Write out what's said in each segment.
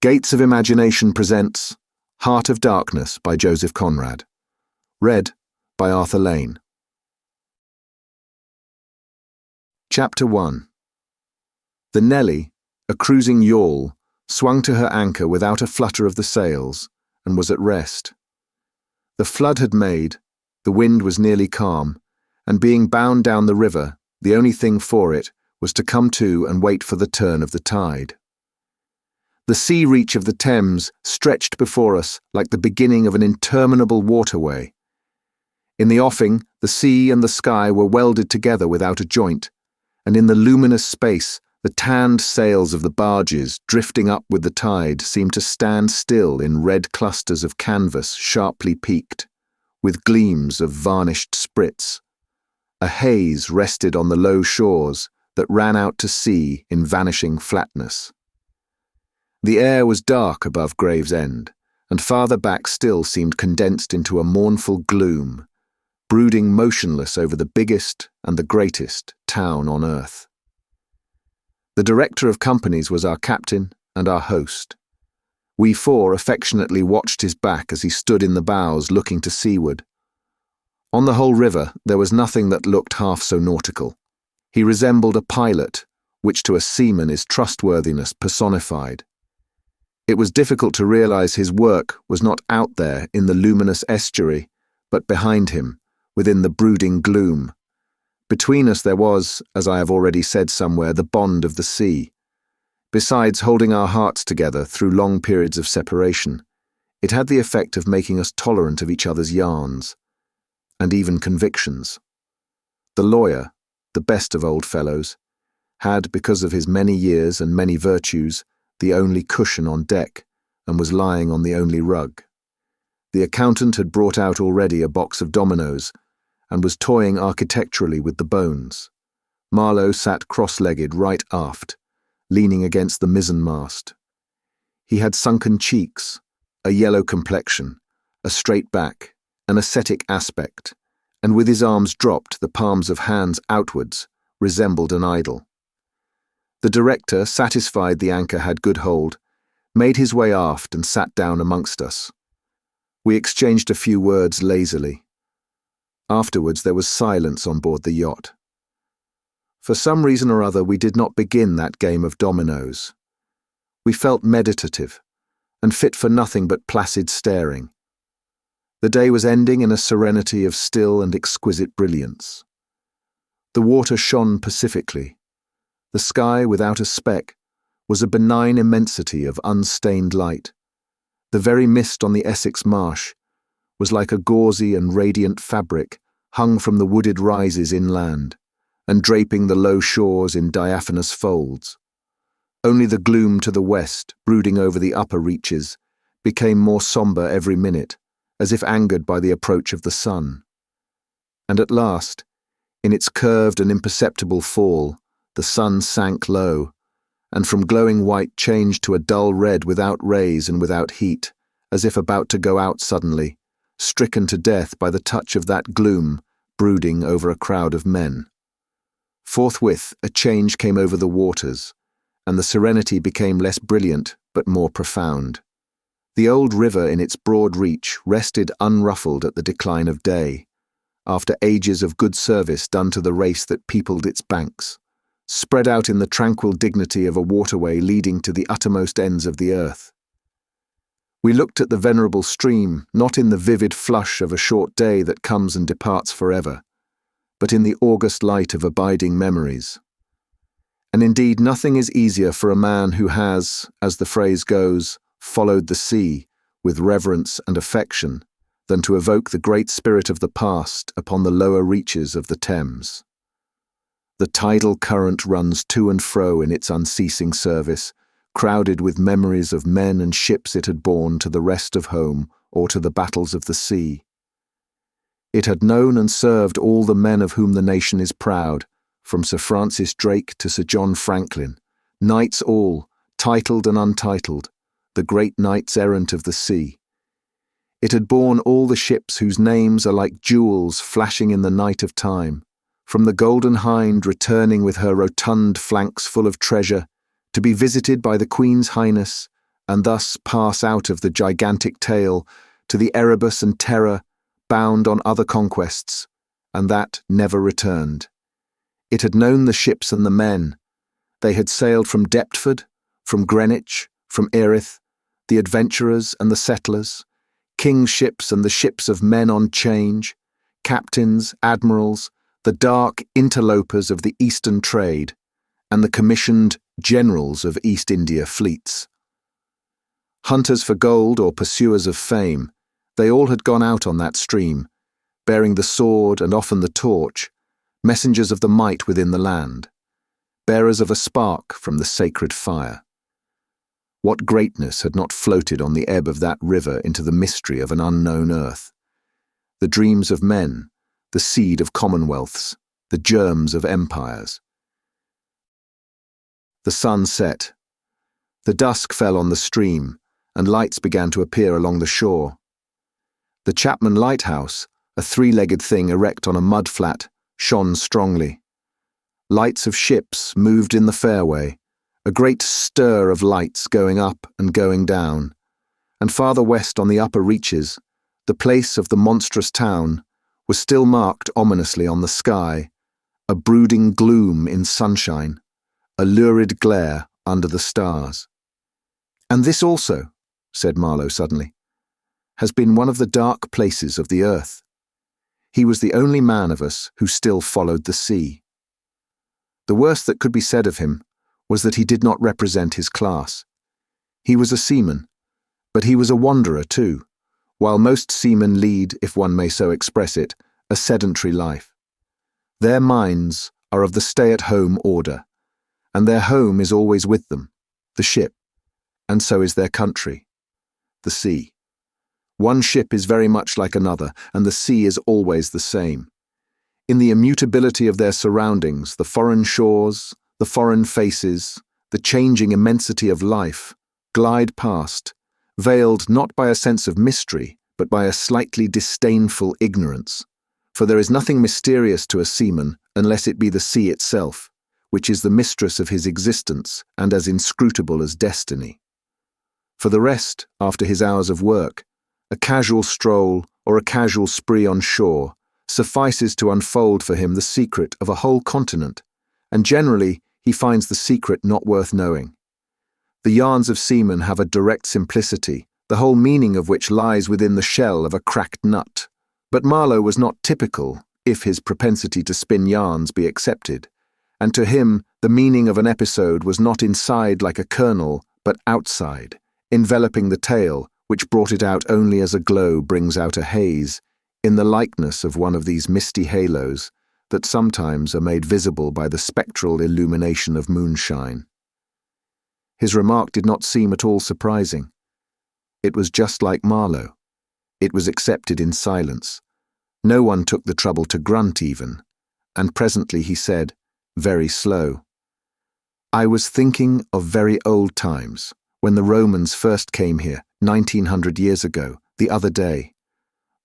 Gates of Imagination presents Heart of Darkness by Joseph Conrad. Read by Arthur Lane. Chapter 1. The Nelly, a cruising yawl, swung to her anchor without a flutter of the sails, and was at rest. The flood had made, the wind was nearly calm, and being bound down the river, the only thing for it was to come to and wait for the turn of the tide. The sea reach of the Thames stretched before us like the beginning of an interminable waterway. In the offing, the sea and the sky were welded together without a joint, and in the luminous space, the tanned sails of the barges drifting up with the tide seemed to stand still in red clusters of canvas sharply peaked, with gleams of varnished sprits. A haze rested on the low shores that ran out to sea in vanishing flatness. The air was dark above Gravesend, and farther back still seemed condensed into a mournful gloom, brooding motionless over the biggest and the greatest town on earth. The director of companies was our captain and our host. We four affectionately watched his back as he stood in the bows looking to seaward. On the whole river there was nothing that looked half so nautical. He resembled a pilot, which to a seaman is trustworthiness personified. It was difficult to realize his work was not out there in the luminous estuary, but behind him, within the brooding gloom. Between us there was, as I have already said somewhere, the bond of the sea. Besides holding our hearts together through long periods of separation, it had the effect of making us tolerant of each other's yarns, and even convictions. The lawyer, the best of old fellows, had, because of his many years and many virtues, the only cushion on deck, and was lying on the only rug. The accountant had brought out already a box of dominoes, and was toying architecturally with the bones. Marlow sat cross-legged right aft, leaning against the mizzen-mast. He had sunken cheeks, a yellow complexion, a straight back, an ascetic aspect, and with his arms dropped, the palms of hands outwards, resembled an idol. The director, satisfied the anchor had good hold, made his way aft and sat down amongst us. We exchanged a few words lazily. Afterwards there was silence on board the yacht. For some reason or other we did not begin that game of dominoes. We felt meditative, and fit for nothing but placid staring. The day was ending in a serenity of still and exquisite brilliance. The water shone pacifically. The sky, without a speck, was a benign immensity of unstained light. The very mist on the Essex marsh was like a gauzy and radiant fabric hung from the wooded rises inland, and draping the low shores in diaphanous folds. Only the gloom to the west, brooding over the upper reaches, became more sombre every minute, as if angered by the approach of the sun. And at last, in its curved and imperceptible fall, the sun sank low, and from glowing white changed to a dull red without rays and without heat, as if about to go out suddenly, stricken to death by the touch of that gloom brooding over a crowd of men. Forthwith a change came over the waters, and the serenity became less brilliant but more profound. The old river in its broad reach rested unruffled at the decline of day, after ages of good service done to the race that peopled its banks, spread out in the tranquil dignity of a waterway leading to the uttermost ends of the earth. We looked at the venerable stream, not in the vivid flush of a short day that comes and departs forever, but in the august light of abiding memories. And indeed nothing is easier for a man who has, as the phrase goes, followed the sea with reverence and affection, than to evoke the great spirit of the past upon the lower reaches of the Thames. The tidal current runs to and fro in its unceasing service, crowded with memories of men and ships it had borne to the rest of home or to the battles of the sea. It had known and served all the men of whom the nation is proud, from Sir Francis Drake to Sir John Franklin, knights all, titled and untitled, the great knights-errant of the sea. It had borne all the ships whose names are like jewels flashing in the night of time, from the Golden Hind returning with her rotund flanks full of treasure, to be visited by the Queen's Highness, and thus pass out of the gigantic tale to the Erebus and Terror, bound on other conquests, and that never returned. It had known the ships and the men. They had sailed from Deptford, from Greenwich, from Erith, the adventurers and the settlers, king's ships and the ships of men on change, captains, admirals, the dark interlopers of the Eastern trade, and the commissioned generals of East India fleets. Hunters for gold or pursuers of fame, they all had gone out on that stream, bearing the sword and often the torch, messengers of the might within the land, bearers of a spark from the sacred fire. What greatness had not floated on the ebb of that river into the mystery of an unknown earth? The dreams of men, the seed of commonwealths, the germs of empires. The sun set. The dusk fell on the stream, and lights began to appear along the shore. The Chapman Lighthouse, a three-legged thing erect on a mud-flat, shone strongly. Lights of ships moved in the fairway, a great stir of lights going up and going down, and farther west on the upper reaches, the place of the monstrous town was still marked ominously on the sky, a brooding gloom in sunshine, a lurid glare under the stars. "And this also," said Marlow suddenly, "has been one of the dark places of the earth." He was the only man of us who still followed the sea. The worst that could be said of him was that he did not represent his class. He was a seaman, but he was a wanderer too, while most seamen lead, if one may so express it, a sedentary life. Their minds are of the stay-at-home order, and their home is always with them, the ship, and so is their country, the sea. One ship is very much like another, and the sea is always the same. In the immutability of their surroundings, the foreign shores, the foreign faces, the changing immensity of life, glide past, veiled not by a sense of mystery, but by a slightly disdainful ignorance. For there is nothing mysterious to a seaman unless it be the sea itself, which is the mistress of his existence and as inscrutable as destiny. For the rest, after his hours of work, a casual stroll or a casual spree on shore suffices to unfold for him the secret of a whole continent, and generally he finds the secret not worth knowing. The yarns of seamen have a direct simplicity, the whole meaning of which lies within the shell of a cracked nut. But Marlow was not typical, if his propensity to spin yarns be accepted, and to him the meaning of an episode was not inside like a kernel, but outside, enveloping the tale, which brought it out only as a glow brings out a haze, in the likeness of one of these misty halos that sometimes are made visible by the spectral illumination of moonshine. His remark did not seem at all surprising. It was just like Marlow. It was accepted in silence. No one took the trouble to grunt even, and presently he said, very slow, "I was thinking of very old times, when the Romans first came here, 1900 years ago, the other day.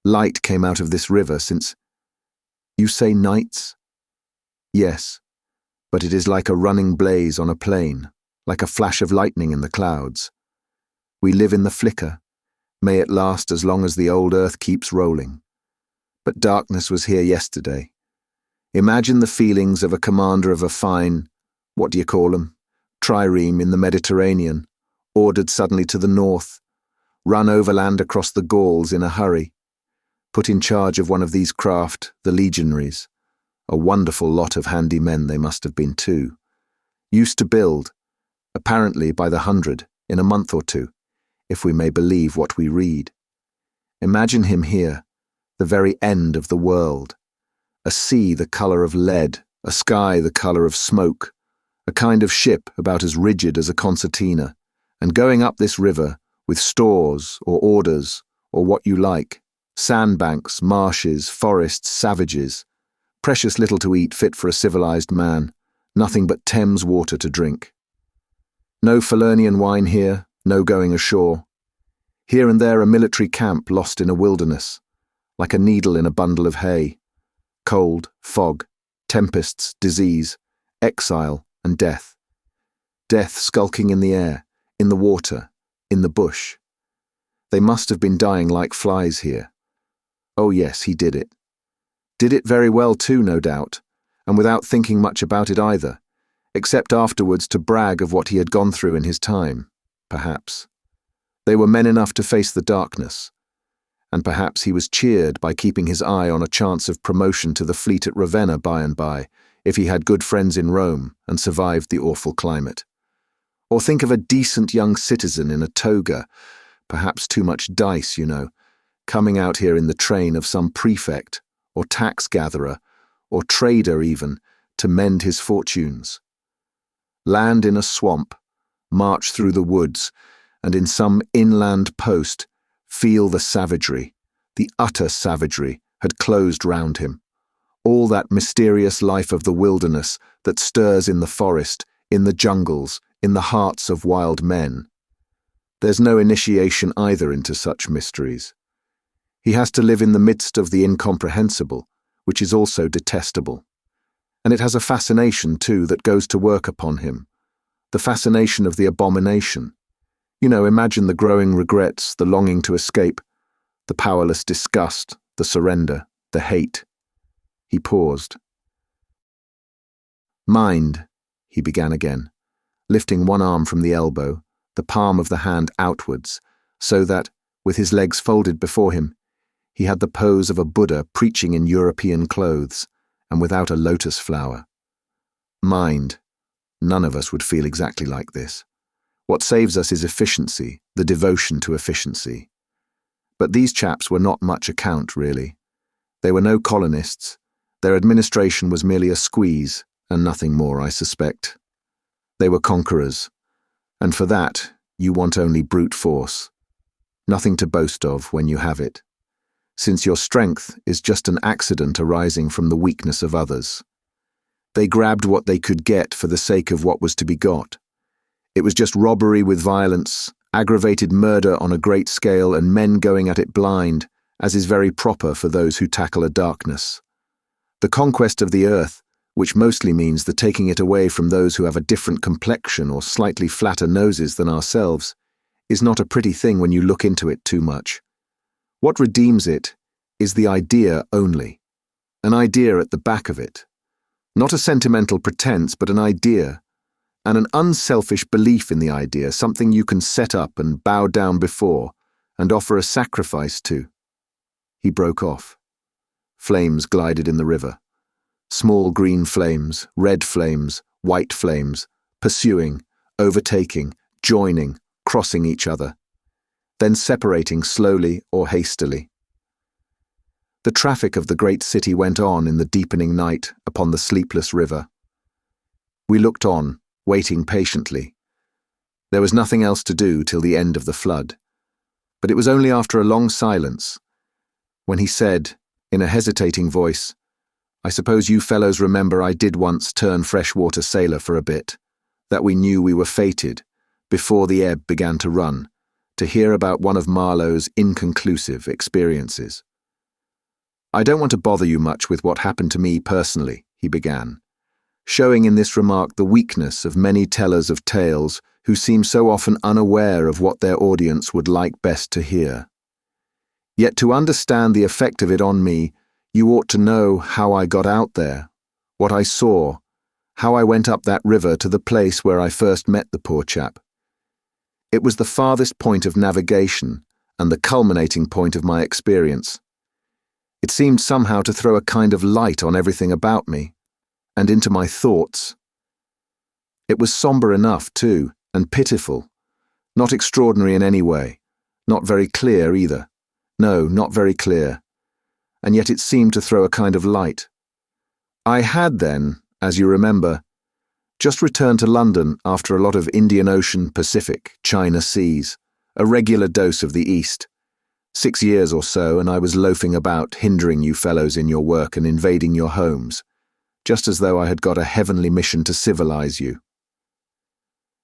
Light came out of this river since—" "You say nights?" "Yes, but it is like a running blaze on a plain, like a flash of lightning in the clouds. We live in the flicker. May it last as long as the old earth keeps rolling. But darkness was here yesterday. Imagine the feelings of a commander of a fine, what do you call 'em, trireme in the Mediterranean, ordered suddenly to the north, run overland across the Gauls in a hurry, put in charge of one of these craft, the legionaries. A wonderful lot of handy men they must have been too. Used to build, apparently by the hundred, in a month or two, if we may believe what we read. Imagine him here, the very end of the world. A sea the colour of lead, a sky the colour of smoke, a kind of ship about as rigid as a concertina, and going up this river with stores or orders or what you like, sandbanks, marshes, forests, savages, precious little to eat fit for a civilized man, nothing but Thames water to drink. No Falernian wine here, no going ashore. Here and there a military camp lost in a wilderness, like a needle in a bundle of hay. Cold, fog, tempests, disease, exile and death. Death skulking in the air, in the water, in the bush. They must have been dying like flies here. Oh yes, he did it. Did it very well too, no doubt, and without thinking much about it either, except afterwards to brag of what he had gone through in his time, perhaps. They were men enough to face the darkness, and perhaps he was cheered by keeping his eye on a chance of promotion to the fleet at Ravenna by and by, if he had good friends in Rome and survived the awful climate. Or think of a decent young citizen in a toga, perhaps too much dice, you know, coming out here in the train of some prefect, or tax gatherer, or trader even, to mend his fortunes. Land in a swamp, march through the woods, and in some inland post, feel the savagery, the utter savagery, had closed round him. All that mysterious life of the wilderness that stirs in the forest, in the jungles, in the hearts of wild men. There's no initiation either into such mysteries. He has to live in the midst of the incomprehensible, which is also detestable. And it has a fascination, too, that goes to work upon him. The fascination of the abomination. You know, imagine the growing regrets, the longing to escape, the powerless disgust, the surrender, the hate. He paused. Mind, he began again, lifting one arm from the elbow, the palm of the hand outwards, so that, with his legs folded before him, he had the pose of a Buddha preaching in European clothes, and without a lotus flower. Mind. None of us would feel exactly like this. What saves us is efficiency, the devotion to efficiency. But these chaps were not much account, really. They were no colonists. Their administration was merely a squeeze, and nothing more, I suspect. They were conquerors, and for that you want only brute force. Nothing to boast of when you have it, since your strength is just an accident arising from the weakness of others. They grabbed what they could get for the sake of what was to be got. It was just robbery with violence, aggravated murder on a great scale, and men going at it blind, as is very proper for those who tackle a darkness. The conquest of the earth, which mostly means the taking it away from those who have a different complexion or slightly flatter noses than ourselves, is not a pretty thing when you look into it too much. What redeems it is the idea only, an idea at the back of it. Not a sentimental pretense, but an idea, and an unselfish belief in the idea, something you can set up and bow down before, and offer a sacrifice to. He broke off. Flames glided in the river. Small green flames, red flames, white flames, pursuing, overtaking, joining, crossing each other, then separating slowly or hastily. The traffic of the great city went on in the deepening night upon the sleepless river. We looked on, waiting patiently. There was nothing else to do till the end of the flood. But it was only after a long silence, when he said, in a hesitating voice, "I suppose you fellows remember I did once turn freshwater sailor for a bit, that we knew we were fated, before the ebb began to run, to hear about one of Marlow's inconclusive experiences. I don't want to bother you much with what happened to me personally," he began, showing in this remark the weakness of many tellers of tales who seem so often unaware of what their audience would like best to hear. Yet to understand the effect of it on me, you ought to know how I got out there, what I saw, how I went up that river to the place where I first met the poor chap. It was the farthest point of navigation and the culminating point of my experience. It seemed somehow to throw a kind of light on everything about me, and into my thoughts. It was sombre enough, too, and pitiful, not extraordinary in any way, not very clear either. No, not very clear. And yet it seemed to throw a kind of light. I had then, as you remember, just returned to London after a lot of Indian Ocean, Pacific, China seas, a regular dose of the East. 6 years or so, and I was loafing about, hindering you fellows in your work and invading your homes, just as though I had got a heavenly mission to civilize you.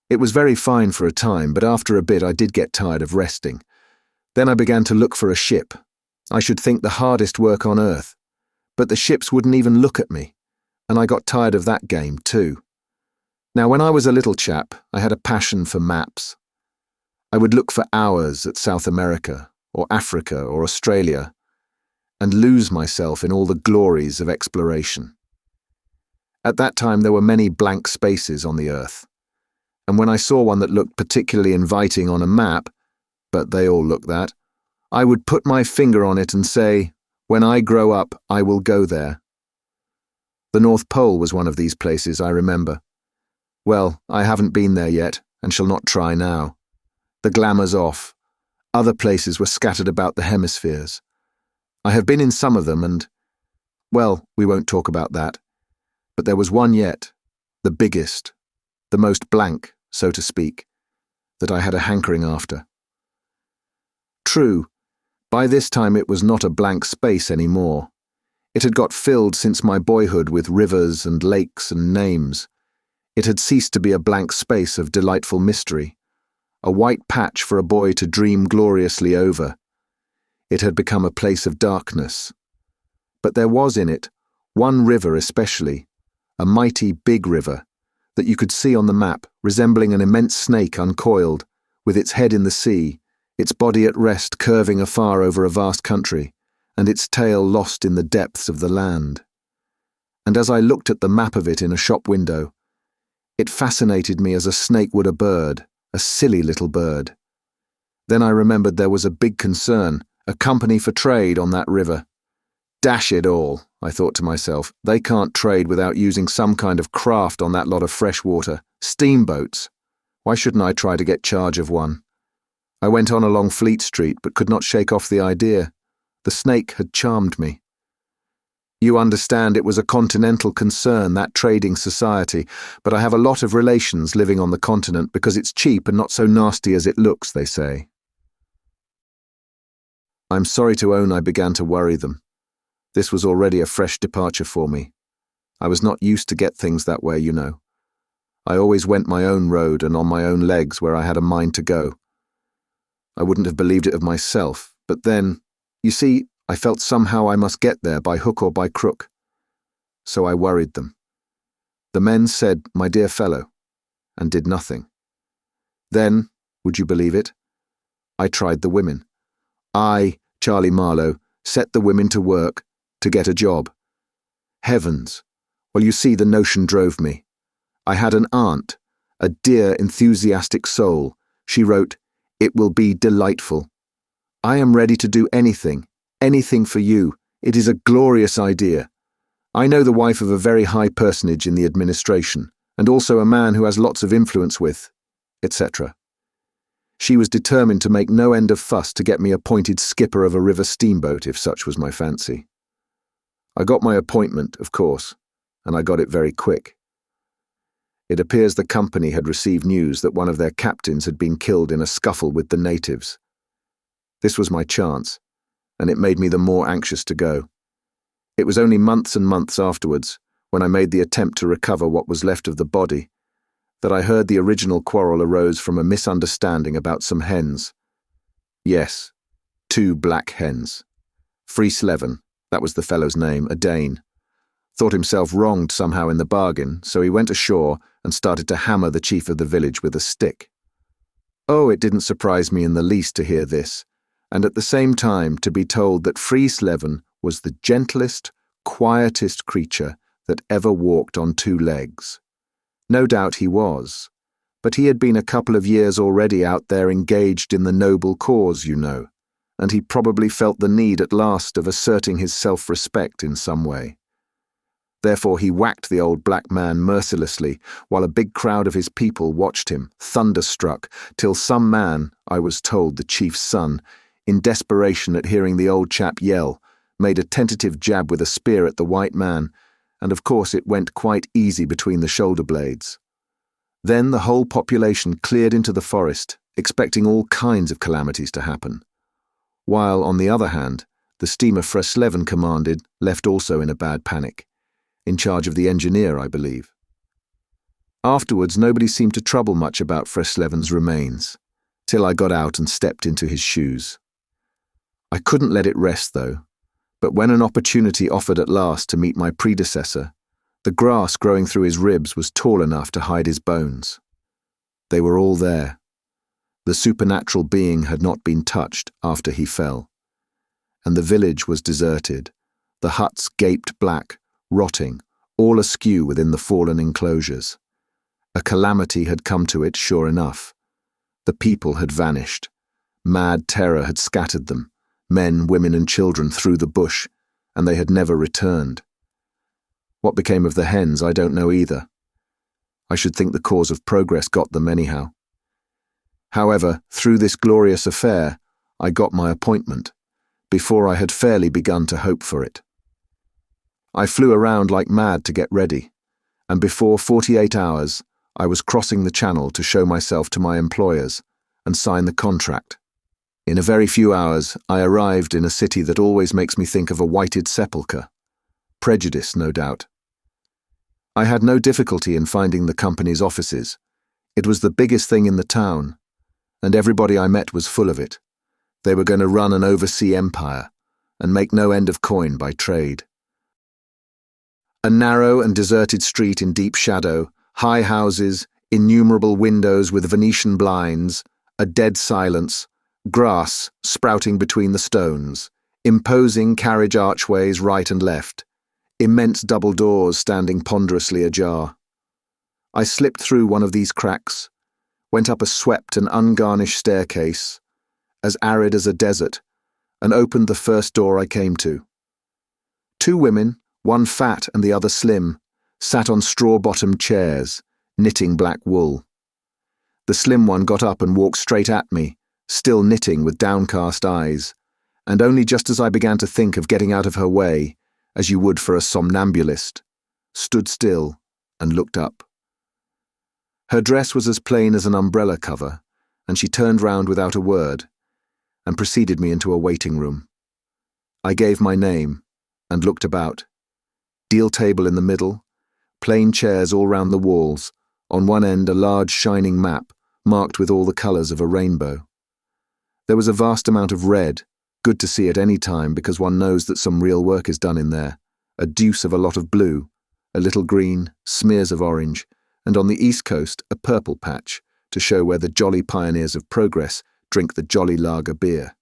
It was very fine for a time, but after a bit I did get tired of resting. Then I began to look for a ship. I should think the hardest work on earth. But the ships wouldn't even look at me, and I got tired of that game too. Now, when I was a little chap, I had a passion for maps. I would look for hours at South America, or Africa, or Australia, and lose myself in all the glories of exploration. At that time there were many blank spaces on the earth, and when I saw one that looked particularly inviting on a map, but they all look that, I would put my finger on it and say, "When I grow up, I will go there." The North Pole was one of these places, I remember. Well, I haven't been there yet, and shall not try now. The glamour's off. Other places were scattered about the hemispheres. I have been in some of them and, well, we won't talk about that. But there was one yet, the biggest, the most blank, so to speak, that I had a hankering after. True, by this time it was not a blank space any more. It had got filled since my boyhood with rivers and lakes and names. It had ceased to be a blank space of delightful mystery, a white patch for a boy to dream gloriously over. It had become a place of darkness. But there was in it one river especially, a mighty big river, that you could see on the map, resembling an immense snake uncoiled, with its head in the sea, its body at rest curving afar over a vast country, and its tail lost in the depths of the land. And as I looked at the map of it in a shop window, it fascinated me as a snake would a bird, a silly little bird. Then I remembered there was a big concern, a company for trade on that river. Dash it all, I thought to myself, they can't trade without using some kind of craft on that lot of fresh water, steamboats. Why shouldn't I try to get charge of one? I went on along Fleet Street but could not shake off the idea. The snake had charmed me. You understand it was a continental concern, that trading society, but I have a lot of relations living on the continent because it's cheap and not so nasty as it looks, they say. I'm sorry to own I began to worry them. This was already a fresh departure for me. I was not used to get things that way, you know. I always went my own road and on my own legs where I had a mind to go. I wouldn't have believed it of myself, but then, you see, I felt somehow I must get there by hook or by crook. So I worried them. The men said, "My dear fellow," and did nothing. Then, would you believe it, I tried the women. I, Charlie Marlow, set the women to work to get a job. Heavens! Well, you see, the notion drove me. I had an aunt, a dear, enthusiastic soul. She wrote, "It will be delightful. I am ready to do anything for you. It is a glorious idea. I know the wife of a very high personage in the administration, and also a man who has lots of influence with, etc." She was determined to make no end of fuss to get me appointed skipper of a river steamboat if such was my fancy. I got my appointment, of course, and I got it very quick. It appears the company had received news that one of their captains had been killed in a scuffle with the natives. This was my chance, and it made me the more anxious to go. It was only months and months afterwards, when I made the attempt to recover what was left of the body, that I heard the original quarrel arose from a misunderstanding about some hens. Yes, 2 black hens. Friesleven, that was the fellow's name, a Dane, thought himself wronged somehow in the bargain, so he went ashore and started to hammer the chief of the village with a stick. Oh, it didn't surprise me in the least to hear this, and at the same time to be told that Friesleven was the gentlest, quietest creature that ever walked on 2 legs. No doubt he was, but he had been a couple of years already out there engaged in the noble cause, you know, and he probably felt the need at last of asserting his self-respect in some way. Therefore he whacked the old black man mercilessly, while a big crowd of his people watched him, thunderstruck, till some man, I was told the chief's son, in desperation at hearing the old chap yell, made a tentative jab with a spear at the white man, and of course it went quite easy between the shoulder blades. Then the whole population cleared into the forest, expecting all kinds of calamities to happen, while, on the other hand, the steamer Friesleven commanded left also in a bad panic, in charge of the engineer, I believe. Afterwards nobody seemed to trouble much about Friesleven's remains, till I got out and stepped into his shoes. I couldn't let it rest, though. But when an opportunity offered at last to meet my predecessor, the grass growing through his ribs was tall enough to hide his bones. They were all there. The supernatural being had not been touched after he fell. And the village was deserted, the huts gaped black, rotting, all askew within the fallen enclosures. A calamity had come to it, sure enough. The people had vanished. Mad terror had scattered them, men, women, and children through the bush, and they had never returned. What became of the hens, I don't know either. I should think the cause of progress got them anyhow. However, through this glorious affair, I got my appointment, before I had fairly begun to hope for it. I flew around like mad to get ready, and before 48 hours, I was crossing the channel to show myself to my employers and sign the contract. In a very few hours, I arrived in a city that always makes me think of a whited sepulchre. Prejudice, no doubt. I had no difficulty in finding the company's offices. It was the biggest thing in the town, and everybody I met was full of it. They were going to run an oversea empire and make no end of coin by trade. A narrow and deserted street in deep shadow, high houses, innumerable windows with Venetian blinds, a dead silence, grass sprouting between the stones, imposing carriage archways right and left, immense double doors standing ponderously ajar. I slipped through one of these cracks, went up a swept and ungarnished staircase, as arid as a desert, and opened the first door I came to. Two women, one fat and the other slim, sat on straw-bottomed chairs, knitting black wool. The slim one got up and walked straight at me, still knitting with downcast eyes, and only just as I began to think of getting out of her way, as you would for a somnambulist, stood still and looked up. Her dress was as plain as an umbrella cover, and she turned round without a word, and preceded me into a waiting room. I gave my name, and looked about. Deal table in the middle, plain chairs all round the walls, on one end a large shining map, marked with all the colours of a rainbow. There was a vast amount of red, good to see at any time because one knows that some real work is done in there, a deuce of a lot of blue, a little green, smears of orange, and on the east coast a purple patch, to show where the jolly pioneers of progress drink the jolly lager beer.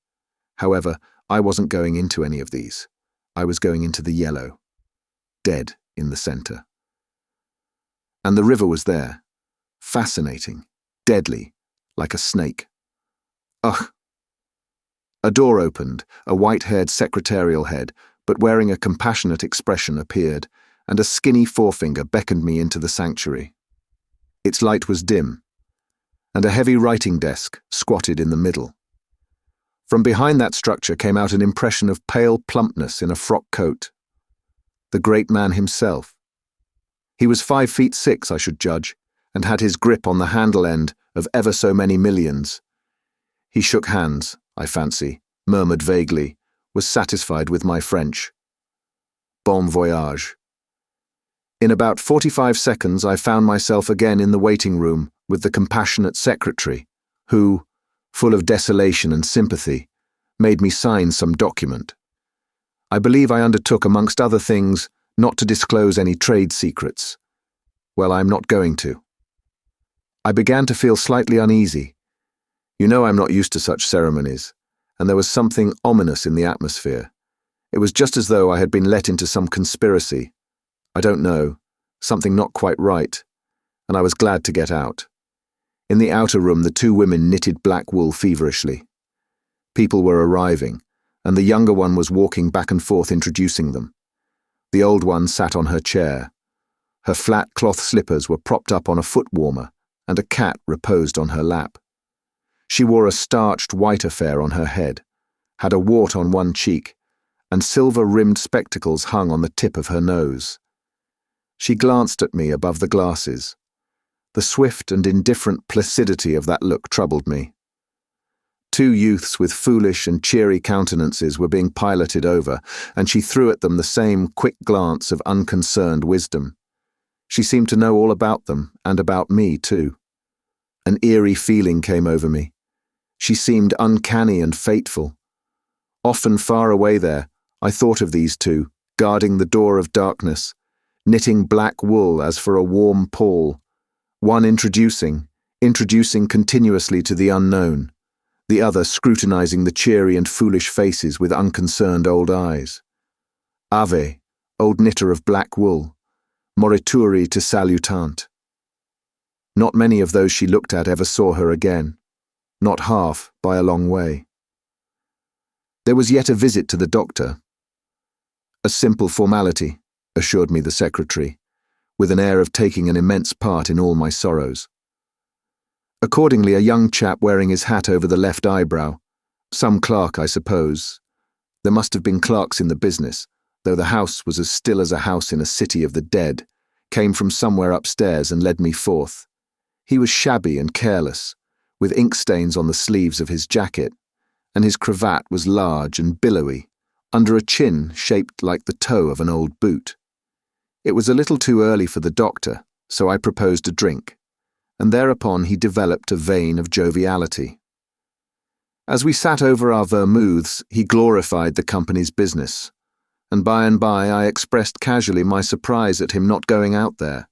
However, I wasn't going into any of these. I was going into the yellow, dead in the centre. And the river was there, fascinating, deadly, like a snake. Ugh! A door opened, a white-haired secretarial head, but wearing a compassionate expression, appeared, and a skinny forefinger beckoned me into the sanctuary. Its light was dim, and a heavy writing desk squatted in the middle. From behind that structure came out an impression of pale plumpness in a frock coat. The great man himself. He was 5'6", I should judge, and had his grip on the handle end of ever so many millions. He shook hands, I fancy, murmured vaguely, was satisfied with my French. Bon voyage. In about 45 seconds I found myself again in the waiting room with the compassionate secretary, who, full of desolation and sympathy, made me sign some document. I believe I undertook, amongst other things, not to disclose any trade secrets. Well, I'm not going to. I began to feel slightly uneasy. You know I'm not used to such ceremonies, and there was something ominous in the atmosphere. It was just as though I had been let into some conspiracy. I don't know, something not quite right, and I was glad to get out. In the outer room, the two women knitted black wool feverishly. People were arriving, and the younger one was walking back and forth introducing them. The old one sat on her chair. Her flat cloth slippers were propped up on a foot warmer, and a cat reposed on her lap. She wore a starched white affair on her head, had a wart on one cheek, and silver-rimmed spectacles hung on the tip of her nose. She glanced at me above the glasses. The swift and indifferent placidity of that look troubled me. Two youths with foolish and cheery countenances were being piloted over, and she threw at them the same quick glance of unconcerned wisdom. She seemed to know all about them, and about me too. An eerie feeling came over me. She seemed uncanny and fateful. Often far away there, I thought of these two, guarding the door of darkness, knitting black wool as for a warm pall, one introducing, introducing continuously to the unknown, the other scrutinizing the cheery and foolish faces with unconcerned old eyes. Ave, old knitter of black wool, morituri te salutant. Not many of those she looked at ever saw her again, not half by a long way. There was yet a visit to the doctor. A simple formality, assured me the secretary, with an air of taking an immense part in all my sorrows. Accordingly, a young chap wearing his hat over the left eyebrow, some clerk, I suppose. There must have been clerks in the business, though the house was as still as a house in a city of the dead, came from somewhere upstairs and led me forth. He was shabby and careless, with ink stains on the sleeves of his jacket, and his cravat was large and billowy, under a chin shaped like the toe of an old boot. It was a little too early for the doctor, so I proposed a drink, and thereupon he developed a vein of joviality. As we sat over our vermouths, he glorified the company's business, and by I expressed casually my surprise at him not going out there.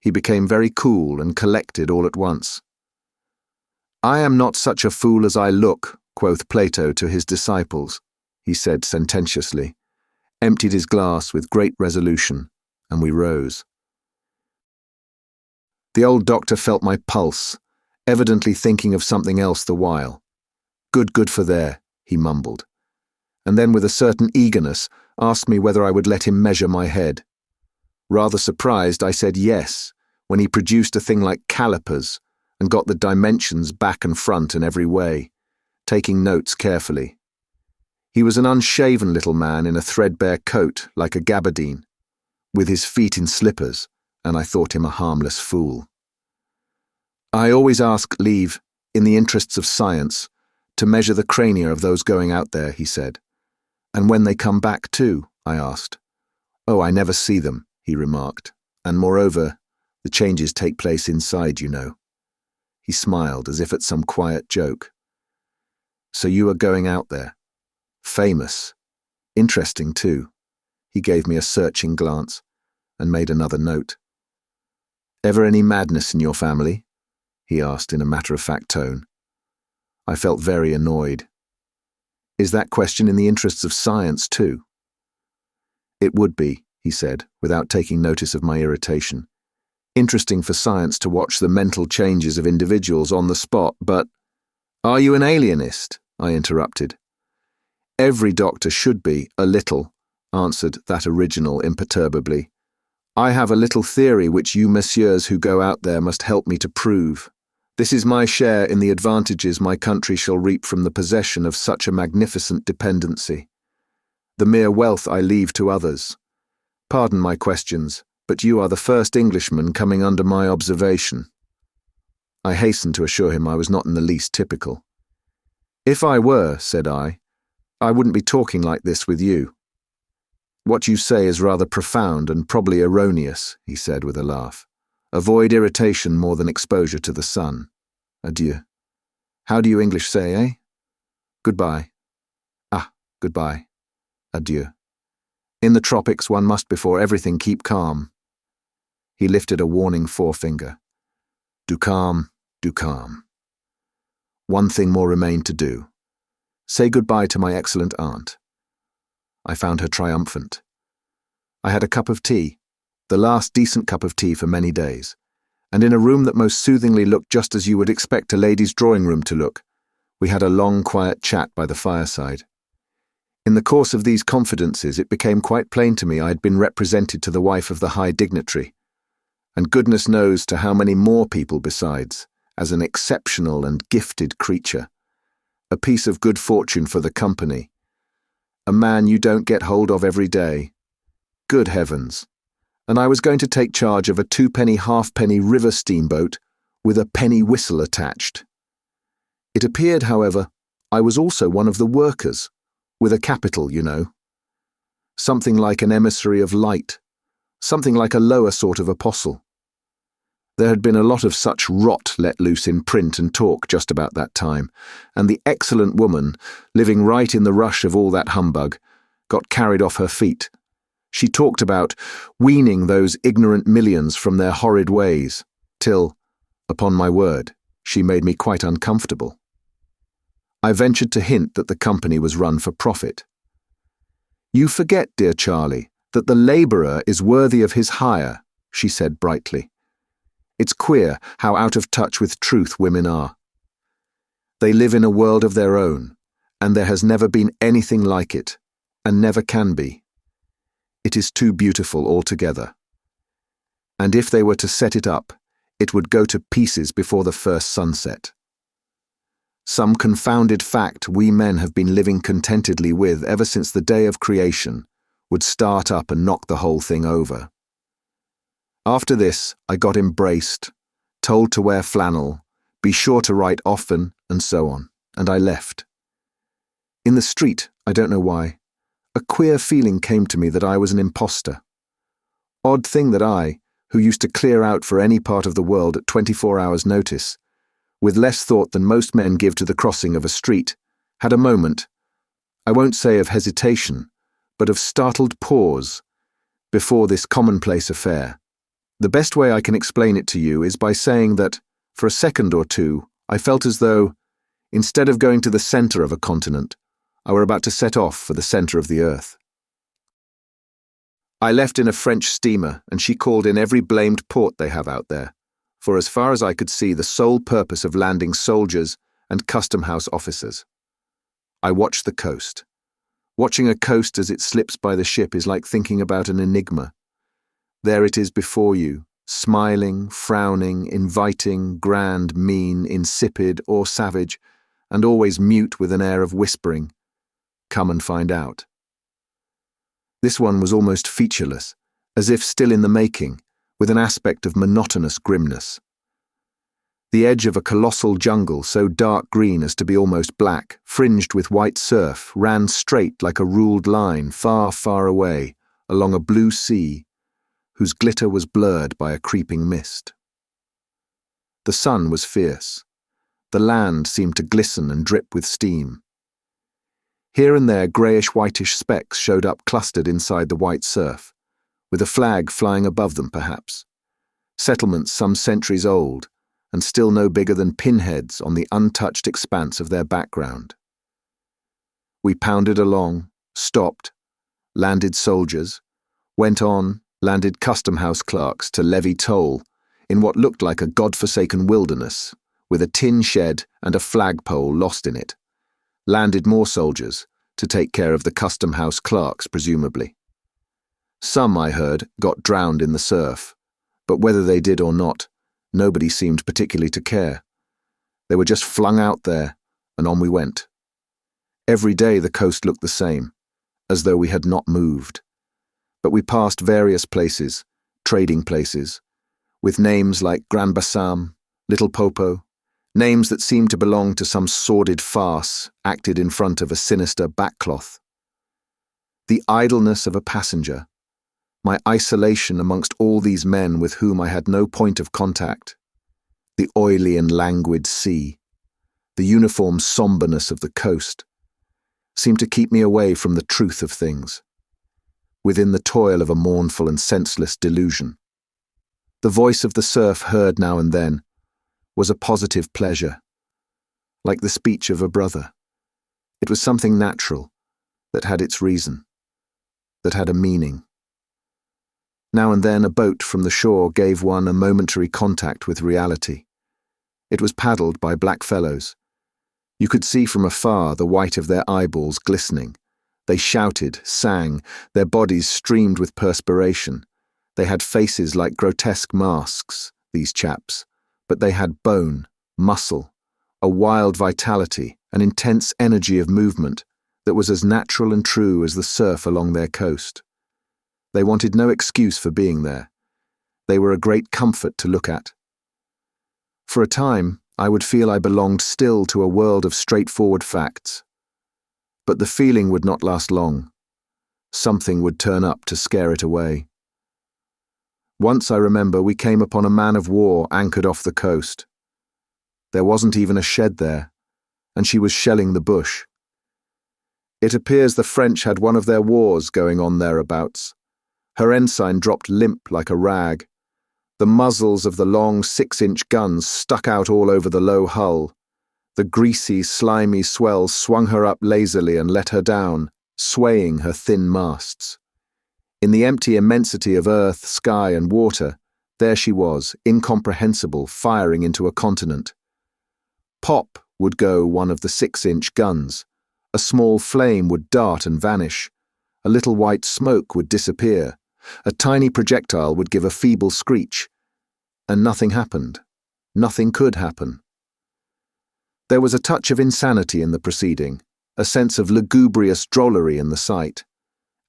He became very cool and collected all at once. "I am not such a fool as I look," quoth Plato to his disciples, he said sententiously, emptied his glass with great resolution, and we rose. The old doctor felt my pulse, evidently thinking of something else the while. Good for there," he mumbled, and then with a certain eagerness asked me whether I would let him measure my head. Rather surprised, I said yes, when he produced a thing like calipers and got the dimensions back and front and every way, taking notes carefully. He was an unshaven little man in a threadbare coat like a gabardine, with his feet in slippers, and I thought him a harmless fool. "I always ask leave, in the interests of science, to measure the crania of those going out there," he said. "And when they come back too?" I asked. "Oh, I never see them," he remarked, "and moreover, the changes take place inside, you know." He smiled as if at some quiet joke. "So you are going out there. Famous. Interesting too." He gave me a searching glance and made another note. "Ever any madness in your family?" he asked in a matter-of-fact tone. I felt very annoyed. "Is that question in the interests of science too?" "It would be," he said, without taking notice of my irritation. "Interesting for science to watch the mental changes of individuals on the spot, but—" "Are you an alienist?" I interrupted. "Every doctor should be, a little," answered that original imperturbably. "I have a little theory which you messieurs who go out there must help me to prove. This is my share in the advantages my country shall reap from the possession of such a magnificent dependency. The mere wealth I leave to others. Pardon my questions, but you are the first Englishman coming under my observation." I hastened to assure him I was not in the least typical. "If I were," said I wouldn't be talking like this with you." "What you say is rather profound and probably erroneous," he said with a laugh. "Avoid irritation more than exposure to the sun. Adieu. How do you English say, eh? Goodbye. Ah, goodbye. Adieu. In the tropics one must before everything keep calm." He lifted a warning forefinger. "Do calm, do calm. One thing more remained to do. Say goodbye to my excellent aunt." I found her triumphant. I had a cup of tea, the last decent cup of tea for many days, and in a room that most soothingly looked just as you would expect a lady's drawing room to look, we had a long, quiet chat by the fireside. In the course of these confidences it became quite plain to me I had been represented to the wife of the high dignitary, and goodness knows to how many more people besides, as an exceptional and gifted creature, a piece of good fortune for the company, a man you don't get hold of every day. Good heavens! And I was going to take charge of a 2-penny halfpenny river steamboat with a penny whistle attached. It appeared, however, I was also one of the workers, with a capital, you know. Something like an emissary of light, something like a lower sort of apostle. There had been a lot of such rot let loose in print and talk just about that time, and the excellent woman, living right in the rush of all that humbug, got carried off her feet. She talked about weaning those ignorant millions from their horrid ways, till, Upon my word, she made me quite uncomfortable. I ventured to hint that the company was run for profit. "You forget, dear Charlie, that the labourer is worthy of his hire," she said brightly. "It's queer how out of touch with truth women are. They live in a world of their own, and there has never been anything like it, and never can be. It is too beautiful altogether. And if they were to set it up, it would go to pieces before the first sunset. Some confounded fact we men have been living contentedly with ever since the day of creation would start up and knock the whole thing over." After this, I got embraced, told to wear flannel, be sure to write often, and so on, and I left. In the street, I don't know why, a queer feeling came to me that I was an imposter. Odd thing that I, who used to clear out for any part of the world at 24 hours' notice, with less thought than most men give to the crossing of a street, had a moment, I won't say of hesitation, but of startled pause, before this commonplace affair. The best way I can explain it to you is by saying that, for a second or two, I felt as though, instead of going to the centre of a continent, I were about to set off for the centre of the earth. I left in a French steamer, and she called in every blamed port they have out there, for as far as I could see the sole purpose of landing soldiers and custom-house officers. I watched the coast. Watching a coast as it slips by the ship is like thinking about an enigma. There it is before you, smiling, frowning, inviting, grand, mean, insipid, or savage, and always mute with an air of whispering, "Come and find out." This one was almost featureless, as if still in the making, with an aspect of monotonous grimness. The edge of a colossal jungle so dark green as to be almost black, fringed with white surf, ran straight like a ruled line far, far away, along a blue sea, whose glitter was blurred by a creeping mist. The sun was fierce. The land seemed to glisten and drip with steam. Here and there greyish-whitish specks showed up clustered inside the white surf, with a flag flying above them perhaps. Settlements some centuries old, and still no bigger than pinheads on the untouched expanse of their background. We pounded along, stopped, landed soldiers, went on, landed custom-house clerks to levy toll in what looked like a god-forsaken wilderness, with a tin shed and a flagpole lost in it. Landed more soldiers, to take care of the custom-house clerks, presumably. Some, I heard, got drowned in the surf, but whether they did or not, nobody seemed particularly to care. They were just flung out there, and on we went. Every day the coast looked the same, as though we had not moved. But we passed various places, trading places, with names like Grand Bassam, Little Popo, names that seemed to belong to some sordid farce acted in front of a sinister backcloth. The idleness of a passenger, my isolation amongst all these men with whom I had no point of contact, the oily and languid sea, the uniform sombreness of the coast, seemed to keep me away from the truth of things, within the toil of a mournful and senseless delusion. The voice of the surf heard now and then was a positive pleasure, like the speech of a brother. It was something natural, that had its reason, that had a meaning. Now and then a boat from the shore gave one a momentary contact with reality. It was paddled by black fellows. You could see from afar the white of their eyeballs glistening. They shouted, sang, their bodies streamed with perspiration. They had faces like grotesque masks, these chaps, but they had bone, muscle, a wild vitality, an intense energy of movement that was as natural and true as the surf along their coast. They wanted no excuse for being there. They were a great comfort to look at. For a time, I would feel I belonged still to a world of straightforward facts. But the feeling would not last long. Something would turn up to scare it away. Once, I remember, we came upon a man of war anchored off the coast. There wasn't even a shed there, and she was shelling the bush. It appears the French had one of their wars going on thereabouts. Her ensign dropped limp like a rag. The muzzles of the long 6-inch guns stuck out all over the low hull. The greasy, slimy swell swung her up lazily and let her down, swaying her thin masts. In the empty immensity of earth, sky, and water, there she was, incomprehensible, firing into a continent. Pop would go one of the 6-inch guns. A small flame would dart and vanish. A little white smoke would disappear. A tiny projectile would give a feeble screech. And nothing happened. Nothing could happen. There was a touch of insanity in the proceeding, a sense of lugubrious drollery in the sight.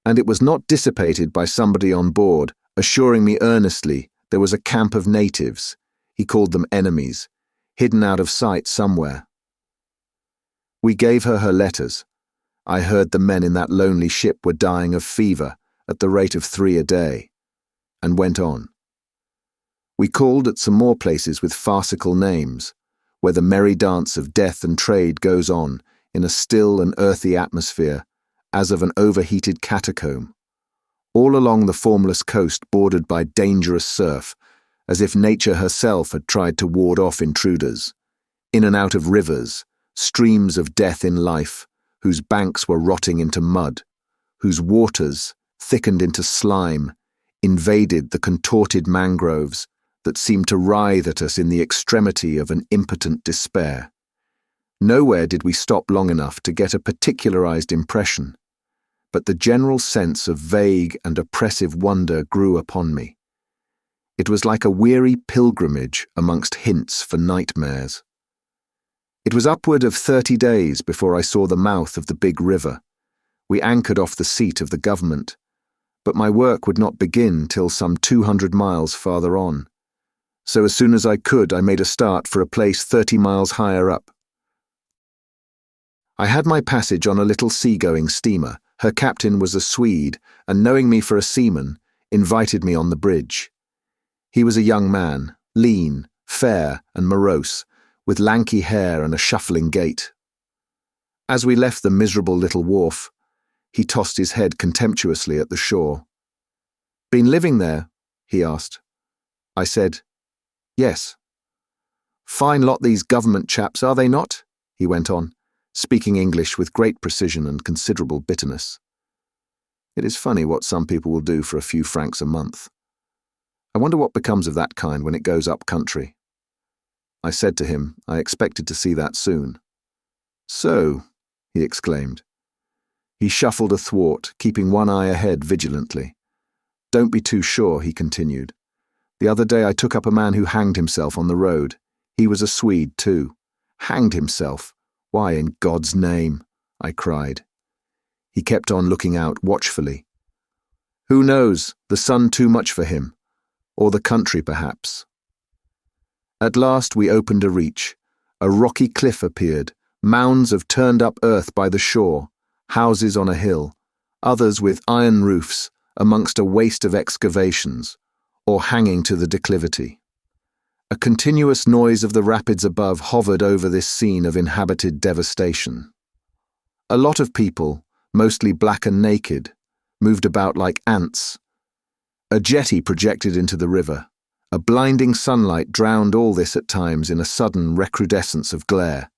And it was not dissipated by somebody on board, assuring me earnestly there was a camp of natives, he called them enemies, hidden out of sight somewhere. We gave her her letters. I heard the men in that lonely ship were dying of fever at the rate of 3 a day, and went on. We called at some more places with farcical names, where the merry dance of death and trade goes on in a still and earthy atmosphere, as of an overheated catacomb, all along the formless coast bordered by dangerous surf, as if nature herself had tried to ward off intruders, in and out of rivers, streams of death in life, whose banks were rotting into mud, whose waters, thickened into slime, invaded the contorted mangroves that seemed to writhe at us in the extremity of an impotent despair. Nowhere did we stop long enough to get a particularized impression, but the general sense of vague and oppressive wonder grew upon me. It was like a weary pilgrimage amongst hints for nightmares. It was upward of 30 days before I saw the mouth of the big river. We anchored off the seat of the government, but my work would not begin till some 200 miles farther on. So as soon as I could, I made a start for a place 30 miles higher up. I had my passage on a little sea-going steamer. Her captain was a Swede, and knowing me for a seaman, invited me on the bridge. He was a young man, lean, fair, and morose, with lanky hair and a shuffling gait. As we left the miserable little wharf, he tossed his head contemptuously at the shore. "Been living there?" he asked. I said, "Yes." "Fine lot these government chaps, are they not?" he went on, speaking English with great precision and considerable bitterness. It is funny what some people will do for a few francs a month. I wonder what becomes of that kind when it goes up country. I said to him I expected to see that soon. "So," he exclaimed. He shuffled athwart, keeping one eye ahead vigilantly. "Don't be too sure," he continued. "The other day I took up a man who hanged himself on the road. He was a Swede too. Hanged himself? Why, in God's name?" I cried. He kept on looking out watchfully. "Who knows, the sun too much for him, or the country perhaps." At last we opened a reach. A rocky cliff appeared, mounds of turned-up earth by the shore, houses on a hill, others with iron roofs amongst a waste of excavations, or hanging to the declivity. A continuous noise of the rapids above hovered over this scene of inhabited devastation. A lot of people, mostly black and naked, moved about like ants. A jetty projected into the river. A blinding sunlight drowned all this at times in a sudden recrudescence of glare.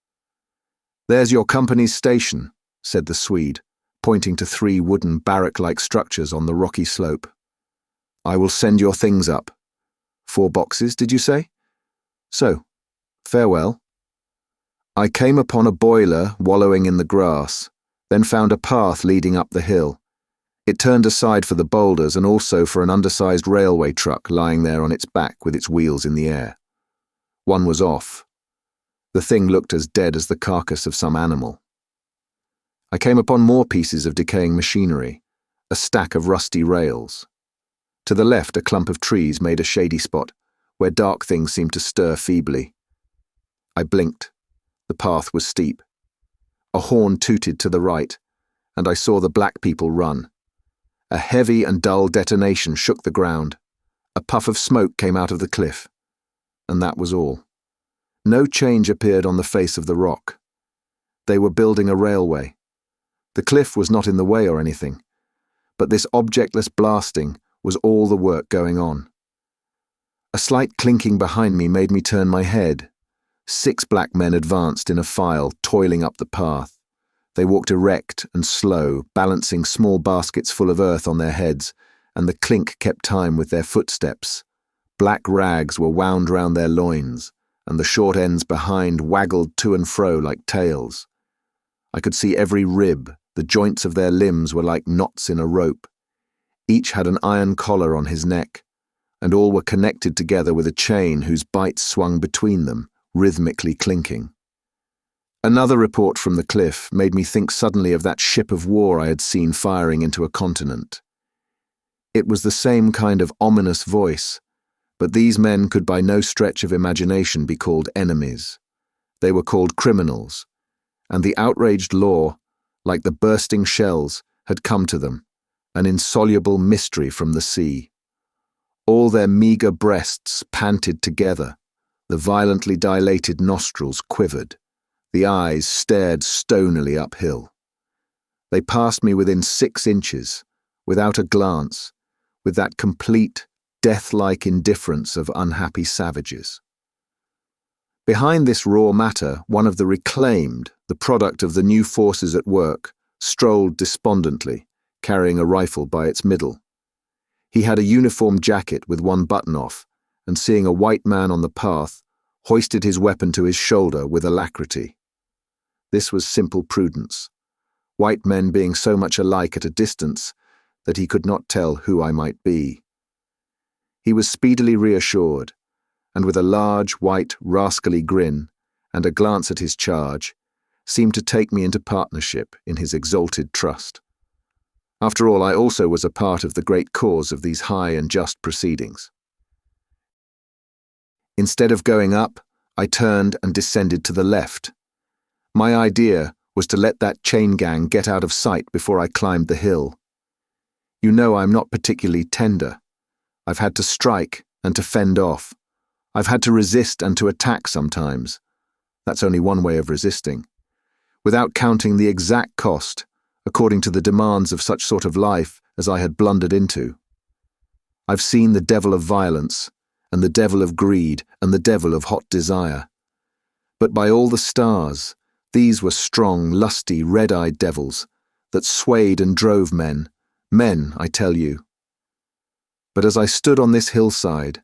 "There's your company's station," said the Swede, pointing to 3 wooden barrack-like structures on the rocky slope. "I will send your things up. 4 boxes, did you say? So, farewell." I came upon a boiler wallowing in the grass, then found a path leading up the hill. It turned aside for the boulders and also for an undersized railway truck lying there on its back with its wheels in the air. One was off. The thing looked as dead as the carcass of some animal. I came upon more pieces of decaying machinery, a stack of rusty rails. To the left, a clump of trees made a shady spot, where dark things seemed to stir feebly. I blinked. The path was steep. A horn tooted to the right, and I saw the black people run. A heavy and dull detonation shook the ground. A puff of smoke came out of the cliff. And that was all. No change appeared on the face of the rock. They were building a railway. The cliff was not in the way or anything, but this objectless blasting was all the work going on. A slight clinking behind me made me turn my head. 6 black men advanced in a file, toiling up the path. They walked erect and slow, balancing small baskets full of earth on their heads, and the clink kept time with their footsteps. Black rags were wound round their loins, and the short ends behind waggled to and fro like tails. I could see every rib, the joints of their limbs were like knots in a rope. Each had an iron collar on his neck, and all were connected together with a chain whose bight swung between them, rhythmically clinking. Another report from the cliff made me think suddenly of that ship of war I had seen firing into a continent. It was the same kind of ominous voice, but these men could by no stretch of imagination be called enemies. They were called criminals, and the outraged law, like the bursting shells, had come to them, an insoluble mystery from the sea. All their meagre breasts panted together, the violently dilated nostrils quivered, the eyes stared stonily uphill. They passed me within 6 inches, without a glance, with that complete, death-like indifference of unhappy savages. Behind this raw matter, one of the reclaimed, the product of the new forces at work, strolled despondently, carrying a rifle by its middle. He had a uniform jacket with one button off, and seeing a white man on the path, hoisted his weapon to his shoulder with alacrity. This was simple prudence, white men being so much alike at a distance that he could not tell who I might be. He was speedily reassured, and with a large, white, rascally grin and a glance at his charge, seemed to take me into partnership in his exalted trust. After all, I also was a part of the great cause of these high and just proceedings. Instead of going up, I turned and descended to the left. My idea was to let that chain gang get out of sight before I climbed the hill. You know I'm not particularly tender. I've had to strike and to fend off. I've had to resist and to attack sometimes. That's only one way of resisting. Without counting the exact cost, according to the demands of such sort of life as I had blundered into. I've seen the devil of violence, and the devil of greed, and the devil of hot desire. But by all the stars, these were strong, lusty, red-eyed devils that swayed and drove men, I tell you. But as I stood on this hillside,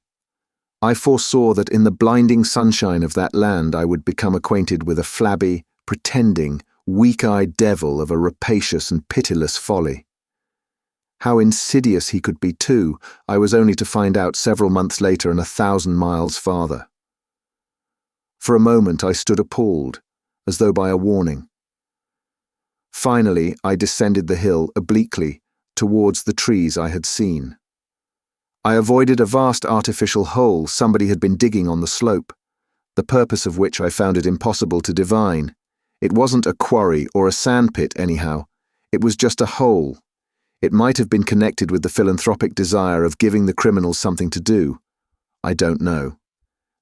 I foresaw that in the blinding sunshine of that land I would become acquainted with a flabby, pretending, weak-eyed devil of a rapacious and pitiless folly. How insidious he could be too, I was only to find out several months later and 1,000 miles farther. For a moment I stood appalled, as though by a warning. Finally I descended the hill obliquely towards the trees I had seen. I avoided a vast artificial hole somebody had been digging on the slope, the purpose of which I found it impossible to divine. It wasn't a quarry or a sandpit anyhow, it was just a hole. It might have been connected with the philanthropic desire of giving the criminals something to do. I don't know.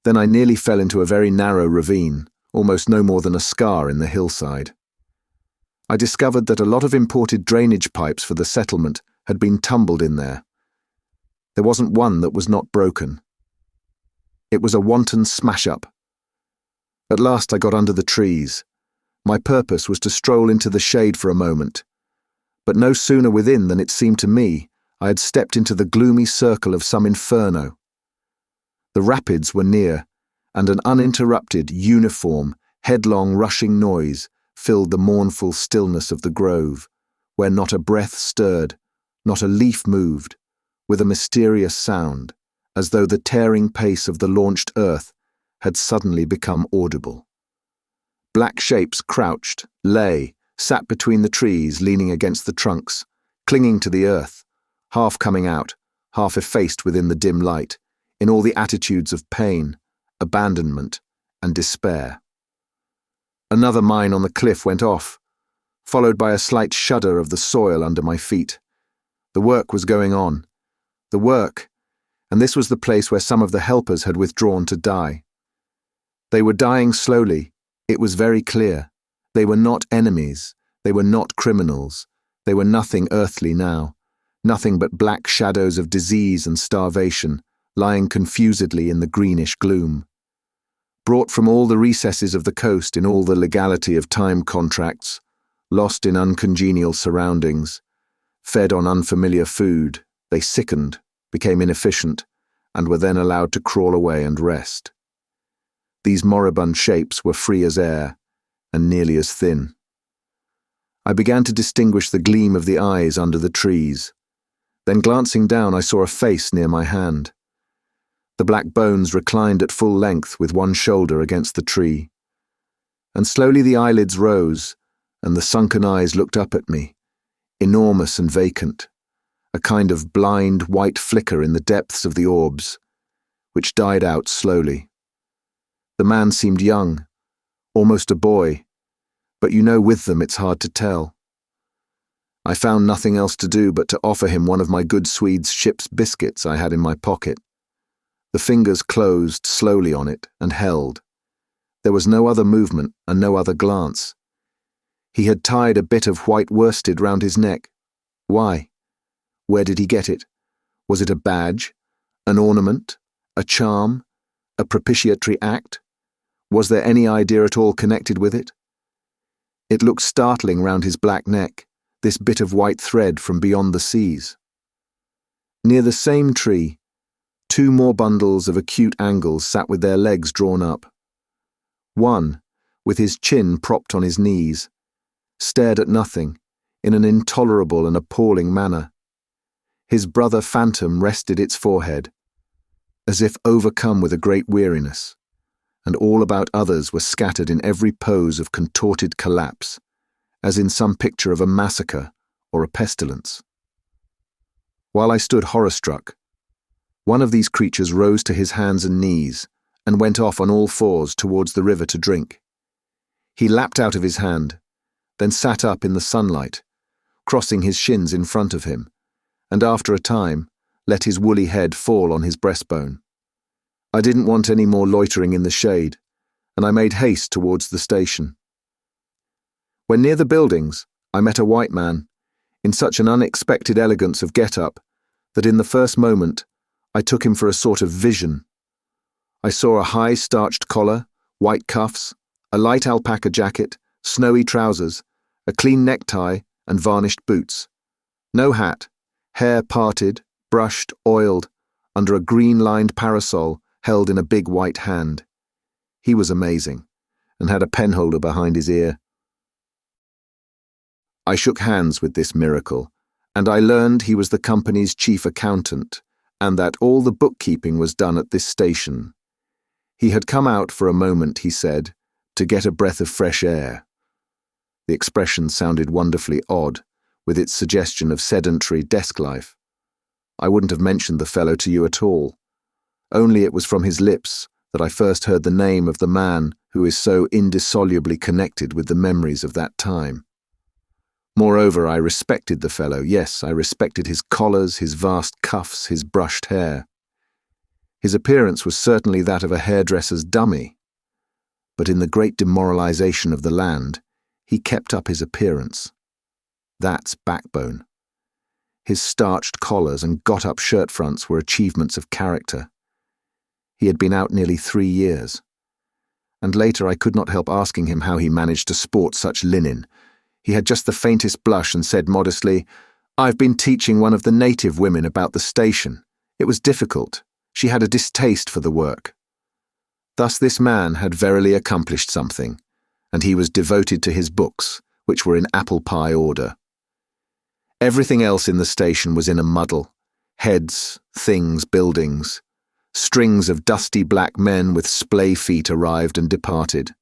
Then I nearly fell into a very narrow ravine, almost no more than a scar in the hillside. I discovered that a lot of imported drainage pipes for the settlement had been tumbled in there. There wasn't one that was not broken. It was a wanton smash-up. At last I got under the trees. My purpose was to stroll into the shade for a moment, but no sooner within than it seemed to me I had stepped into the gloomy circle of some inferno. The rapids were near, and an uninterrupted, uniform, headlong rushing noise filled the mournful stillness of the grove, where not a breath stirred, not a leaf moved, with a mysterious sound, as though the tearing pace of the launched earth had suddenly become audible. Black shapes crouched, sat between the trees leaning against the trunks, clinging to the earth, half coming out, half effaced within the dim light, in all the attitudes of pain, abandonment, and despair. Another mine on the cliff went off, followed by a slight shudder of the soil under my feet. The work was going on. The work, and this was the place where some of the helpers had withdrawn to die. They were dying slowly. It was very clear. They were not enemies. They were not criminals. They were nothing earthly now, nothing but black shadows of disease and starvation, lying confusedly in the greenish gloom. Brought from all the recesses of the coast in all the legality of time contracts, lost in uncongenial surroundings, fed on unfamiliar food, they sickened, became inefficient, and were then allowed to crawl away and rest. These moribund shapes were free as air, and nearly as thin. I began to distinguish the gleam of the eyes under the trees. Then glancing down, I saw a face near my hand. The black bones reclined at full length with one shoulder against the tree. And slowly the eyelids rose, and the sunken eyes looked up at me, enormous and vacant, a kind of blind white flicker in the depths of the orbs, which died out slowly. The man seemed young, almost a boy, but with them it's hard to tell. I found nothing else to do but to offer him one of my good Swede's ship's biscuits I had in my pocket. The fingers closed slowly on it and held. There was no other movement and no other glance. He had tied a bit of white worsted round his neck. Why? Where did he get it? Was it a badge? An ornament? A charm? A propitiatory act? Was there any idea at all connected with it? It looked startling round his black neck, this bit of white thread from beyond the seas. Near the same tree, 2 more bundles of acute angles sat with their legs drawn up. One, with his chin propped on his knees, stared at nothing, in an intolerable and appalling manner. His brother phantom rested its forehead, as if overcome with a great weariness, and all about others were scattered in every pose of contorted collapse, as in some picture of a massacre or a pestilence. While I stood horror-struck, one of these creatures rose to his hands and knees and went off on all fours towards the river to drink. He lapped out of his hand, then sat up in the sunlight, crossing his shins in front of him, and after a time let his woolly head fall on his breastbone. I didn't want any more loitering in the shade, and I made haste towards the station. When near the buildings, I met a white man, in such an unexpected elegance of get-up that in the first moment I took him for a sort of vision. I saw a high starched collar, white cuffs, a light alpaca jacket, snowy trousers, a clean necktie, and varnished boots. No hat, hair parted, brushed, oiled, under a green-lined parasol held in a big white hand. He was amazing, and had a penholder behind his ear. I shook hands with this miracle, and I learned he was the company's chief accountant, and that all the bookkeeping was done at this station. He had come out for a moment, he said, to get a breath of fresh air. The expression sounded wonderfully odd, with its suggestion of sedentary desk life. I wouldn't have mentioned the fellow to you at all. Only it was from his lips that I first heard the name of the man who is so indissolubly connected with the memories of that time. Moreover, I respected the fellow. Yes, I respected his collars, his vast cuffs, his brushed hair. His appearance was certainly that of a hairdresser's dummy. But in the great demoralization of the land, he kept up his appearance. That's backbone. His starched collars and got-up shirt fronts were achievements of character. He had been out nearly 3 years. And later I could not help asking him how he managed to sport such linen. He had just the faintest blush and said modestly, "I've been teaching one of the native women about the station. It was difficult. She had a distaste for the work." Thus this man had verily accomplished something, and he was devoted to his books, which were in apple pie order. Everything else in the station was in a muddle. Heads, things, buildings. Strings of dusty black men with splay feet arrived and departed.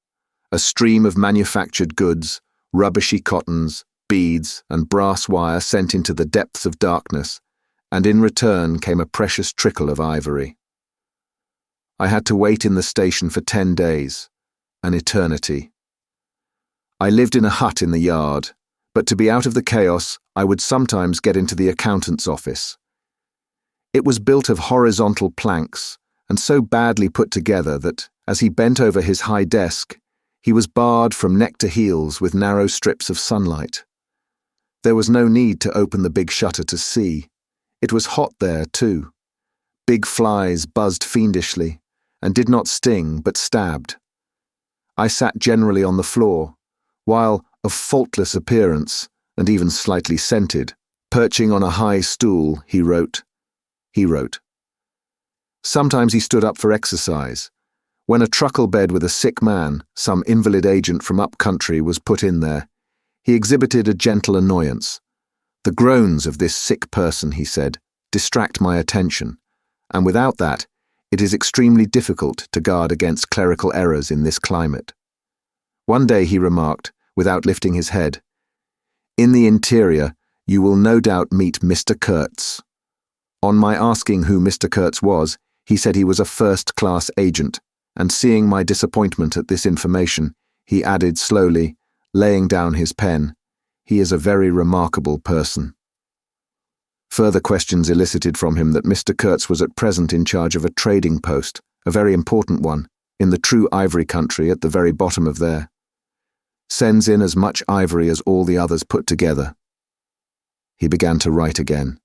A stream of manufactured goods, rubbishy cottons, beads, and brass wire sent into the depths of darkness, and in return came a precious trickle of ivory. I had to wait in the station for 10 days, an eternity. I lived in a hut in the yard, but to be out of the chaos, I would sometimes get into the accountant's office. It was built of horizontal planks, and so badly put together that, as he bent over his high desk, he was barred from neck to heels with narrow strips of sunlight. There was no need to open the big shutter to see. It was hot there, too. Big flies buzzed fiendishly, and did not sting but stabbed. I sat generally on the floor, while, of faultless appearance, and even slightly scented, perching on a high stool, he wrote. Sometimes he stood up for exercise. When a truckle bed with a sick man, some invalid agent from up country, was put in there, he exhibited a gentle annoyance. The groans of this sick person, he said, distract my attention, and without that, it is extremely difficult to guard against clerical errors in this climate. One day he remarked, without lifting his head, "In the interior, you will no doubt meet Mr. Kurtz." On my asking who Mr. Kurtz was, he said he was a first-class agent, and seeing my disappointment at this information, he added slowly, laying down his pen, "He is a very remarkable person." Further questions elicited from him that Mr. Kurtz was at present in charge of a trading post, a very important one, in the true ivory country at the very bottom of there. Sends in as much ivory as all the others put together. He began to write again.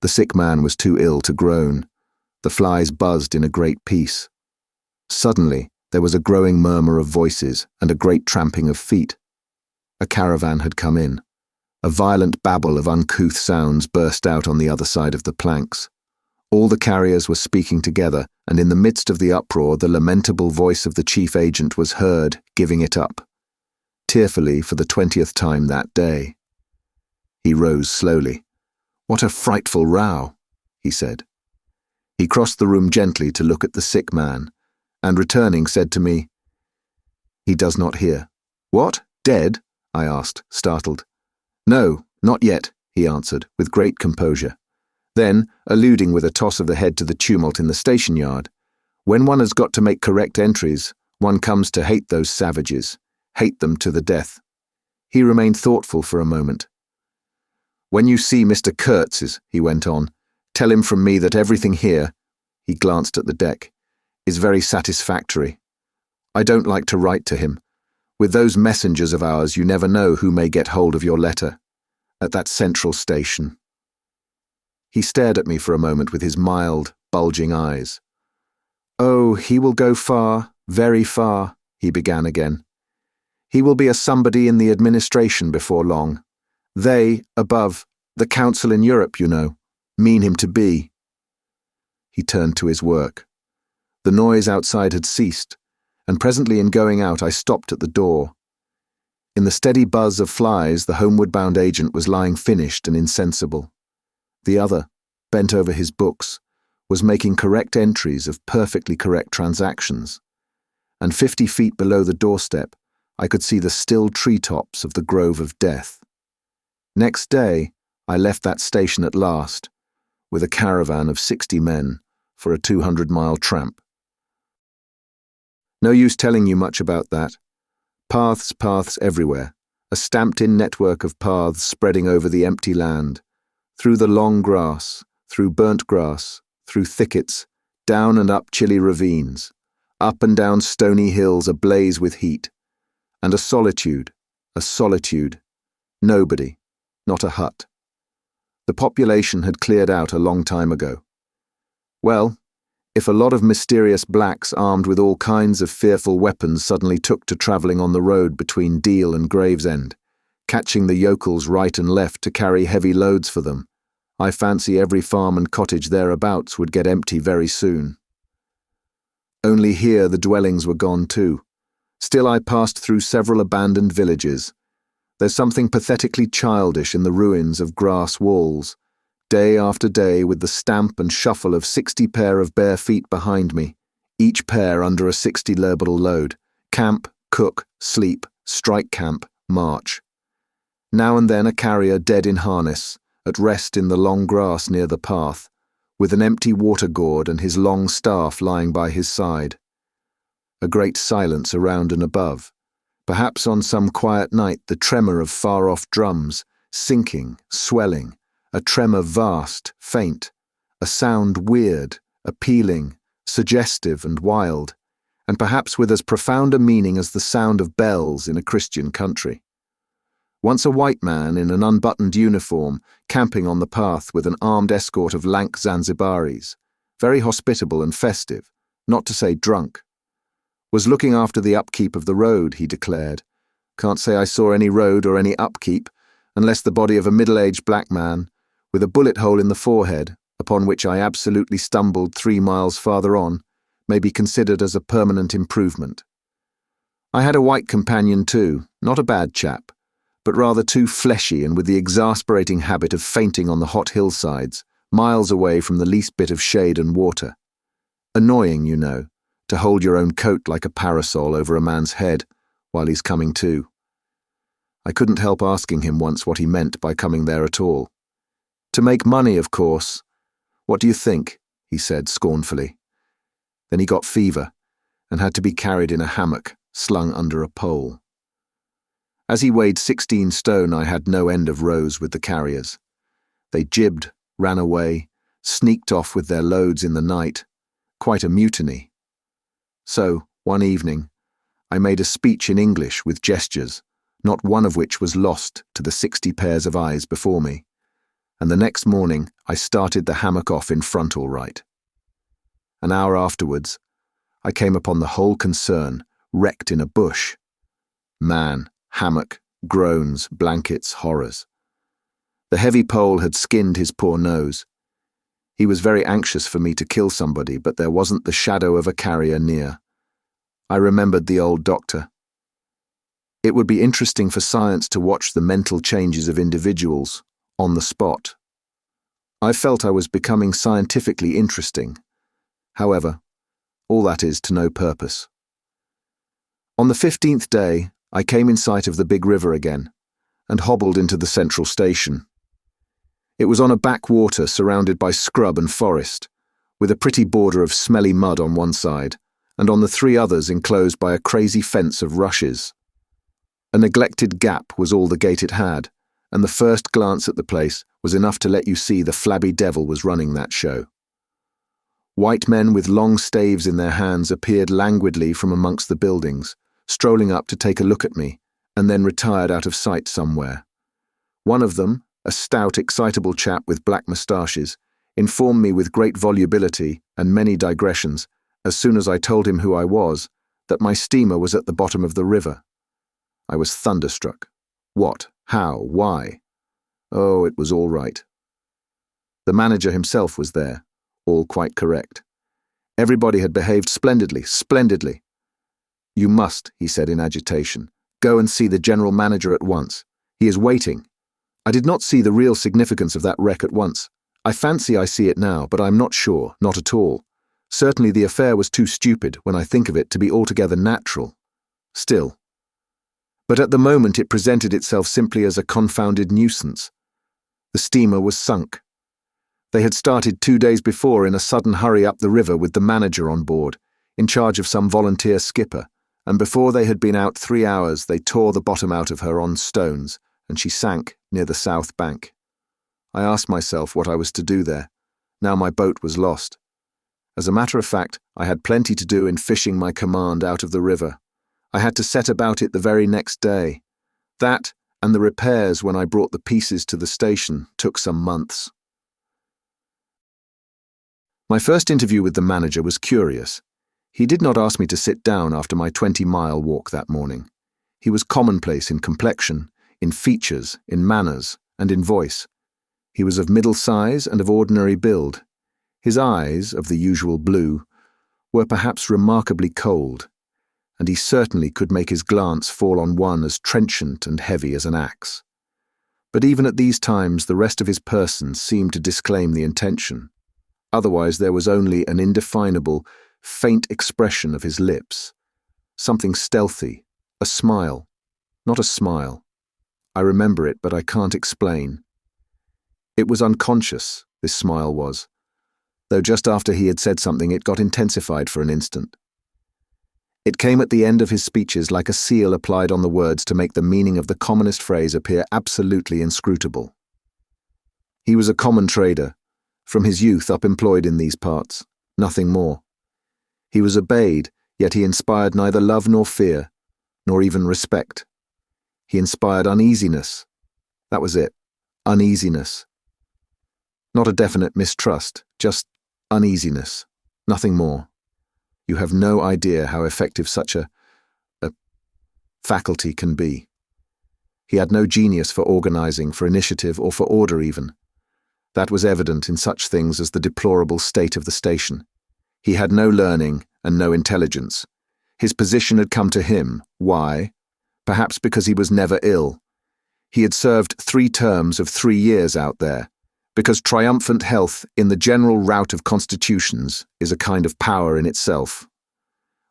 The sick man was too ill to groan. The flies buzzed in a great peace. Suddenly, there was a growing murmur of voices and a great tramping of feet. A caravan had come in. A violent babble of uncouth sounds burst out on the other side of the planks. All the carriers were speaking together, and in the midst of the uproar the lamentable voice of the chief agent was heard, giving it up, tearfully for the 20th time that day. He rose slowly. "What a frightful row," he said. He crossed the room gently to look at the sick man, and returning said to me, "He does not hear." "What? Dead?" I asked, startled. "No, not yet," he answered, with great composure. Then, alluding with a toss of the head to the tumult in the station yard, "When one has got to make correct entries, one comes to hate those savages, hate them to the death." He remained thoughtful for a moment. "When you see Mr. Kurtz's," he went on, "tell him from me that everything here," he glanced at the deck, "is very satisfactory. I don't like to write to him. With those messengers of ours, you never know who may get hold of your letter. At that central station." He stared at me for a moment with his mild, bulging eyes. "Oh, he will go far, very far," he began again. "He will be a somebody in the administration before long. They, above, the Council in Europe, you know, mean him to be." He turned to his work. The noise outside had ceased, and presently in going out I stopped at the door. In the steady buzz of flies the homeward-bound agent was lying finished and insensible. The other, bent over his books, was making correct entries of perfectly correct transactions, and 50 feet below the doorstep I could see the still treetops of the Grove of Death. Next day I left that station at last, with a caravan of 60 men, for a 200-mile tramp. No use telling you much about that. Paths everywhere, a stamped-in network of paths spreading over the empty land, through the long grass, through burnt grass, through thickets, down and up chilly ravines, up and down stony hills ablaze with heat, and a solitude, nobody, not a hut. The population had cleared out a long time ago. Well, if a lot of mysterious blacks armed with all kinds of fearful weapons suddenly took to travelling on the road between Deal and Gravesend, catching the yokels right and left to carry heavy loads for them, I fancy every farm and cottage thereabouts would get empty very soon. Only here the dwellings were gone too. Still I passed through several abandoned villages. There's something pathetically childish in the ruins of grass walls, day after day with the stamp and shuffle of 60 pair of bare feet behind me, each pair under a 60 lerbadal load, camp, cook, sleep, strike camp, march. Now and then a carrier dead in harness, at rest in the long grass near the path, with an empty water gourd and his long staff lying by his side. A great silence around and above. Perhaps on some quiet night the tremor of far-off drums, sinking, swelling, a tremor vast, faint, a sound weird, appealing, suggestive and wild, and perhaps with as profound a meaning as the sound of bells in a Christian country. Once a white man in an unbuttoned uniform, camping on the path with an armed escort of lank Zanzibaris, very hospitable and festive, not to say drunk. Was looking after the upkeep of the road, he declared. Can't say I saw any road or any upkeep, unless the body of a middle-aged black man, with a bullet hole in the forehead, upon which I absolutely stumbled 3 miles farther on, may be considered as a permanent improvement. I had a white companion too, not a bad chap, but rather too fleshy and with the exasperating habit of fainting on the hot hillsides, miles away from the least bit of shade and water. Annoying, you know, to hold your own coat like a parasol over a man's head while he's coming to. I couldn't help asking him once what he meant by coming there at all. To make money, of course. What do you think? He said scornfully. Then he got fever and had to be carried in a hammock, slung under a pole. As he weighed 16 stone, I had no end of rows with the carriers. They jibbed, ran away, sneaked off with their loads in the night. Quite a mutiny. So, one evening, I made a speech in English with gestures, not one of which was lost to the 60 pairs of eyes before me, and the next morning I started the hammock off in front all right. An hour afterwards, I came upon the whole concern, wrecked in a bush. Man, hammock, groans, blankets, horrors. The heavy pole had skinned his poor nose. He was very anxious for me to kill somebody, but there wasn't the shadow of a carrier near. I remembered the old doctor. It would be interesting for science to watch the mental changes of individuals, on the spot. I felt I was becoming scientifically interesting. However, all that is to no purpose. On the 15th day, I came in sight of the big river again, and hobbled into the central station. It was on a backwater surrounded by scrub and forest, with a pretty border of smelly mud on one side, and on the 3 others enclosed by a crazy fence of rushes. A neglected gap was all the gate it had, and the first glance at the place was enough to let you see the flabby devil was running that show. White men with long staves in their hands appeared languidly from amongst the buildings, strolling up to take a look at me, and then retired out of sight somewhere. One of them, a stout, excitable chap with black moustaches, informed me with great volubility and many digressions, as soon as I told him who I was, that my steamer was at the bottom of the river. I was thunderstruck. What? How? Why? Oh, it was all right. The manager himself was there, all quite correct. Everybody had behaved splendidly, splendidly. You must, he said in agitation, go and see the general manager at once. He is waiting. I did not see the real significance of that wreck at once. I fancy I see it now, but I'm not sure, not at all. Certainly the affair was too stupid, when I think of it, to be altogether natural. Still. But at the moment it presented itself simply as a confounded nuisance. The steamer was sunk. They had started 2 days before in a sudden hurry up the river with the manager on board, in charge of some volunteer skipper, and before they had been out 3 hours they tore the bottom out of her on stones, and she sank near the south bank. I asked myself what I was to do there. Now my boat was lost. As a matter of fact, I had plenty to do in fishing my command out of the river. I had to set about it the very next day. That, and the repairs when I brought the pieces to the station, took some months. My first interview with the manager was curious. He did not ask me to sit down after my 20-mile walk that morning. He was commonplace in complexion, in features, in manners, and in voice. He was of middle size and of ordinary build. His eyes, of the usual blue, were perhaps remarkably cold, and he certainly could make his glance fall on one as trenchant and heavy as an axe. But even at these times the rest of his person seemed to disclaim the intention. Otherwise there was only an indefinable, faint expression of his lips, something stealthy, a smile, not a smile. I remember it, but I can't explain. It was unconscious, this smile was, though just after he had said something it got intensified for an instant. It came at the end of his speeches like a seal applied on the words to make the meaning of the commonest phrase appear absolutely inscrutable. He was a common trader, from his youth up employed in these parts, nothing more. He was obeyed, yet he inspired neither love nor fear, nor even respect. He inspired uneasiness. That was it, uneasiness. Not a definite mistrust, just uneasiness, nothing more. You have no idea how effective such a faculty can be. He had no genius for organizing, for initiative, or for order even. That was evident in such things as the deplorable state of the station. He had no learning and no intelligence. His position had come to him. Why? Perhaps because he was never ill. He had served 3 terms of 3 years out there, because triumphant health in the general rout of constitutions is a kind of power in itself.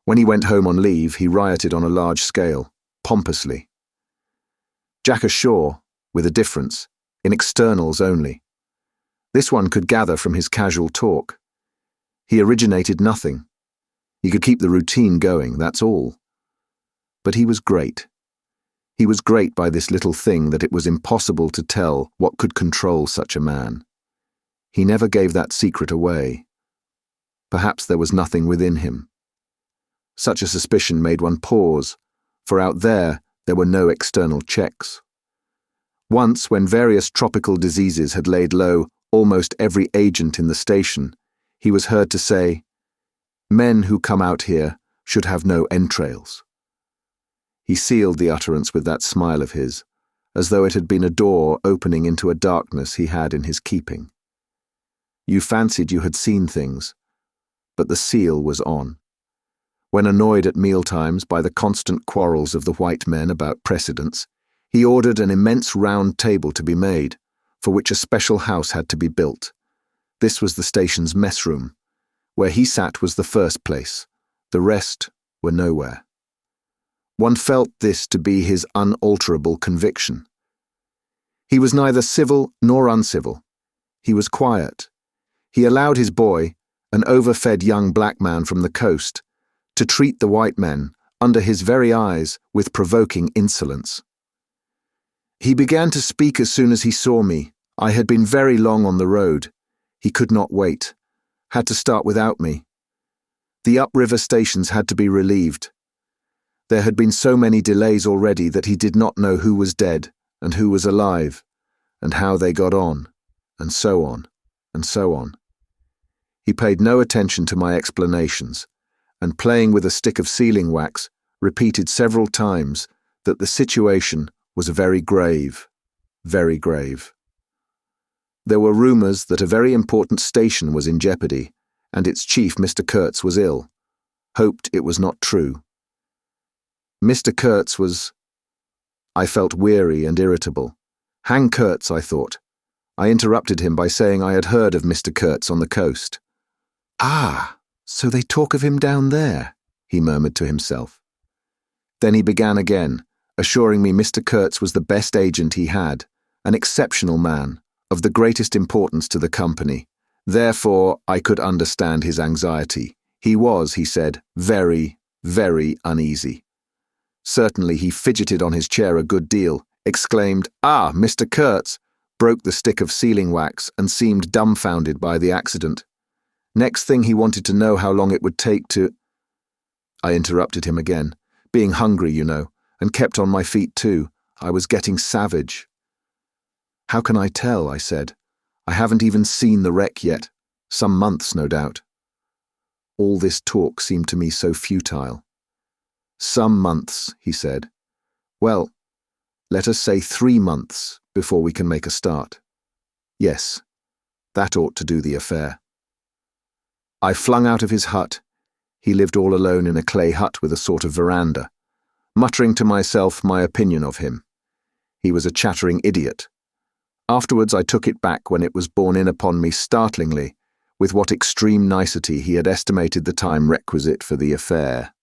When he went home on leave, he rioted on a large scale, pompously. Jack ashore, with a difference, in externals only. This one could gather from his casual talk. He originated nothing. He could keep the routine going, that's all. But he was great. He was great by this little thing that it was impossible to tell what could control such a man. He never gave that secret away. Perhaps there was nothing within him. Such a suspicion made one pause, for out there were no external checks. Once, when various tropical diseases had laid low almost every agent in the station, he was heard to say, "Men who come out here should have no entrails." He sealed the utterance with that smile of his, as though it had been a door opening into a darkness he had in his keeping. You fancied you had seen things, but the seal was on. When annoyed at mealtimes by the constant quarrels of the white men about precedence, he ordered an immense round table to be made, for which a special house had to be built. This was the station's mess room. Where he sat was the first place. The rest were nowhere. One felt this to be his unalterable conviction. He was neither civil nor uncivil. He was quiet. He allowed his boy, an overfed young black man from the coast, to treat the white men, under his very eyes, with provoking insolence. He began to speak as soon as he saw me. I had been very long on the road. He could not wait. Had to start without me. The upriver stations had to be relieved. There had been so many delays already that he did not know who was dead and who was alive, and how they got on, and so on, and so on. He paid no attention to my explanations, and playing with a stick of sealing wax, repeated several times that the situation was very grave, very grave. There were rumours that a very important station was in jeopardy, and its chief, Mr. Kurtz, was ill. Hoped it was not true. Mr. Kurtz was... I felt weary and irritable. Hang Kurtz, I thought. I interrupted him by saying I had heard of Mr. Kurtz on the coast. "Ah, so they talk of him down there," he murmured to himself. Then he began again, assuring me Mr. Kurtz was the best agent he had, an exceptional man, of the greatest importance to the company. Therefore, I could understand his anxiety. He was, he said, very, very uneasy. Certainly he fidgeted on his chair a good deal, exclaimed, "Ah, Mr. Kurtz," broke the stick of sealing wax, and seemed dumbfounded by the accident. Next thing he wanted to know how long it would take to... I interrupted him again, being hungry, you know, and kept on my feet too. I was getting savage. "How can I tell?" I said. "I haven't even seen the wreck yet. Some months, no doubt." All this talk seemed to me so futile. "Some months," he said. "Well, let us say 3 months before we can make a start. Yes, that ought to do the affair." I flung out of his hut. He lived all alone in a clay hut with a sort of veranda, muttering to myself my opinion of him. He was a chattering idiot. Afterwards I took it back when it was borne in upon me startlingly with what extreme nicety he had estimated the time requisite for the affair.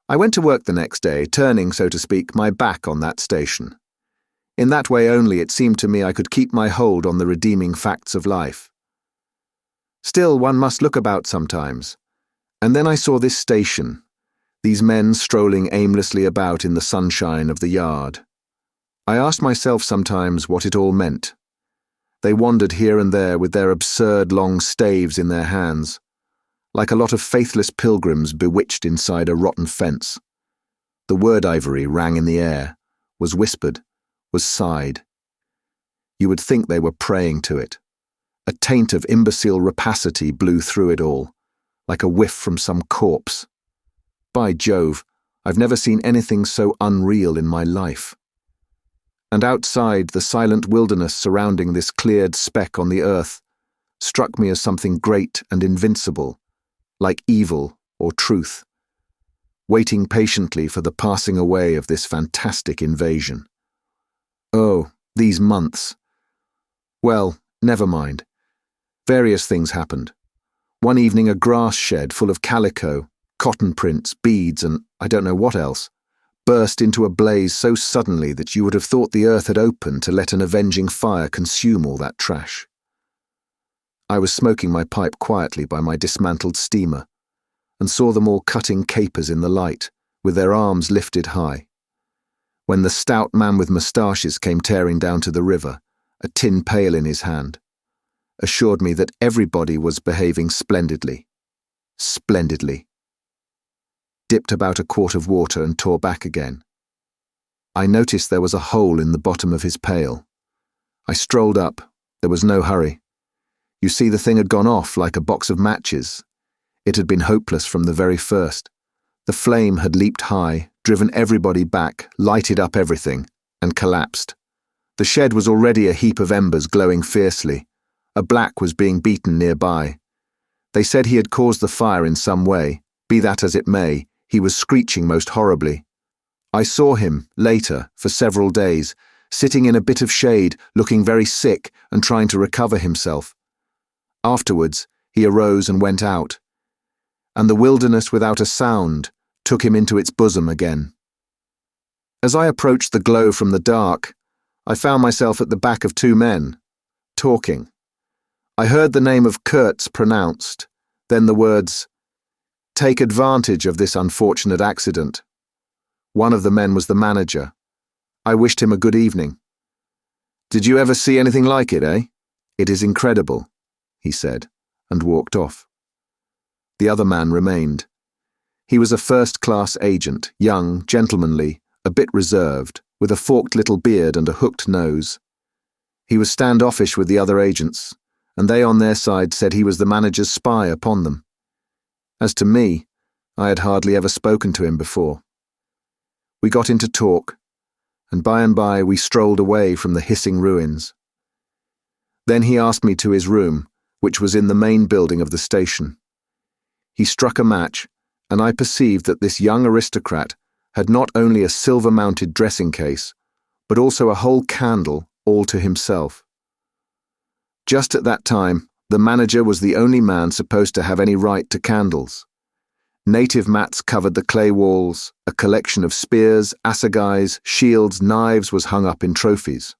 I went to work the next day, turning, so to speak, my back on that station. In that way only it seemed to me I could keep my hold on the redeeming facts of life. Still, one must look about sometimes. And then I saw this station, these men strolling aimlessly about in the sunshine of the yard. I asked myself sometimes what it all meant. They wandered here and there with their absurd long staves in their hands, like a lot of faithless pilgrims bewitched inside a rotten fence. The word ivory rang in the air, was whispered, was sighed. You would think they were praying to it, A taint of imbecile rapacity blew through it all, like a whiff from some corpse. By Jove, I've never seen anything so unreal in my life. And outside, the silent wilderness surrounding this cleared speck on the earth struck me as something great and invincible, like evil or truth, waiting patiently for the passing away of this fantastic invasion. Oh, these months. Well, never mind. Various things happened. One evening a grass shed full of calico, cotton prints, beads, and I don't know what else, burst into a blaze so suddenly that you would have thought the earth had opened to let an avenging fire consume all that trash. I was smoking my pipe quietly by my dismantled steamer, and saw them all cutting capers in the light, with their arms lifted high. When the stout man with moustaches came tearing down to the river, a tin pail in his hand, assured me that everybody was behaving splendidly. Splendidly. Dipped about a quart of water and tore back again. I noticed there was a hole in the bottom of his pail. I strolled up. There was no hurry. You see, the thing had gone off like a box of matches. It had been hopeless from the very first. The flame had leaped high, driven everybody back, lighted up everything, and collapsed. The shed was already a heap of embers glowing fiercely. A black was being beaten nearby. They said he had caused the fire in some way. Be that as it may, he was screeching most horribly. I saw him, later, for several days, sitting in a bit of shade, looking very sick and trying to recover himself. Afterwards, he arose and went out, and the wilderness without a sound took him into its bosom again. As I approached the glow from the dark, I found myself at the back of two men, talking. I heard the name of Kurtz pronounced, then the words, "Take advantage of this unfortunate accident." One of the men was the manager. I wished him a good evening. "Did you ever see anything like it, eh? It is incredible," he said, and walked off. The other man remained. He was a first-class agent, young, gentlemanly, a bit reserved, with a forked little beard and a hooked nose. He was standoffish with the other agents, and they on their side said he was the manager's spy upon them. As to me, I had hardly ever spoken to him before. We got into talk, and by we strolled away from the hissing ruins. Then he asked me to his room, which was in the main building of the station. He struck a match, and I perceived that this young aristocrat had not only a silver-mounted dressing case, but also a whole candle all to himself. Just at that time, the manager was the only man supposed to have any right to candles. Native mats covered the clay walls, a collection of spears, assegais, shields, knives was hung up in trophies.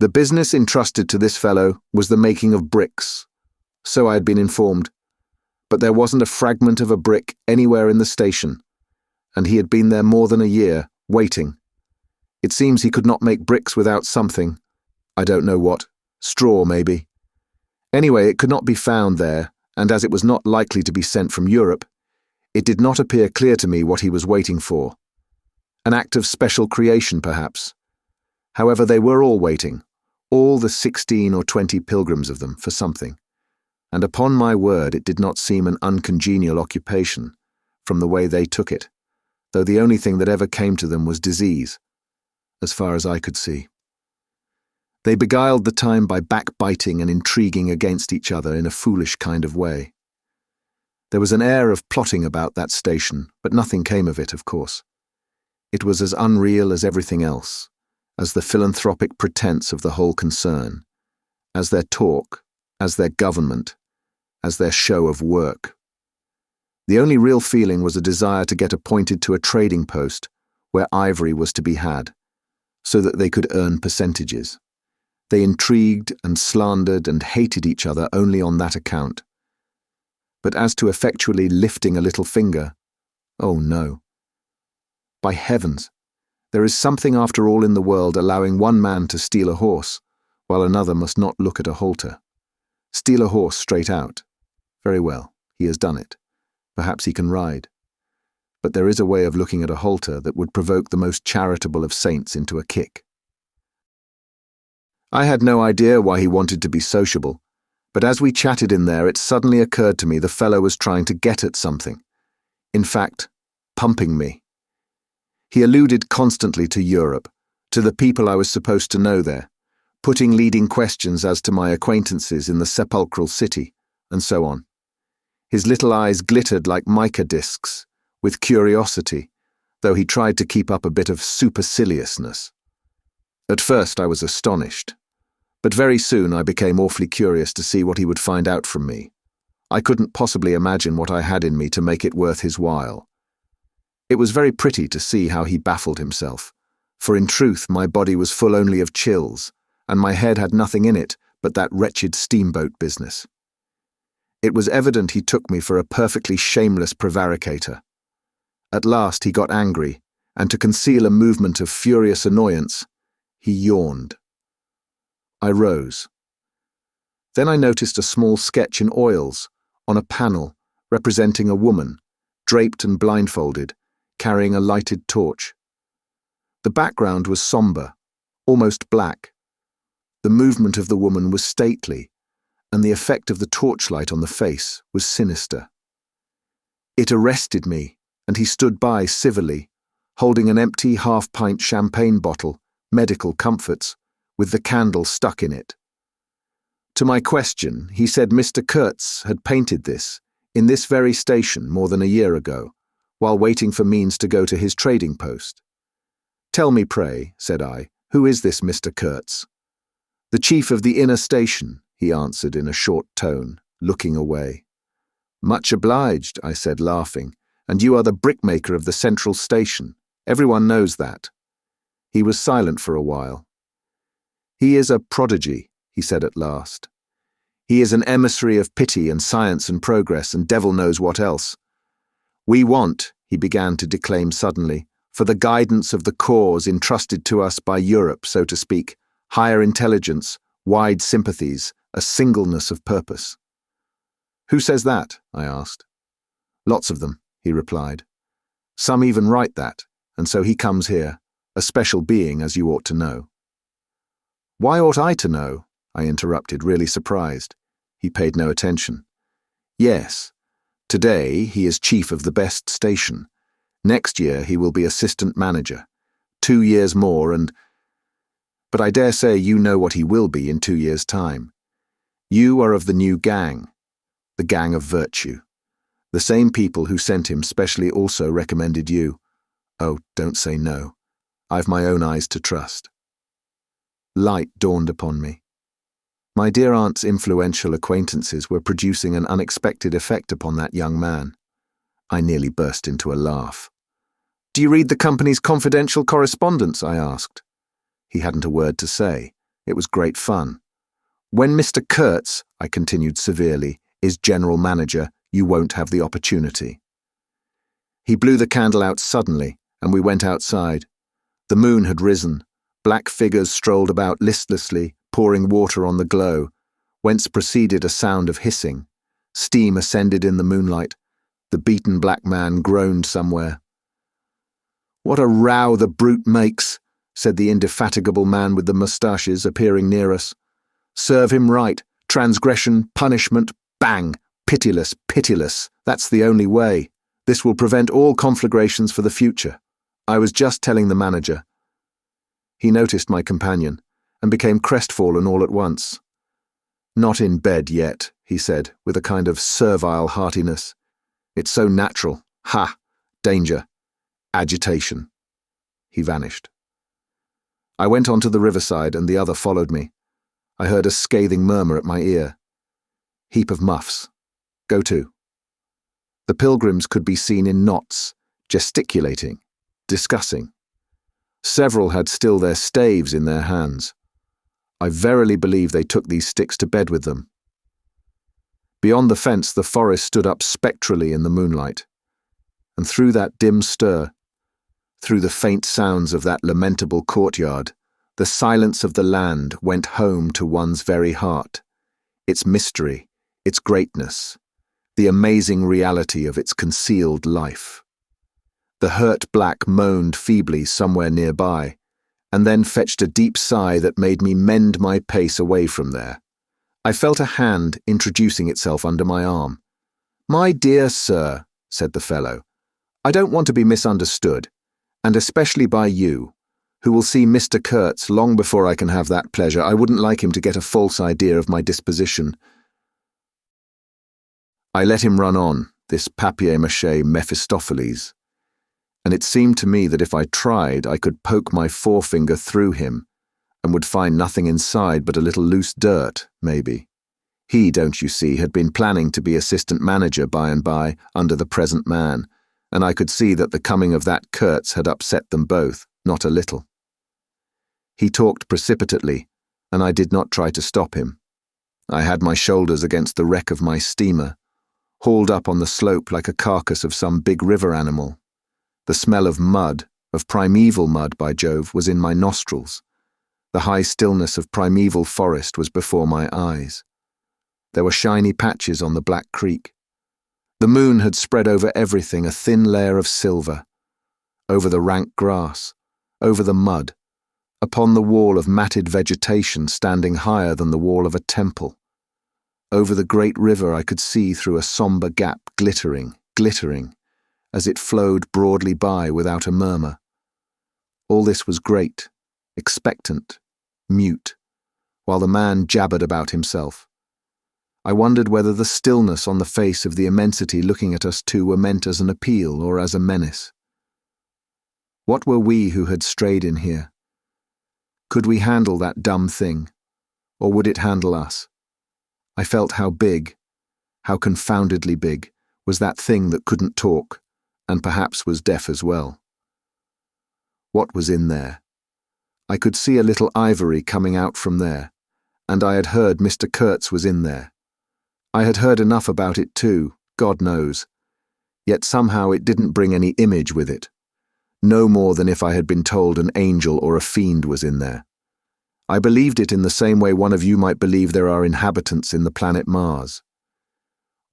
The business entrusted to this fellow was the making of bricks, so I had been informed, but there wasn't a fragment of a brick anywhere in the station, and he had been there more than a year, waiting. It seems he could not make bricks without something, I don't know what, straw maybe. Anyway, it could not be found there, and as it was not likely to be sent from Europe, it did not appear clear to me what he was waiting for. An act of special creation, perhaps. However, they were all waiting, all the 16 or 20 pilgrims of them, for something. And upon my word, it did not seem an uncongenial occupation, from the way they took it, though the only thing that ever came to them was disease, as far as I could see. They beguiled the time by backbiting and intriguing against each other in a foolish kind of way. There was an air of plotting about that station, but nothing came of it, of course. It was as unreal as everything else, as the philanthropic pretense of the whole concern, as their talk, as their government, as their show of work. The only real feeling was a desire to get appointed to a trading post where ivory was to be had, so that they could earn percentages. They intrigued and slandered and hated each other only on that account. But as to effectually lifting a little finger, oh no. By heavens, there is something after all in the world allowing one man to steal a horse, while another must not look at a halter. Steal a horse straight out. Very well, he has done it. Perhaps he can ride. But there is a way of looking at a halter that would provoke the most charitable of saints into a kick. I had no idea why he wanted to be sociable, but as we chatted in there, it suddenly occurred to me the fellow was trying to get at something. In fact, pumping me. He alluded constantly to Europe, to the people I was supposed to know there, putting leading questions as to my acquaintances in the sepulchral city, and so on. His little eyes glittered like mica discs, with curiosity, though he tried to keep up a bit of superciliousness. At first I was astonished, but very soon I became awfully curious to see what he would find out from me. I couldn't possibly imagine what I had in me to make it worth his while. It was very pretty to see how he baffled himself, for in truth my body was full only of chills, and my head had nothing in it but that wretched steamboat business. It was evident he took me for a perfectly shameless prevaricator. At last he got angry, and to conceal a movement of furious annoyance, he yawned. I rose. Then I noticed a small sketch in oils, on a panel, representing a woman, draped and blindfolded, carrying a lighted torch. The background was somber, almost black. The movement of the woman was stately, and the effect of the torchlight on the face was sinister. It arrested me, and he stood by civilly, holding an empty half-pint champagne bottle, medical comforts, with the candle stuck in it. To my question, he said Mr. Kurtz had painted this, in this very station more than a year ago, while waiting for means to go to his trading post. "Tell me, pray," said I, "who is this Mr. Kurtz?" "The chief of the inner station," he answered in a short tone, looking away. "Much obliged," I said, laughing, "and you are the brickmaker of the central station. Everyone knows that." He was silent for a while. "He is a prodigy," he said at last. "He is an emissary of pity and science and progress and devil knows what else. We want," he began to declaim suddenly, "for the guidance of the cause entrusted to us by Europe, so to speak, higher intelligence, wide sympathies, a singleness of purpose." "Who says that?" I asked. "Lots of them," he replied. "Some even write that, and so he comes here, a special being, as you ought to know." "Why ought I to know?" I interrupted, really surprised. He paid no attention. "Yes. Today he is chief of the best station. Next year he will be assistant manager. 2 years more and— But I dare say you know what he will be in 2 years' time. You are of the new gang, the gang of virtue. The same people who sent him specially also recommended you. Oh, don't say no. I've my own eyes to trust." Light dawned upon me. My dear aunt's influential acquaintances were producing an unexpected effect upon that young man. I nearly burst into a laugh. "Do you read the company's confidential correspondence?" I asked. He hadn't a word to say. It was great fun. "When Mr. Kurtz," I continued severely, "is general manager, you won't have the opportunity." He blew the candle out suddenly, and we went outside. The moon had risen. Black figures strolled about listlessly, pouring water on the glow, whence proceeded a sound of hissing. Steam ascended in the moonlight. The beaten black man groaned somewhere. "What a row the brute makes," said the indefatigable man with the moustaches, appearing near us. "Serve him right. Transgression, punishment, bang. Pitiless, pitiless. That's the only way. This will prevent all conflagrations for the future. I was just telling the manager." He noticed my companion, and became crestfallen all at once. "Not in bed yet," he said, with a kind of servile heartiness. "It's so natural. Ha! Danger. Agitation." He vanished. I went on to the riverside, and the other followed me. I heard a scathing murmur at my ear. "Heap of muffs. Go to." The pilgrims could be seen in knots, gesticulating, discussing. Several had still their staves in their hands. I verily believe they took these sticks to bed with them. Beyond the fence the forest stood up spectrally in the moonlight, and through that dim stir, through the faint sounds of that lamentable courtyard, the silence of the land went home to one's very heart, its mystery, its greatness, the amazing reality of its concealed life. The hurt black moaned feebly somewhere nearby, and then fetched a deep sigh that made me mend my pace away from there. I felt a hand introducing itself under my arm. "My dear sir," said the fellow, "I don't want to be misunderstood, and especially by you, who will see Mr. Kurtz long before I can have that pleasure. I wouldn't like him to get a false idea of my disposition." I let him run on, this papier-mâché Mephistopheles, and it seemed to me that if I tried, I could poke my forefinger through him and would find nothing inside but a little loose dirt, maybe. He, don't you see, had been planning to be assistant manager by and by under the present man, and I could see that the coming of that Kurtz had upset them both, not a little. He talked precipitately, and I did not try to stop him. I had my shoulders against the wreck of my steamer, hauled up on the slope like a carcass of some big river animal. The smell of mud, of primeval mud, by Jove, was in my nostrils. The high stillness of primeval forest was before my eyes. There were shiny patches on the black creek. The moon had spread over everything a thin layer of silver, over the rank grass, over the mud, upon the wall of matted vegetation standing higher than the wall of a temple. Over the great river I could see through a sombre gap glittering, as it flowed broadly by without a murmur. All this was great, expectant, mute, while the man jabbered about himself. I wondered whether the stillness on the face of the immensity looking at us two were meant as an appeal or as a menace. What were we who had strayed in here? Could we handle that dumb thing, or would it handle us? I felt how big, how confoundedly big, was that thing that couldn't talk, and perhaps was deaf as well. What was in there? I could see a little ivory coming out from there, and I had heard Mr. Kurtz was in there. I had heard enough about it too, God knows, yet somehow it didn't bring any image with it. No more than if I had been told an angel or a fiend was in there. I believed it in the same way one of you might believe there are inhabitants in the planet Mars.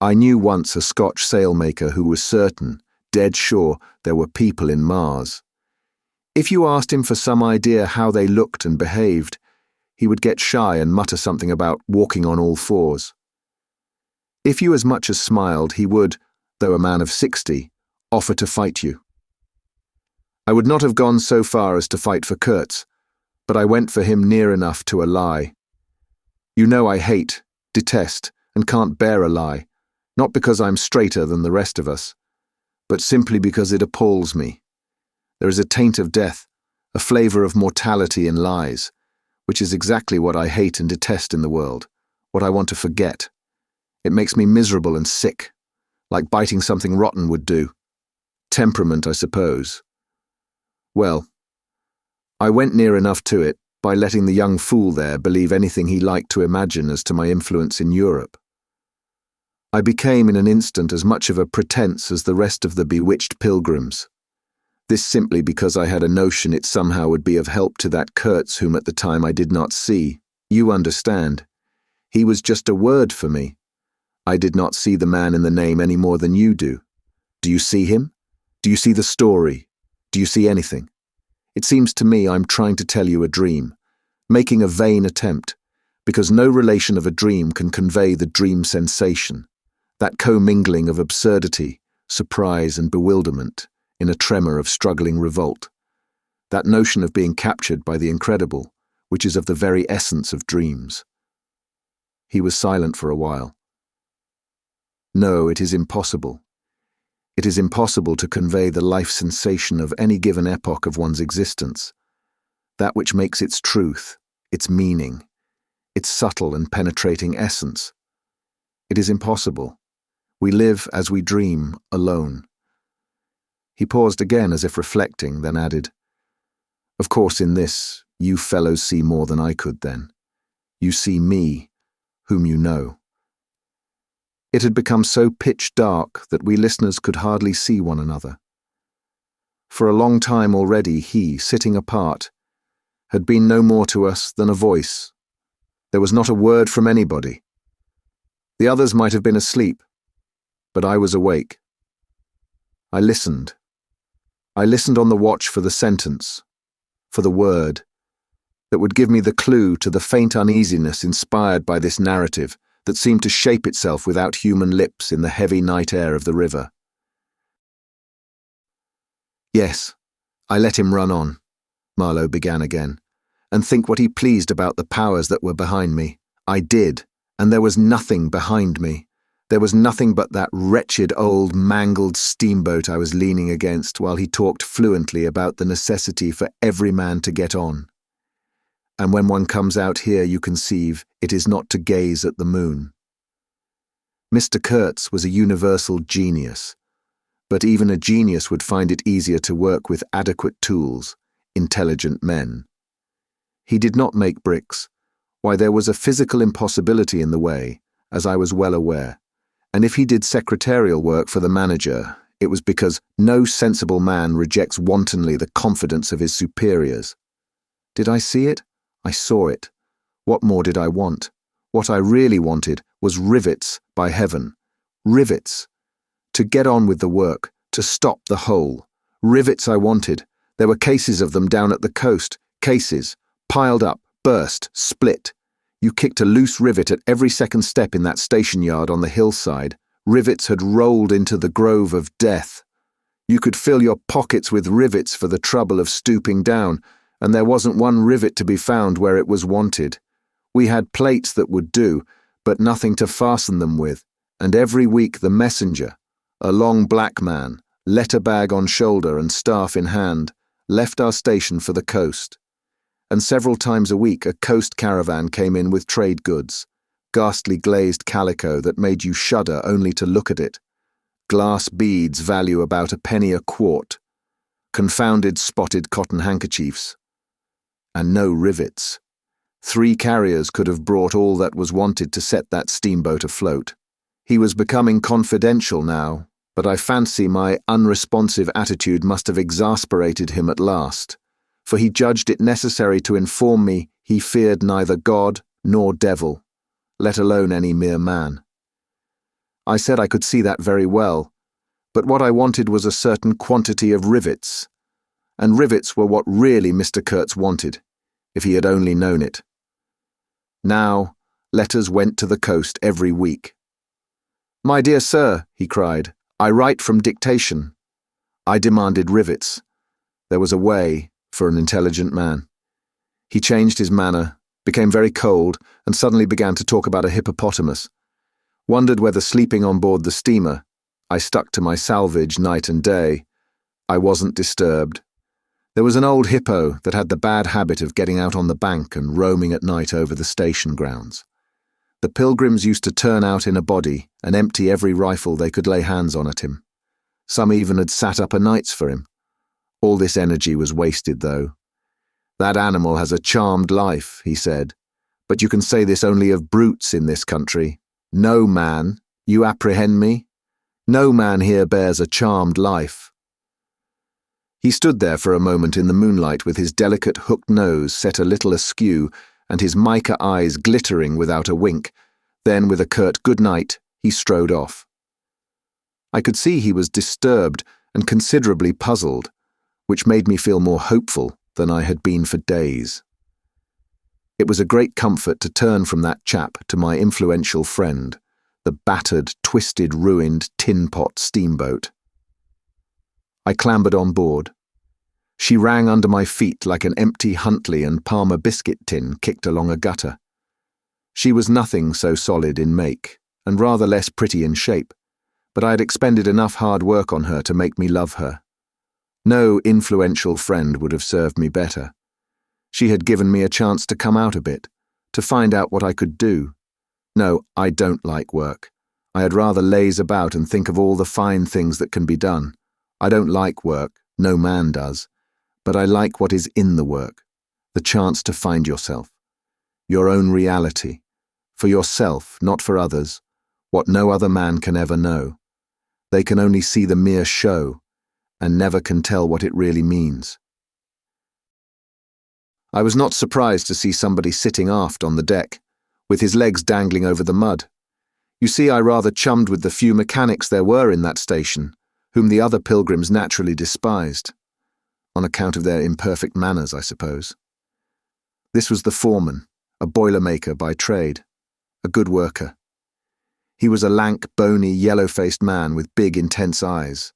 I knew once a Scotch sailmaker who was certain, dead sure, there were people in Mars. If you asked him for some idea how they looked and behaved, he would get shy and mutter something about walking on all fours. If you as much as smiled, he would, though a man of 60, offer to fight you. I would not have gone so far as to fight for Kurtz, but I went for him near enough to a lie. You know I hate, detest, and can't bear a lie, not because I'm straighter than the rest of us, but simply because it appalls me. There is a taint of death, a flavour of mortality in lies, which is exactly what I hate and detest in the world, what I want to forget. It makes me miserable and sick, like biting something rotten would do. Temperament, I suppose. Well, I went near enough to it by letting the young fool there believe anything he liked to imagine as to my influence in Europe. I became in an instant as much of a pretence as the rest of the bewitched pilgrims. This simply because I had a notion it somehow would be of help to that Kurtz whom at the time I did not see. You understand. He was just a word for me. I did not see the man in the name any more than you do. Do you see him? Do you see the story? Do you see anything? It seems to me I'm trying to tell you a dream, making a vain attempt, because no relation of a dream can convey the dream sensation, that commingling of absurdity, surprise and bewilderment in a tremor of struggling revolt, that notion of being captured by the incredible, which is of the very essence of dreams. He was silent for a while. No, it is impossible. It is impossible to convey the life sensation of any given epoch of one's existence, that which makes its truth, its meaning, its subtle and penetrating essence. It is impossible. We live as we dream, alone. He paused again as if reflecting, then added, "Of course in this, you fellows see more than I could then. You see me, whom you know." It had become so pitch dark that we listeners could hardly see one another. For a long time already he, sitting apart, had been no more to us than a voice. There was not a word from anybody. The others might have been asleep, but I was awake. I listened. I listened on the watch for the sentence, for the word, that would give me the clue to the faint uneasiness inspired by this narrative that seemed to shape itself without human lips in the heavy night air of the river. Yes, I let him run on, Marlow began again, and think what he pleased about the powers that were behind me. I did, and there was nothing behind me. There was nothing but that wretched old mangled steamboat I was leaning against while he talked fluently about the necessity for every man to get on. And when one comes out here, you conceive, it is not to gaze at the moon. Mr. Kurtz was a universal genius, but even a genius would find it easier to work with adequate tools, intelligent men. He did not make bricks. Why, there was a physical impossibility in the way, as I was well aware, and if he did secretarial work for the manager, it was because no sensible man rejects wantonly the confidence of his superiors. Did I see it? I saw it. What more did I want? What I really wanted was rivets, by heaven. Rivets. To get on with the work, to stop the hole. Rivets I wanted. There were cases of them down at the coast. Cases. Piled up, burst, split. You kicked a loose rivet at every second step in that station yard on the hillside. Rivets had rolled into the grove of death. You could fill your pockets with rivets for the trouble of stooping down, and there wasn't one rivet to be found where it was wanted. We had plates that would do, but nothing to fasten them with, and every week the messenger, a long black man, letter bag on shoulder and staff in hand, left our station for the coast. And several times a week a coast caravan came in with trade goods, ghastly glazed calico that made you shudder only to look at it, glass beads value about a penny a quart, confounded spotted cotton handkerchiefs, and no rivets. 3 carriers could have brought all that was wanted to set that steamboat afloat. He was becoming confidential now, but I fancy my unresponsive attitude must have exasperated him at last, for he judged it necessary to inform me he feared neither God nor devil, let alone any mere man. I said I could see that very well, but what I wanted was a certain quantity of rivets, and rivets were what really Mr. Kurtz wanted, if he had only known it. Now, letters went to the coast every week. "My dear sir," he cried, "I write from dictation." I demanded rivets. There was a way for an intelligent man. He changed his manner, became very cold, and suddenly began to talk about a hippopotamus. Wondered whether sleeping on board the steamer. I stuck to my salvage night and day. I wasn't disturbed. There was an old hippo that had the bad habit of getting out on the bank and roaming at night over the station grounds. The pilgrims used to turn out in a body and empty every rifle they could lay hands on at him. Some even had sat up o' nights for him. All this energy was wasted, though. "That animal has a charmed life," he said, "but you can say this only of brutes in this country. No man, you apprehend me? No man here bears a charmed life." He stood there for a moment in the moonlight with his delicate hooked nose set a little askew and his mica eyes glittering without a wink. Then, with a curt good night, he strode off. I could see he was disturbed and considerably puzzled, which made me feel more hopeful than I had been for days. It was a great comfort to turn from that chap to my influential friend, the battered, twisted, ruined tin-pot steamboat. I clambered on board. She rang under my feet like an empty Huntley and Palmer biscuit tin kicked along a gutter. She was nothing so solid in make, and rather less pretty in shape, but I had expended enough hard work on her to make me love her. No influential friend would have served me better. She had given me a chance to come out a bit, to find out what I could do. No, I don't like work. I had rather laze about and think of all the fine things that can be done. I don't like work, no man does, but I like what is in the work, the chance to find yourself, your own reality, for yourself, not for others, what no other man can ever know. They can only see the mere show, and never can tell what it really means. I was not surprised to see somebody sitting aft on the deck, with his legs dangling over the mud. You see, I rather chummed with the few mechanics there were in that station, whom the other pilgrims naturally despised, on account of their imperfect manners, I suppose. This was the foreman, a boilermaker by trade, a good worker. He was a lank, bony, yellow-faced man with big, intense eyes.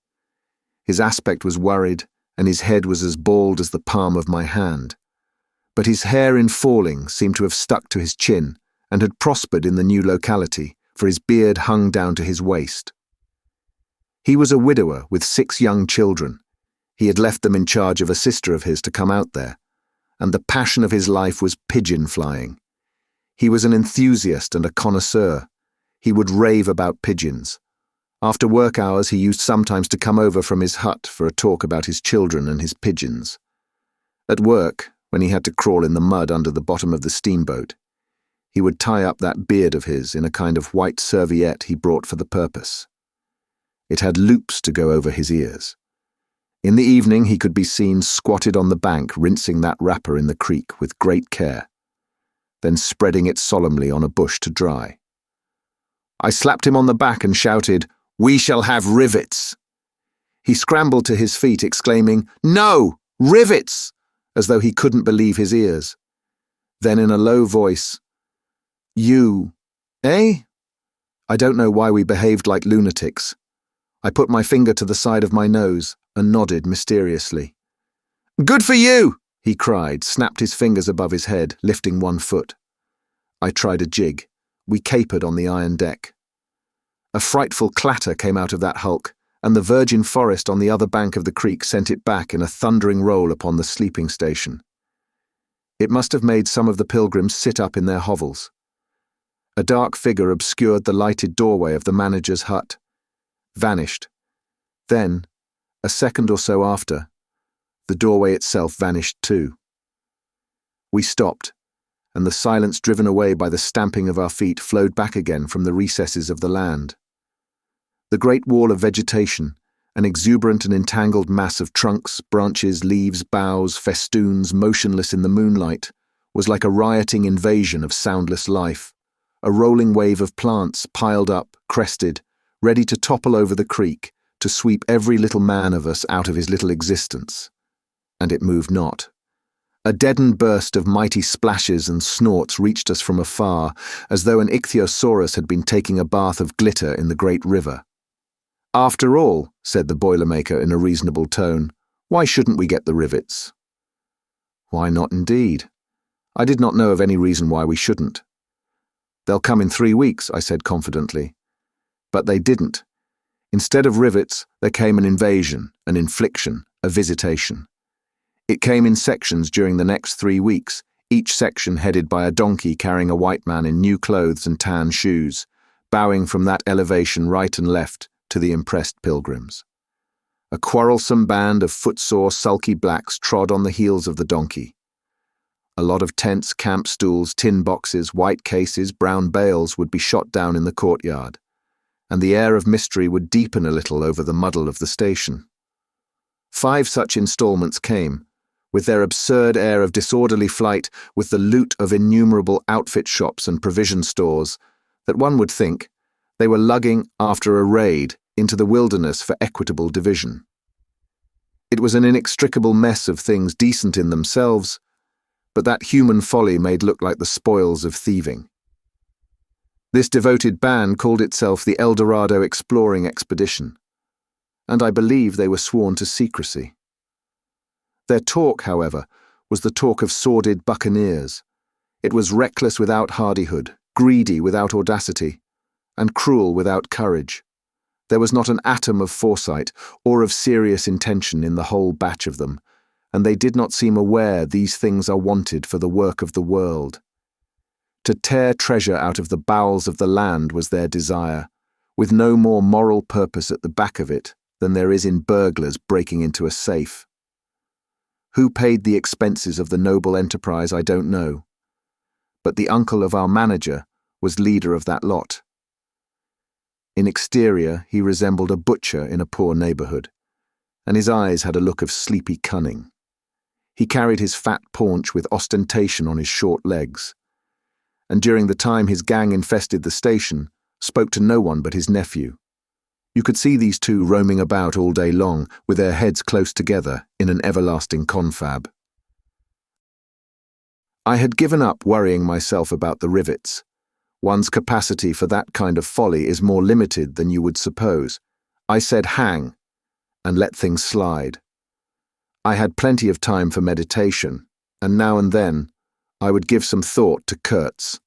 His aspect was worried, and his head was as bald as the palm of my hand. But his hair in falling seemed to have stuck to his chin and had prospered in the new locality, for his beard hung down to his waist. He was a widower with 6 young children. He had left them in charge of a sister of his to come out there, and the passion of his life was pigeon flying. He was an enthusiast and a connoisseur. He would rave about pigeons. After work hours, he used sometimes to come over from his hut for a talk about his children and his pigeons. At work, when he had to crawl in the mud under the bottom of the steamboat, he would tie up that beard of his in a kind of white serviette he brought for the purpose. It had loops to go over his ears. In the evening he could be seen squatted on the bank rinsing that wrapper in the creek with great care, then spreading it solemnly on a bush to dry. I slapped him on the back and shouted, "We shall have rivets!" He scrambled to his feet, exclaiming, "No! Rivets!" as though he couldn't believe his ears. Then in a low voice, "You, eh?" I don't know why we behaved like lunatics. I put my finger to the side of my nose and nodded mysteriously. "Good for you!" he cried, snapped his fingers above his head, lifting one foot. I tried a jig. We capered on the iron deck. A frightful clatter came out of that hulk, and the virgin forest on the other bank of the creek sent it back in a thundering roll upon the sleeping station. It must have made some of the pilgrims sit up in their hovels. A dark figure obscured the lighted doorway of the manager's hut. Vanished. Then, a second or so after, the doorway itself vanished too. We stopped, and the silence driven away by the stamping of our feet flowed back again from the recesses of the land. The great wall of vegetation, an exuberant and entangled mass of trunks, branches, leaves, boughs, festoons, motionless in the moonlight, was like a rioting invasion of soundless life, a rolling wave of plants piled up, crested, ready to topple over the creek, to sweep every little man of us out of his little existence. And it moved not. A deadened burst of mighty splashes and snorts reached us from afar, as though an ichthyosaurus had been taking a bath of glitter in the great river. "After all," said the boilermaker in a reasonable tone, "why shouldn't we get the rivets?" Why not indeed? I did not know of any reason why we shouldn't. "They'll come in 3 weeks," I said confidently. But they didn't. Instead of rivets, there came an invasion, an infliction, a visitation. It came in sections during the next 3 weeks, each section headed by a donkey carrying a white man in new clothes and tan shoes, bowing from that elevation right and left to the impressed pilgrims. A quarrelsome band of footsore, sulky blacks trod on the heels of the donkey. A lot of tents, camp stools, tin boxes, white cases, brown bales would be shot down in the courtyard, and the air of mystery would deepen a little over the muddle of the station. 5 such installments came, with their absurd air of disorderly flight, with the loot of innumerable outfit shops and provision stores, that one would think they were lugging after a raid into the wilderness for equitable division. It was an inextricable mess of things decent in themselves, but that human folly made look like the spoils of thieving. This devoted band called itself the El Dorado Exploring Expedition, and I believe they were sworn to secrecy. Their talk, however, was the talk of sordid buccaneers. It was reckless without hardihood, greedy without audacity, and cruel without courage. There was not an atom of foresight or of serious intention in the whole batch of them, and they did not seem aware these things are wanted for the work of the world. To tear treasure out of the bowels of the land was their desire, with no more moral purpose at the back of it than there is in burglars breaking into a safe. Who paid the expenses of the noble enterprise, I don't know, but the uncle of our manager was leader of that lot. In exterior, he resembled a butcher in a poor neighborhood, and his eyes had a look of sleepy cunning. He carried his fat paunch with ostentation on his short legs, and during the time his gang infested the station, spoke to no one but his nephew. You could see these two roaming about all day long, with their heads close together in an everlasting confab. I had given up worrying myself about the rivets. One's capacity for that kind of folly is more limited than you would suppose. I said hang, and let things slide. I had plenty of time for meditation, and now and then I would give some thought to Kurtz.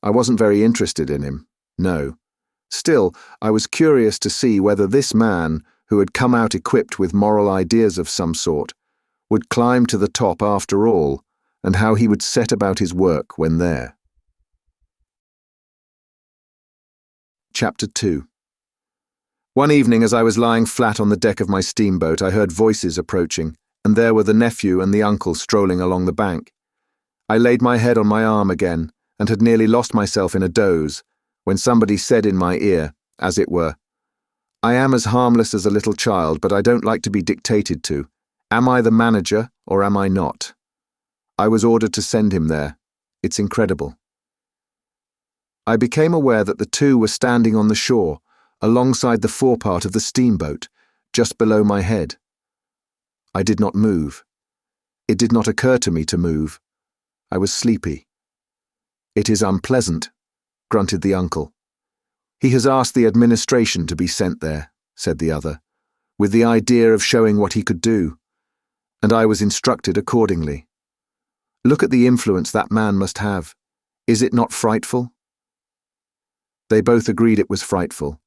I wasn't very interested in him, no. Still, I was curious to see whether this man, who had come out equipped with moral ideas of some sort, would climb to the top after all, and how he would set about his work when there. Chapter 2. One evening as I was lying flat on the deck of my steamboat, I heard voices approaching, and there were the nephew and the uncle strolling along the bank. I laid my head on my arm again, and had nearly lost myself in a doze, when somebody said in my ear, as it were, "I am as harmless as a little child, but I don't like to be dictated to. Am I the manager, or am I not?" I was ordered to send him there. It's incredible. I became aware that the two were standing on the shore, alongside the forepart of the steamboat, just below my head. I did not move. It did not occur to me to move. I was sleepy. "It is unpleasant," grunted the uncle. "He has asked the administration to be sent there," said the other, with the idea of showing what he could do, and I was instructed accordingly. Look at the influence that man must have. Is it not frightful? They both agreed it was frightful,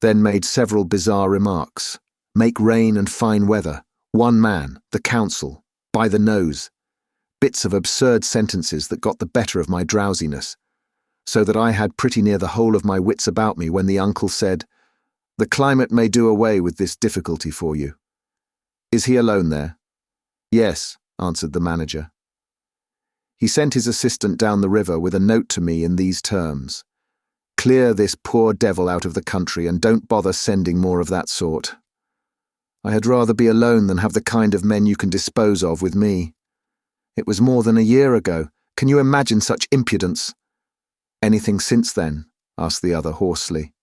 then made several bizarre remarks. Make rain and fine weather, one man, the council, by the nose. Bits of absurd sentences that got the better of my drowsiness, so that I had pretty near the whole of my wits about me when the uncle said, "The climate may do away with this difficulty for you." "Is he alone there?" "Yes," answered the manager. He sent his assistant down the river with a note to me in these terms: "Clear this poor devil out of the country and don't bother sending more of that sort. I had rather be alone than have the kind of men you can dispose of with me. It was more than a year ago. Can you imagine such impudence?" "Anything since then?" asked the other hoarsely.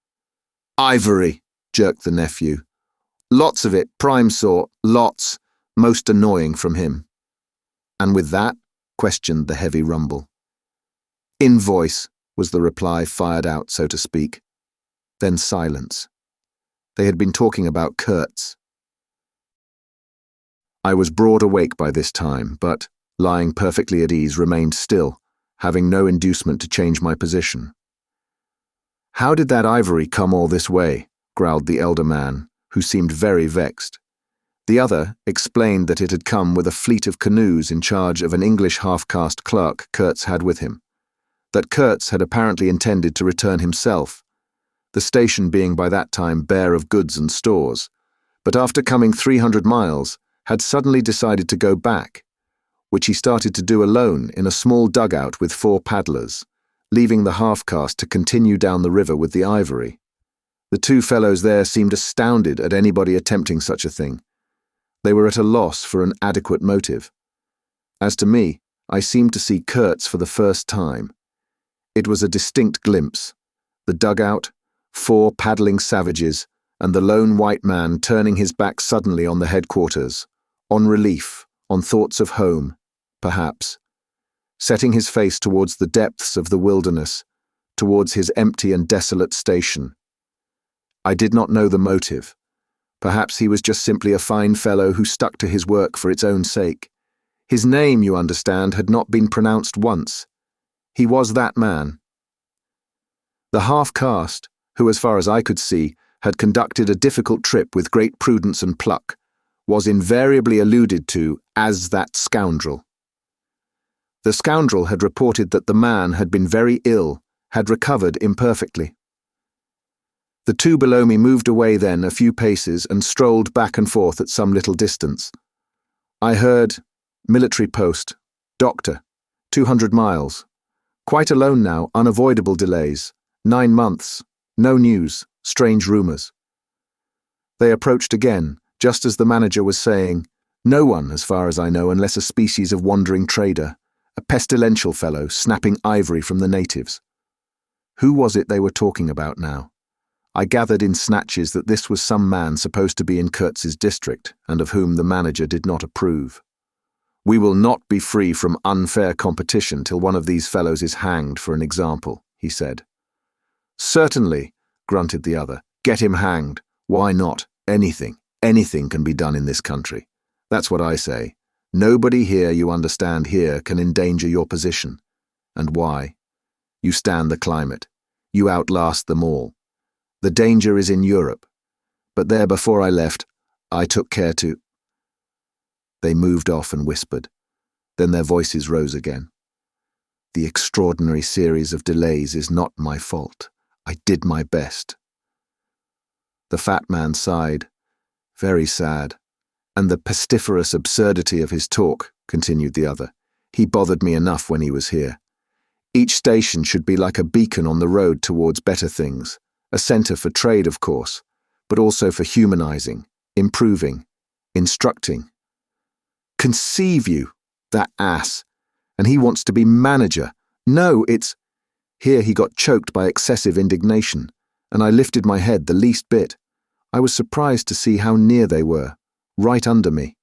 "Ivory," jerked the nephew. "Lots of it, prime sort, lots, most annoying from him." "And with that?" questioned the heavy rumble. "Invoice," was the reply, fired out, so to speak. Then silence. They had been talking about Kurtz. I was broad awake by this time, but, lying perfectly at ease, remained still, having no inducement to change my position. "How did that ivory come all this way?" growled the elder man, who seemed very vexed. The other explained that it had come with a fleet of canoes in charge of an English half-caste clerk Kurtz had with him, that Kurtz had apparently intended to return himself, the station being by that time bare of goods and stores, but after coming 300 miles, had suddenly decided to go back, which he started to do alone in a small dugout with 4 paddlers, leaving the half-caste to continue down the river with the ivory. The two fellows there seemed astounded at anybody attempting such a thing. They were at a loss for an adequate motive. As to me, I seemed to see Kurtz for the first time. It was a distinct glimpse. The dugout, 4 paddling savages, and the lone white man turning his back suddenly on the headquarters, on relief, on thoughts of home, perhaps, setting his face towards the depths of the wilderness, towards his empty and desolate station. I did not know the motive. Perhaps he was just simply a fine fellow who stuck to his work for its own sake. His name, you understand, had not been pronounced once. He was that man. The half-caste, who, as far as I could see, had conducted a difficult trip with great prudence and pluck, was invariably alluded to as that scoundrel. The scoundrel had reported that the man had been very ill, had recovered imperfectly. The two below me moved away then a few paces and strolled back and forth at some little distance. I heard, "Military post, doctor, 200 miles. Quite alone now, unavoidable delays, 9 months, no news, strange rumours." They approached again, just as the manager was saying, "No one, as far as I know, unless a species of wandering trader, a pestilential fellow snapping ivory from the natives." Who was it they were talking about now? I gathered in snatches that this was some man supposed to be in Kurtz's district, and of whom the manager did not approve. We will not be free from unfair competition till one of these fellows is hanged for an example, he said. Certainly, grunted the other. Get him hanged. Why not? Anything can be done in this country. That's what I say. Nobody here, you understand here, can endanger your position. And why? You stand the climate. You outlast them all. The danger is in Europe. But there, before I left, I took care to... They moved off and whispered. Then their voices rose again. The extraordinary series of delays is not my fault. I did my best. The fat man sighed. Very sad. And the pestiferous absurdity of his talk, continued the other. He bothered me enough when he was here. Each station should be like a beacon on the road towards better things, a centre for trade, of course, but also for humanizing, improving, instructing. Conceive you, that ass, and he wants to be manager. No, it's... Here he got choked by excessive indignation, and I lifted my head the least bit. I was surprised to see how near they were, right under me.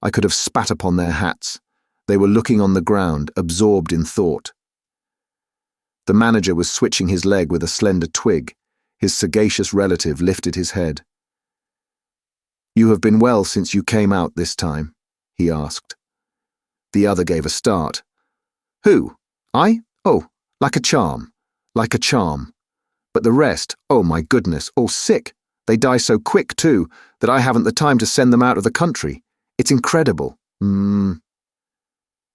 I could have spat upon their hats. They were looking on the ground, absorbed in thought. The manager was switching his leg with a slender twig. His sagacious relative lifted his head. You have been well since you came out this time, he asked. The other gave a start. Who? I? Oh, like a charm. Like a charm. But the rest, oh my goodness, all sick. They die so quick, too, that I haven't the time to send them out of the country. It's incredible.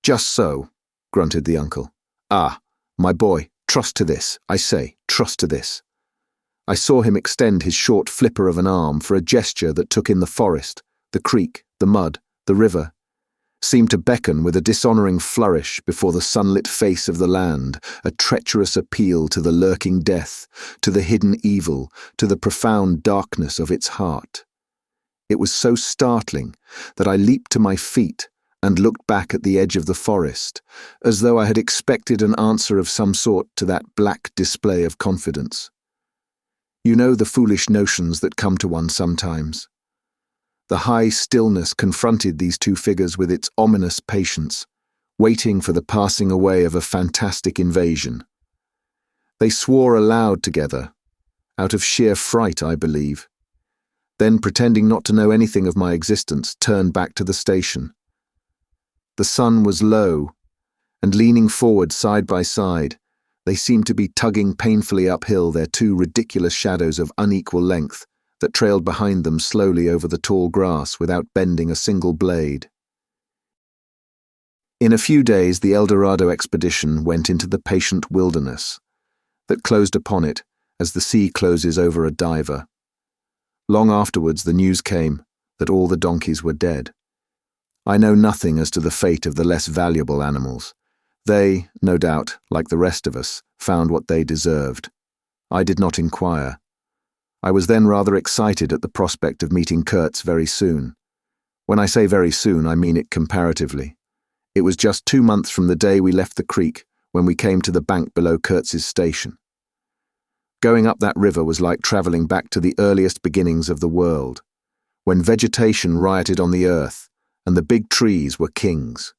Just so, grunted the uncle. Ah, my boy, trust to this, I say, trust to this. I saw him extend his short flipper of an arm for a gesture that took in the forest, the creek, the mud, the river, seemed to beckon with a dishonouring flourish before the sunlit face of the land, a treacherous appeal to the lurking death, to the hidden evil, to the profound darkness of its heart. It was so startling that I leaped to my feet and looked back at the edge of the forest, as though I had expected an answer of some sort to that black display of confidence. You know the foolish notions that come to one sometimes. The high stillness confronted these two figures with its ominous patience, waiting for the passing away of a fantastic invasion. They swore aloud together, out of sheer fright, I believe. Then, pretending not to know anything of my existence, turned back to the station. The sun was low, and leaning forward side by side, they seemed to be tugging painfully uphill their two ridiculous shadows of unequal length, that trailed behind them slowly over the tall grass without bending a single blade. In a few days the El Dorado expedition went into the patient wilderness that closed upon it as the sea closes over a diver. Long afterwards the news came that all the donkeys were dead. I know nothing as to the fate of the less valuable animals. They, no doubt, like the rest of us, found what they deserved. I did not inquire. I was then rather excited at the prospect of meeting Kurtz very soon. When I say very soon, I mean it comparatively. It was just 2 months from the day we left the creek when we came to the bank below Kurtz's station. Going up that river was like travelling back to the earliest beginnings of the world, when vegetation rioted on the earth and the big trees were kings.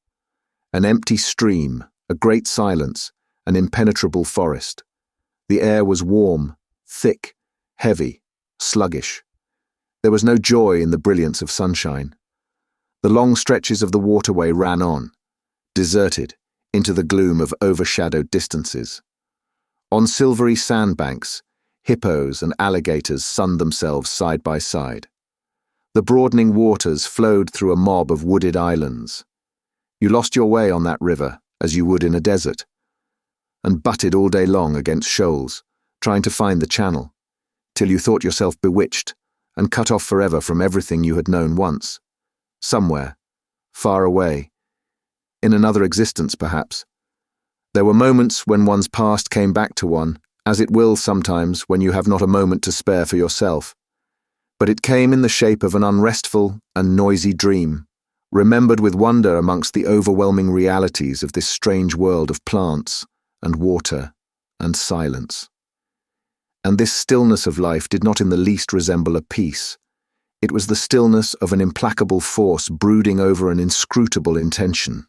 An empty stream, a great silence, an impenetrable forest. The air was warm, thick, heavy, sluggish. There was no joy in the brilliance of sunshine. The long stretches of the waterway ran on, deserted, into the gloom of overshadowed distances. On silvery sandbanks, hippos and alligators sunned themselves side by side. The broadening waters flowed through a mob of wooded islands. You lost your way on that river, as you would in a desert, and butted all day long against shoals, trying to find the channel, till you thought yourself bewitched and cut off forever from everything you had known once. Somewhere, far away, in another existence perhaps. There were moments when one's past came back to one, as it will sometimes when you have not a moment to spare for yourself. But it came in the shape of an unrestful and noisy dream, remembered with wonder amongst the overwhelming realities of this strange world of plants and water and silence. And this stillness of life did not in the least resemble a peace. It was the stillness of an implacable force brooding over an inscrutable intention.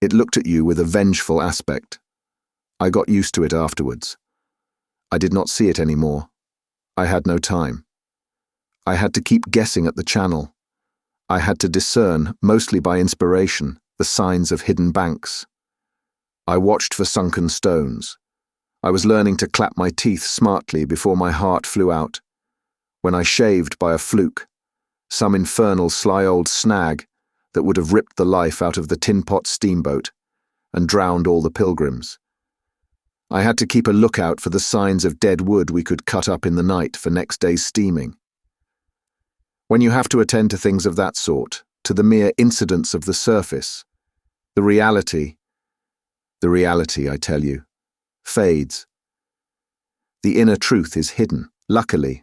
It looked at you with a vengeful aspect. I got used to it afterwards. I did not see it anymore. I had no time. I had to keep guessing at the channel. I had to discern, mostly by inspiration, the signs of hidden banks. I watched for sunken stones. I was learning to clap my teeth smartly before my heart flew out. When I shaved by a fluke, some infernal sly old snag that would have ripped the life out of the tin pot steamboat and drowned all the pilgrims. I had to keep a lookout for the signs of dead wood we could cut up in the night for next day's steaming. When you have to attend to things of that sort, to the mere incidents of the surface, the reality, I tell you, fades. The inner truth is hidden, luckily,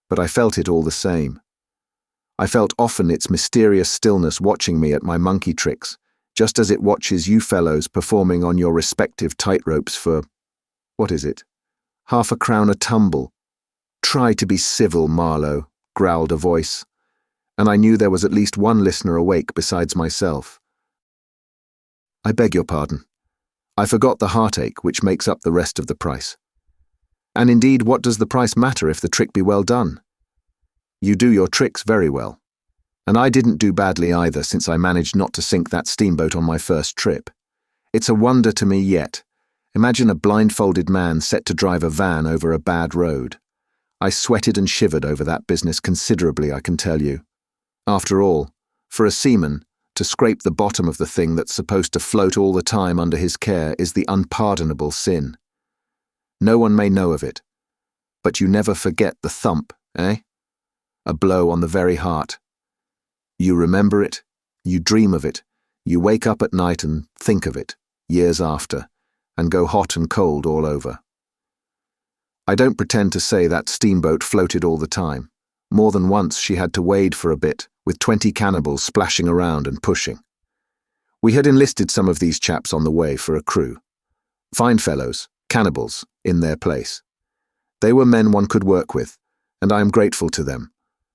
but I felt it all the same. I felt often its mysterious stillness watching me at my monkey tricks, just as it watches you fellows performing on your respective tightropes for, what is it, £0.50 a tumble. Try to be civil, Marlow, growled a voice, and I knew there was at least one listener awake besides myself. I beg your pardon. I forgot the heartache which makes up the rest of the price. And indeed, what does the price matter if the trick be well done? You do your tricks very well. And I didn't do badly either, since I managed not to sink that steamboat on my first trip. It's a wonder to me yet. Imagine a blindfolded man set to drive a van over a bad road. I sweated and shivered over that business considerably, I can tell you. After all, for a seaman, to scrape the bottom of the thing that's supposed to float all the time under his care is the unpardonable sin. No one may know of it, but you never forget the thump, eh? A blow on the very heart. You remember it, you dream of it, you wake up at night and think of it, years after, and go hot and cold all over. I don't pretend to say that steamboat floated all the time. More than once she had to wade for a bit, with 20 cannibals splashing around and pushing. We had enlisted some of these chaps on the way for a crew. Fine fellows, cannibals, in their place. They were men one could work with, and I am grateful to them.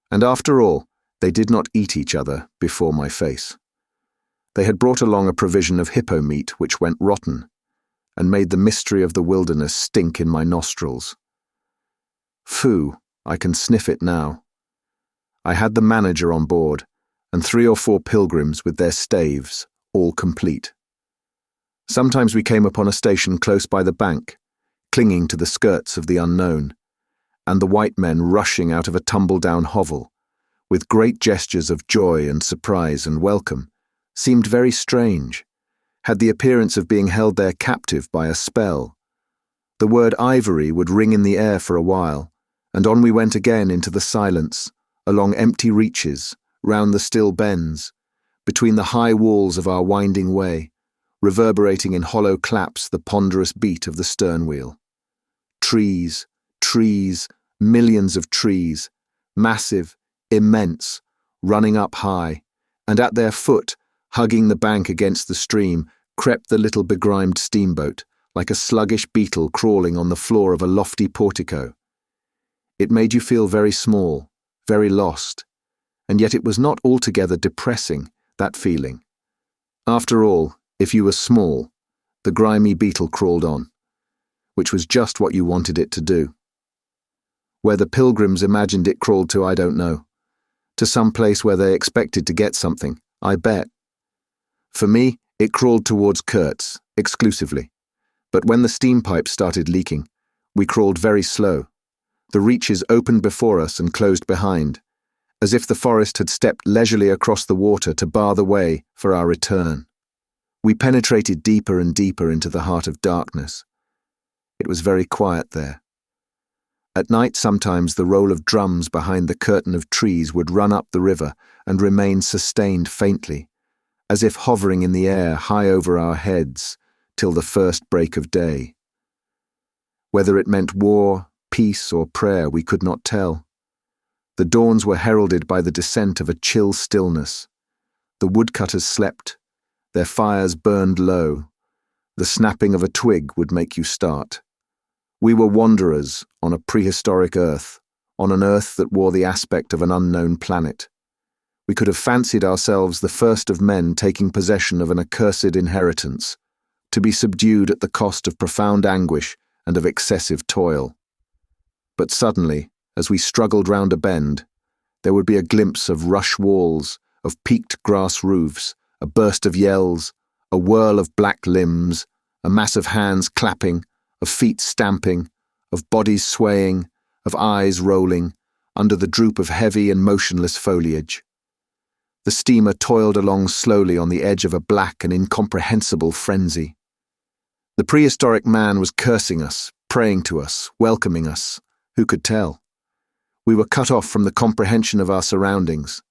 And after all, they did not eat each other before my face. They had brought along a provision of hippo meat which went rotten, and made the mystery of the wilderness stink in my nostrils. Phoo, I can sniff it now. I had the manager on board, and 3 or 4 pilgrims with their staves, all complete. Sometimes we came upon a station close by the bank, clinging to the skirts of the unknown, and the white men rushing out of a tumble-down hovel, with great gestures of joy and surprise and welcome, seemed very strange, had the appearance of being held there captive by a spell. The word ivory would ring in the air for a while, and on we went again into the silence, along empty reaches, round the still bends, between the high walls of our winding way, reverberating in hollow claps the ponderous beat of the stern wheel. Trees, millions of trees, massive, immense, running up high, and at their foot, hugging the bank against the stream, crept the little begrimed steamboat, like a sluggish beetle crawling on the floor of a lofty portico. It made you feel very small, very lost, and yet it was not altogether depressing, that feeling. After all, if you were small, the grimy beetle crawled on, which was just what you wanted it to do. Where the pilgrims imagined it crawled to, I don't know. To some place where they expected to get something, I bet. For me, it crawled towards Kurtz, exclusively. But when the steam pipes started leaking, we crawled very slow. The reaches opened before us and closed behind, as if the forest had stepped leisurely across the water to bar the way for our return. We penetrated deeper and deeper into the heart of darkness. It was very quiet there. At night sometimes the roll of drums behind the curtain of trees would run up the river and remain sustained faintly, as if hovering in the air high over our heads till the first break of day. Whether it meant war, peace, or prayer, we could not tell. The dawns were heralded by the descent of a chill stillness. The woodcutters slept, their fires burned low. The snapping of a twig would make you start. We were wanderers on a prehistoric earth, on an earth that wore the aspect of an unknown planet. We could have fancied ourselves the first of men taking possession of an accursed inheritance, to be subdued at the cost of profound anguish and of excessive toil. But suddenly, as we struggled round a bend, there would be a glimpse of rush walls, of peaked grass roofs, a burst of yells, a whirl of black limbs, a mass of hands clapping, of feet stamping, of bodies swaying, of eyes rolling, under the droop of heavy and motionless foliage. The steamer toiled along slowly on the edge of a black and incomprehensible frenzy. The prehistoric man was cursing us, praying to us, welcoming us. Who could tell? We were cut off from the comprehension of our surroundings.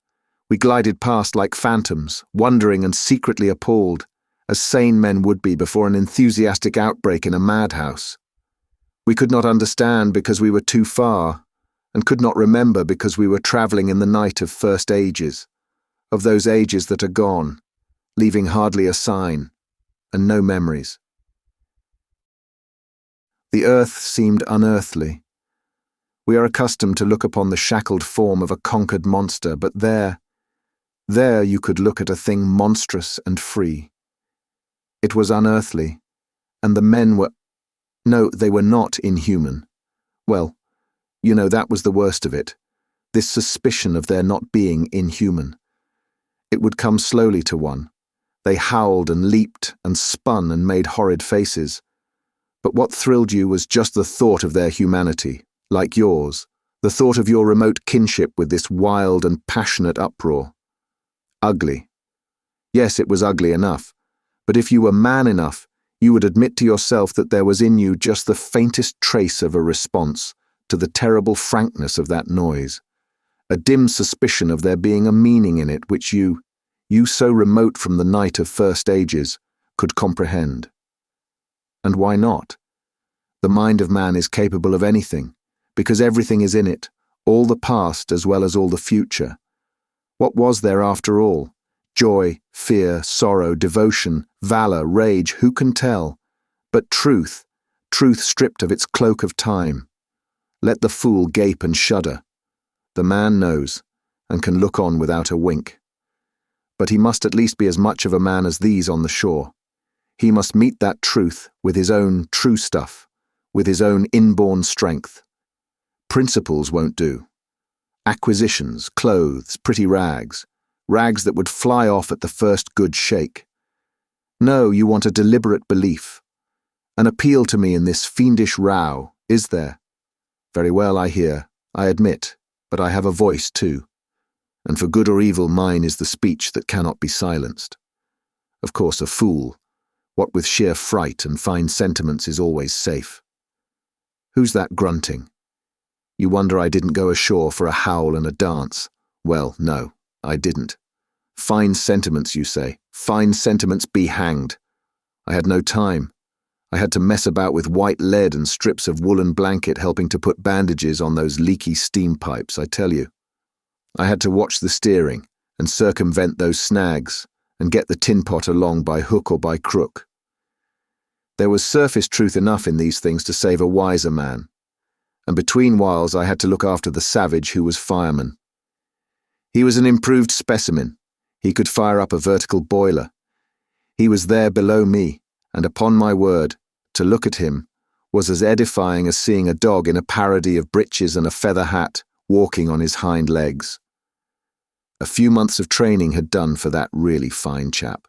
We glided past like phantoms, wondering and secretly appalled, as sane men would be before an enthusiastic outbreak in a madhouse. We could not understand because we were too far, and could not remember because we were travelling in the night of first ages, of those ages that are gone, leaving hardly a sign, and no memories. The earth seemed unearthly. We are accustomed to look upon the shackled form of a conquered monster, but there you could look at a thing monstrous and free. It was unearthly, and the men were... No, they were not inhuman. Well, that was the worst of it, this suspicion of their not being inhuman. It would come slowly to one. They howled and leaped and spun and made horrid faces. But what thrilled you was just the thought of their humanity, like yours, the thought of your remote kinship with this wild and passionate uproar. Ugly. Yes, it was ugly enough, but if you were man enough, you would admit to yourself that there was in you just the faintest trace of a response to the terrible frankness of that noise, a dim suspicion of there being a meaning in it which you so remote from the night of first ages, could comprehend. And why not? The mind of man is capable of anything, because everything is in it, all the past as well as all the future. What was there after all? Joy, fear, sorrow, devotion, valor, rage, who can tell? But truth stripped of its cloak of time. Let the fool gape and shudder. The man knows, and can look on without a wink. But he must at least be as much of a man as these on the shore. He must meet that truth with his own true stuff, with his own inborn strength. Principles won't do. Acquisitions, clothes, pretty rags that would fly off at the first good shake. No, you want a deliberate belief. An appeal to me in this fiendish row, is there? Very well, I hear, I admit, but I have a voice too. And for good or evil mine is the speech that cannot be silenced. Of course, a fool, what with sheer fright and fine sentiments, is always safe. Who's that grunting? You wonder I didn't go ashore for a howl and a dance. Well, no, I didn't. Fine sentiments, you say. Fine sentiments be hanged. I had no time. I had to mess about with white lead and strips of woolen blanket helping to put bandages on those leaky steam pipes, I tell you. I had to watch the steering and circumvent those snags and get the tin pot along by hook or by crook. There was surface truth enough in these things to save a wiser man, and between whiles I had to look after the savage who was fireman. He was an improved specimen. He could fire up a vertical boiler. He was there below me, and upon my word, to look at him was as edifying as seeing a dog in a parody of breeches and a feather hat walking on his hind legs. A few months of training had done for that really fine chap.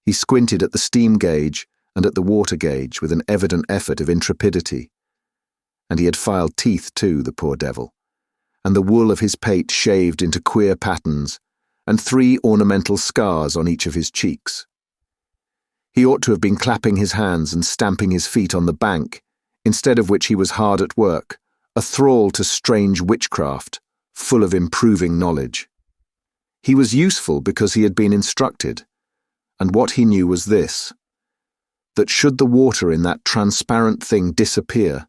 He squinted at the steam gauge and at the water gauge with an evident effort of intrepidity. And he had filed teeth too, the poor devil, and the wool of his pate shaved into queer patterns, and 3 ornamental scars on each of his cheeks. He ought to have been clapping his hands and stamping his feet on the bank, instead of which he was hard at work, a thrall to strange witchcraft, full of improving knowledge. He was useful because he had been instructed, and what he knew was this, that should the water in that transparent thing disappear,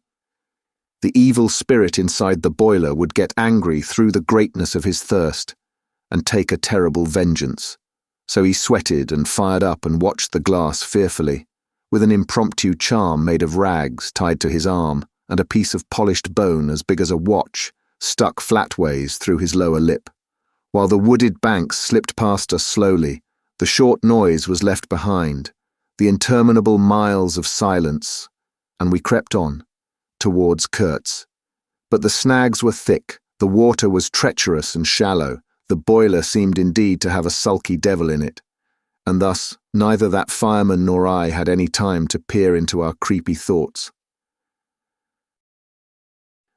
the evil spirit inside the boiler would get angry through the greatness of his thirst and take a terrible vengeance. So he sweated and fired up and watched the glass fearfully, with an impromptu charm made of rags tied to his arm and a piece of polished bone as big as a watch stuck flatways through his lower lip. While the wooded banks slipped past us slowly, the short noise was left behind, the interminable miles of silence, and we crept on, towards Kurtz. But the snags were thick, the water was treacherous and shallow, the boiler seemed indeed to have a sulky devil in it, and thus neither that fireman nor I had any time to peer into our creepy thoughts.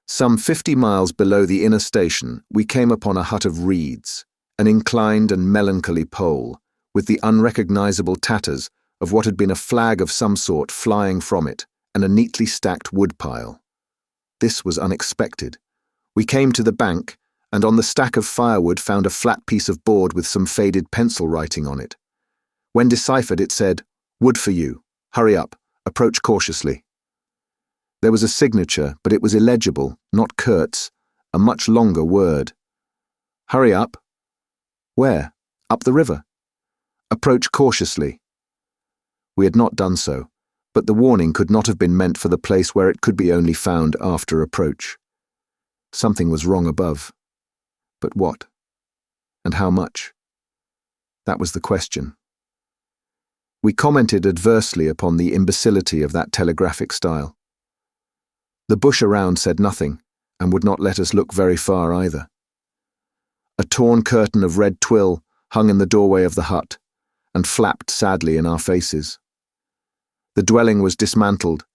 Some 50 miles below the inner station, we came upon a hut of reeds, an inclined and melancholy pole, with the unrecognizable tatters of what had been a flag of some sort flying from it, and a neatly stacked woodpile. This was unexpected. We came to the bank, and on the stack of firewood found a flat piece of board with some faded pencil writing on it. When deciphered, it said, "Wood for you. Hurry up. Approach cautiously." There was a signature, but it was illegible, not Kurtz, a much longer word. Hurry up? Where? Up the river. Approach cautiously. We had not done so, but the warning could not have been meant for the place where it could be only found after approach. Something was wrong above. But what? And how much? That was the question. We commented adversely upon the imbecility of that telegraphic style. The bush around said nothing, and would not let us look very far either. A torn curtain of red twill hung in the doorway of the hut, and flapped sadly in our faces. The dwelling was dismantled,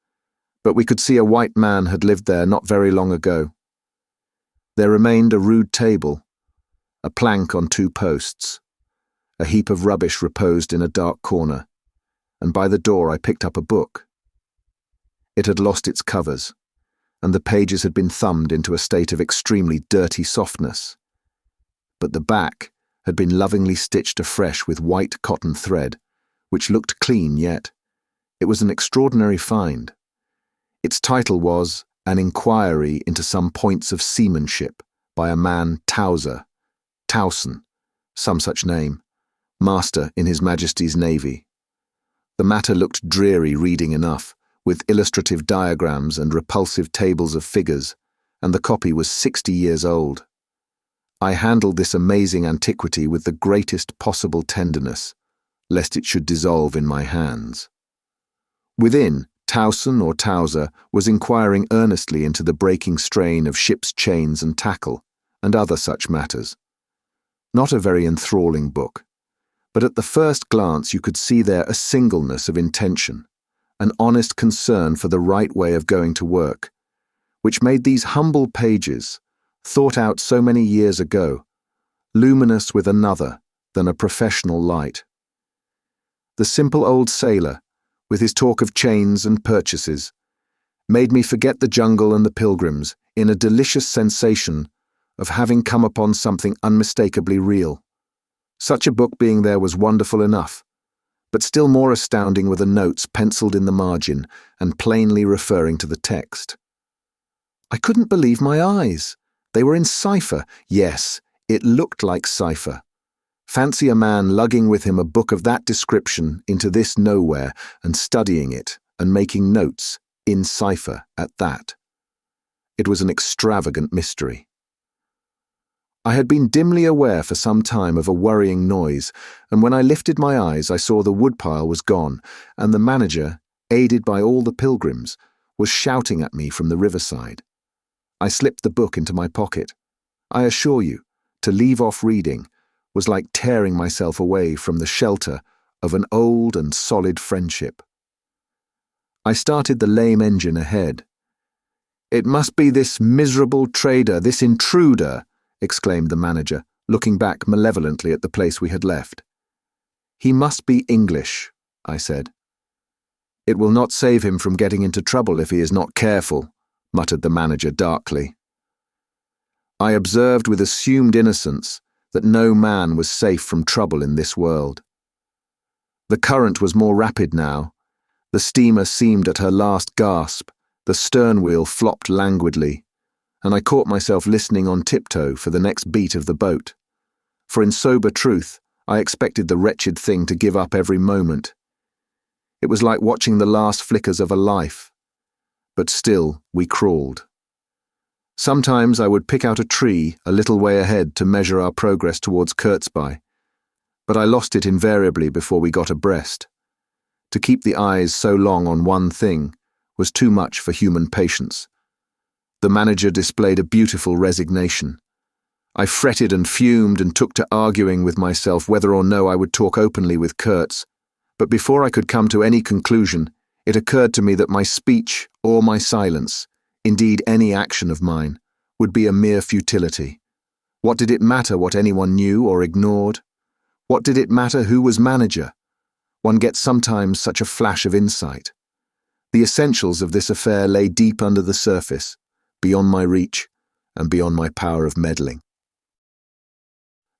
but we could see a white man had lived there not very long ago. There remained a rude table, a plank on 2 posts. A heap of rubbish reposed in a dark corner, and by the door I picked up a book. It had lost its covers, and the pages had been thumbed into a state of extremely dirty softness. But the back had been lovingly stitched afresh with white cotton thread, which looked clean yet. It was an extraordinary find. Its title was An Inquiry into Some Points of Seamanship by a man Towson, some such name, master in His Majesty's Navy. The matter looked dreary reading enough, with illustrative diagrams and repulsive tables of figures, and the copy was 60 years old. I handled this amazing antiquity with the greatest possible tenderness, lest it should dissolve in my hands. Within, Towson or Towser was inquiring earnestly into the breaking strain of ship's chains and tackle, and other such matters. Not a very enthralling book, but at the first glance you could see there a singleness of intention, an honest concern for the right way of going to work, which made these humble pages, thought out so many years ago, luminous with another than a professional light. The simple old sailor, with his talk of chains and purchases, made me forget the jungle and the pilgrims in a delicious sensation of having come upon something unmistakably real. Such a book being there was wonderful enough, but still more astounding were the notes penciled in the margin and plainly referring to the text. I couldn't believe my eyes. They were in cipher. Yes, it looked like cipher. Fancy a man lugging with him a book of that description into this nowhere and studying it and making notes in cipher at that. It was an extravagant mystery. I had been dimly aware for some time of a worrying noise, and when I lifted my eyes I saw the woodpile was gone, and the manager, aided by all the pilgrims, was shouting at me from the riverside. I slipped the book into my pocket. I assure you, to leave off reading was like tearing myself away from the shelter of an old and solid friendship. I started the lame engine ahead. "It must be this miserable trader, this intruder," exclaimed the manager, looking back malevolently at the place we had left. "He must be English," I said. "It will not save him from getting into trouble if he is not careful," muttered the manager darkly. I observed with assumed innocence that no man was safe from trouble in this world. The current was more rapid now. The steamer seemed at her last gasp, the stern wheel flopped languidly, and I caught myself listening on tiptoe for the next beat of the boat. For in sober truth, I expected the wretched thing to give up every moment. It was like watching the last flickers of a life. but still we crawled. Sometimes I would pick out a tree a little way ahead to measure our progress towards Kurtzby, but I lost it invariably before we got abreast. To keep the eyes so long on one thing was too much for human patience. The manager displayed a beautiful resignation. I fretted and fumed and took to arguing with myself whether or no I would talk openly with Kurtz, but before I could come to any conclusion, it occurred to me that my speech or my silence, indeed any action of mine, would be a mere futility. What did it matter what anyone knew or ignored? What did it matter who was manager? One gets sometimes such a flash of insight. The essentials of this affair lay deep under the surface, beyond my reach, and beyond my power of meddling.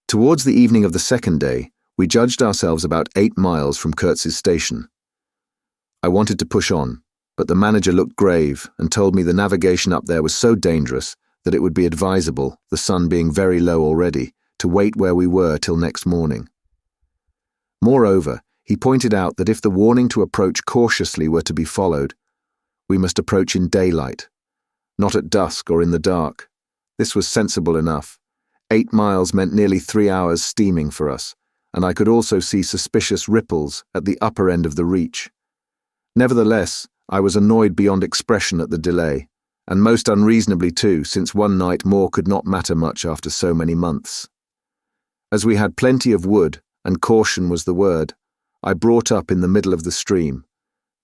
Towards the evening of the second day, we judged ourselves about 8 miles from Kurtz's station. I wanted to push on, but the manager looked grave and told me the navigation up there was so dangerous that it would be advisable, the sun being very low already, to wait where we were till next morning. Moreover, he pointed out that if the warning to approach cautiously were to be followed, we must approach in daylight, not at dusk or in the dark. This was sensible enough. 8 miles meant nearly 3 hours steaming for us, and I could also see suspicious ripples at the upper end of the reach. Nevertheless, I was annoyed beyond expression at the delay, and most unreasonably too, since one night more could not matter much after so many months. As we had plenty of wood, and caution was the word, I brought up in the middle of the stream.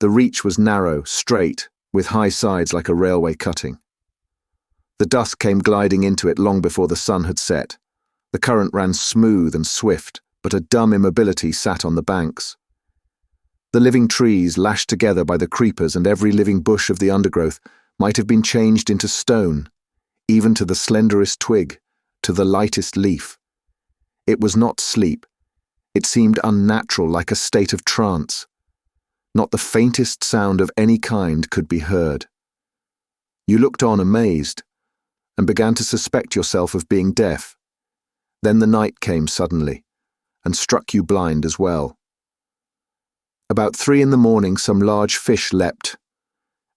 The reach was narrow, straight, with high sides like a railway cutting. The dusk came gliding into it long before the sun had set. The current ran smooth and swift, but a dumb immobility sat on the banks. The living trees, lashed together by the creepers and every living bush of the undergrowth, might have been changed into stone, even to the slenderest twig, to the lightest leaf. It was not sleep. It seemed unnatural, like a state of trance. Not the faintest sound of any kind could be heard. You looked on amazed, and began to suspect yourself of being deaf. Then the night came suddenly, and struck you blind as well. About 3 in the morning some large fish leapt,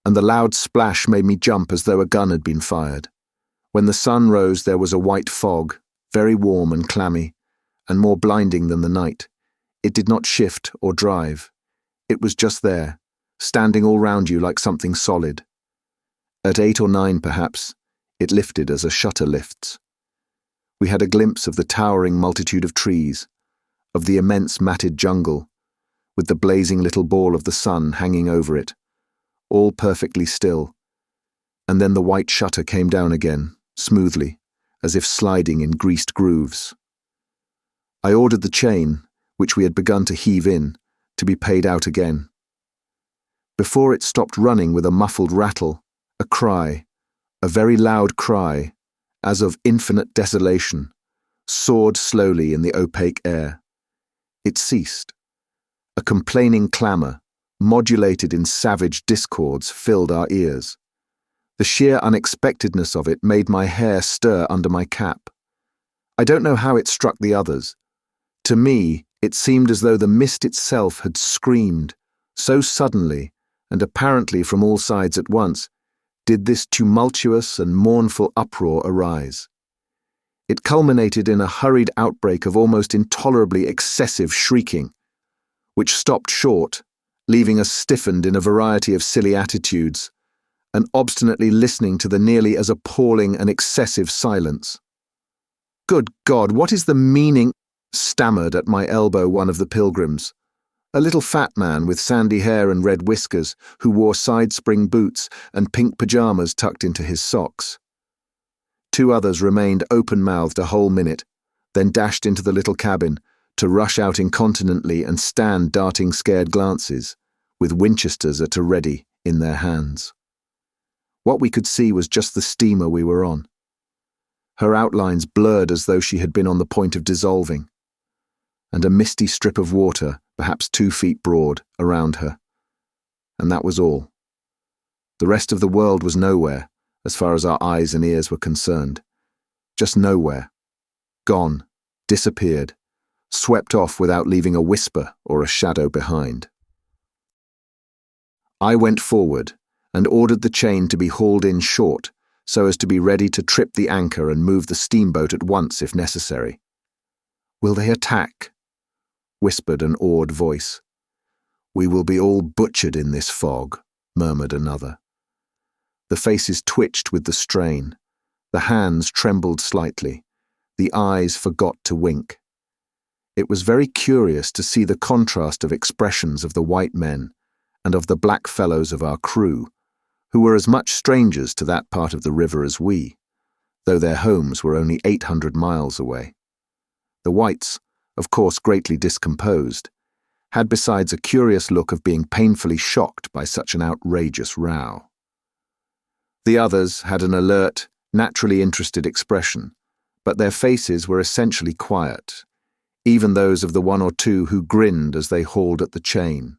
and the loud splash made me jump as though a gun had been fired. When the sun rose there was a white fog, very warm and clammy, and more blinding than the night. It did not shift or drive. It was just there, standing all round you like something solid. At 8 or 9 perhaps, it lifted as a shutter lifts. We had a glimpse of the towering multitude of trees, of the immense matted jungle, with the blazing little ball of the sun hanging over it, all perfectly still, and then the white shutter came down again, smoothly, as if sliding in greased grooves. I ordered the chain, which we had begun to heave in, to be paid out again. Before it stopped running with a muffled rattle, a cry, a very loud cry, as of infinite desolation, soared slowly in the opaque air. It ceased. A complaining clamour, modulated in savage discords, filled our ears. The sheer unexpectedness of it made my hair stir under my cap. I don't know how it struck the others. To me, it seemed as though the mist itself had screamed, so suddenly, and apparently from all sides at once, did this tumultuous and mournful uproar arise. It culminated in a hurried outbreak of almost intolerably excessive shrieking, which stopped short, leaving us stiffened in a variety of silly attitudes, and obstinately listening to the nearly as appalling and excessive silence. "Good God, what is the meaning?" stammered at my elbow one of the pilgrims, a little fat man with sandy hair and red whiskers, who wore side-spring boots and pink pyjamas tucked into his socks. 2 others remained open-mouthed a whole minute, then dashed into the little cabin, to rush out incontinently and stand darting scared glances, with Winchesters at a ready in their hands. What we could see was just the steamer we were on. Her outlines blurred as though she had been on the point of dissolving, and a misty strip of water, perhaps 2 feet broad, around her. And that was all. The rest of the world was nowhere, as far as our eyes and ears were concerned. Just nowhere. Gone, disappeared, swept off without leaving a whisper or a shadow behind. I went forward, and ordered the chain to be hauled in short, so as to be ready to trip the anchor and move the steamboat at once if necessary. "Will they attack?" whispered an awed voice. "We will be all butchered in this fog," murmured another. The faces twitched with the strain. The hands trembled slightly. The eyes forgot to wink. It was very curious to see the contrast of expressions of the white men and of the black fellows of our crew, who were as much strangers to that part of the river as we, though their homes were only 800 miles away. The whites, of course greatly discomposed, had besides a curious look of being painfully shocked by such an outrageous row. The others had an alert, naturally interested expression, but their faces were essentially quiet, even those of the one or two who grinned as they hauled at the chain.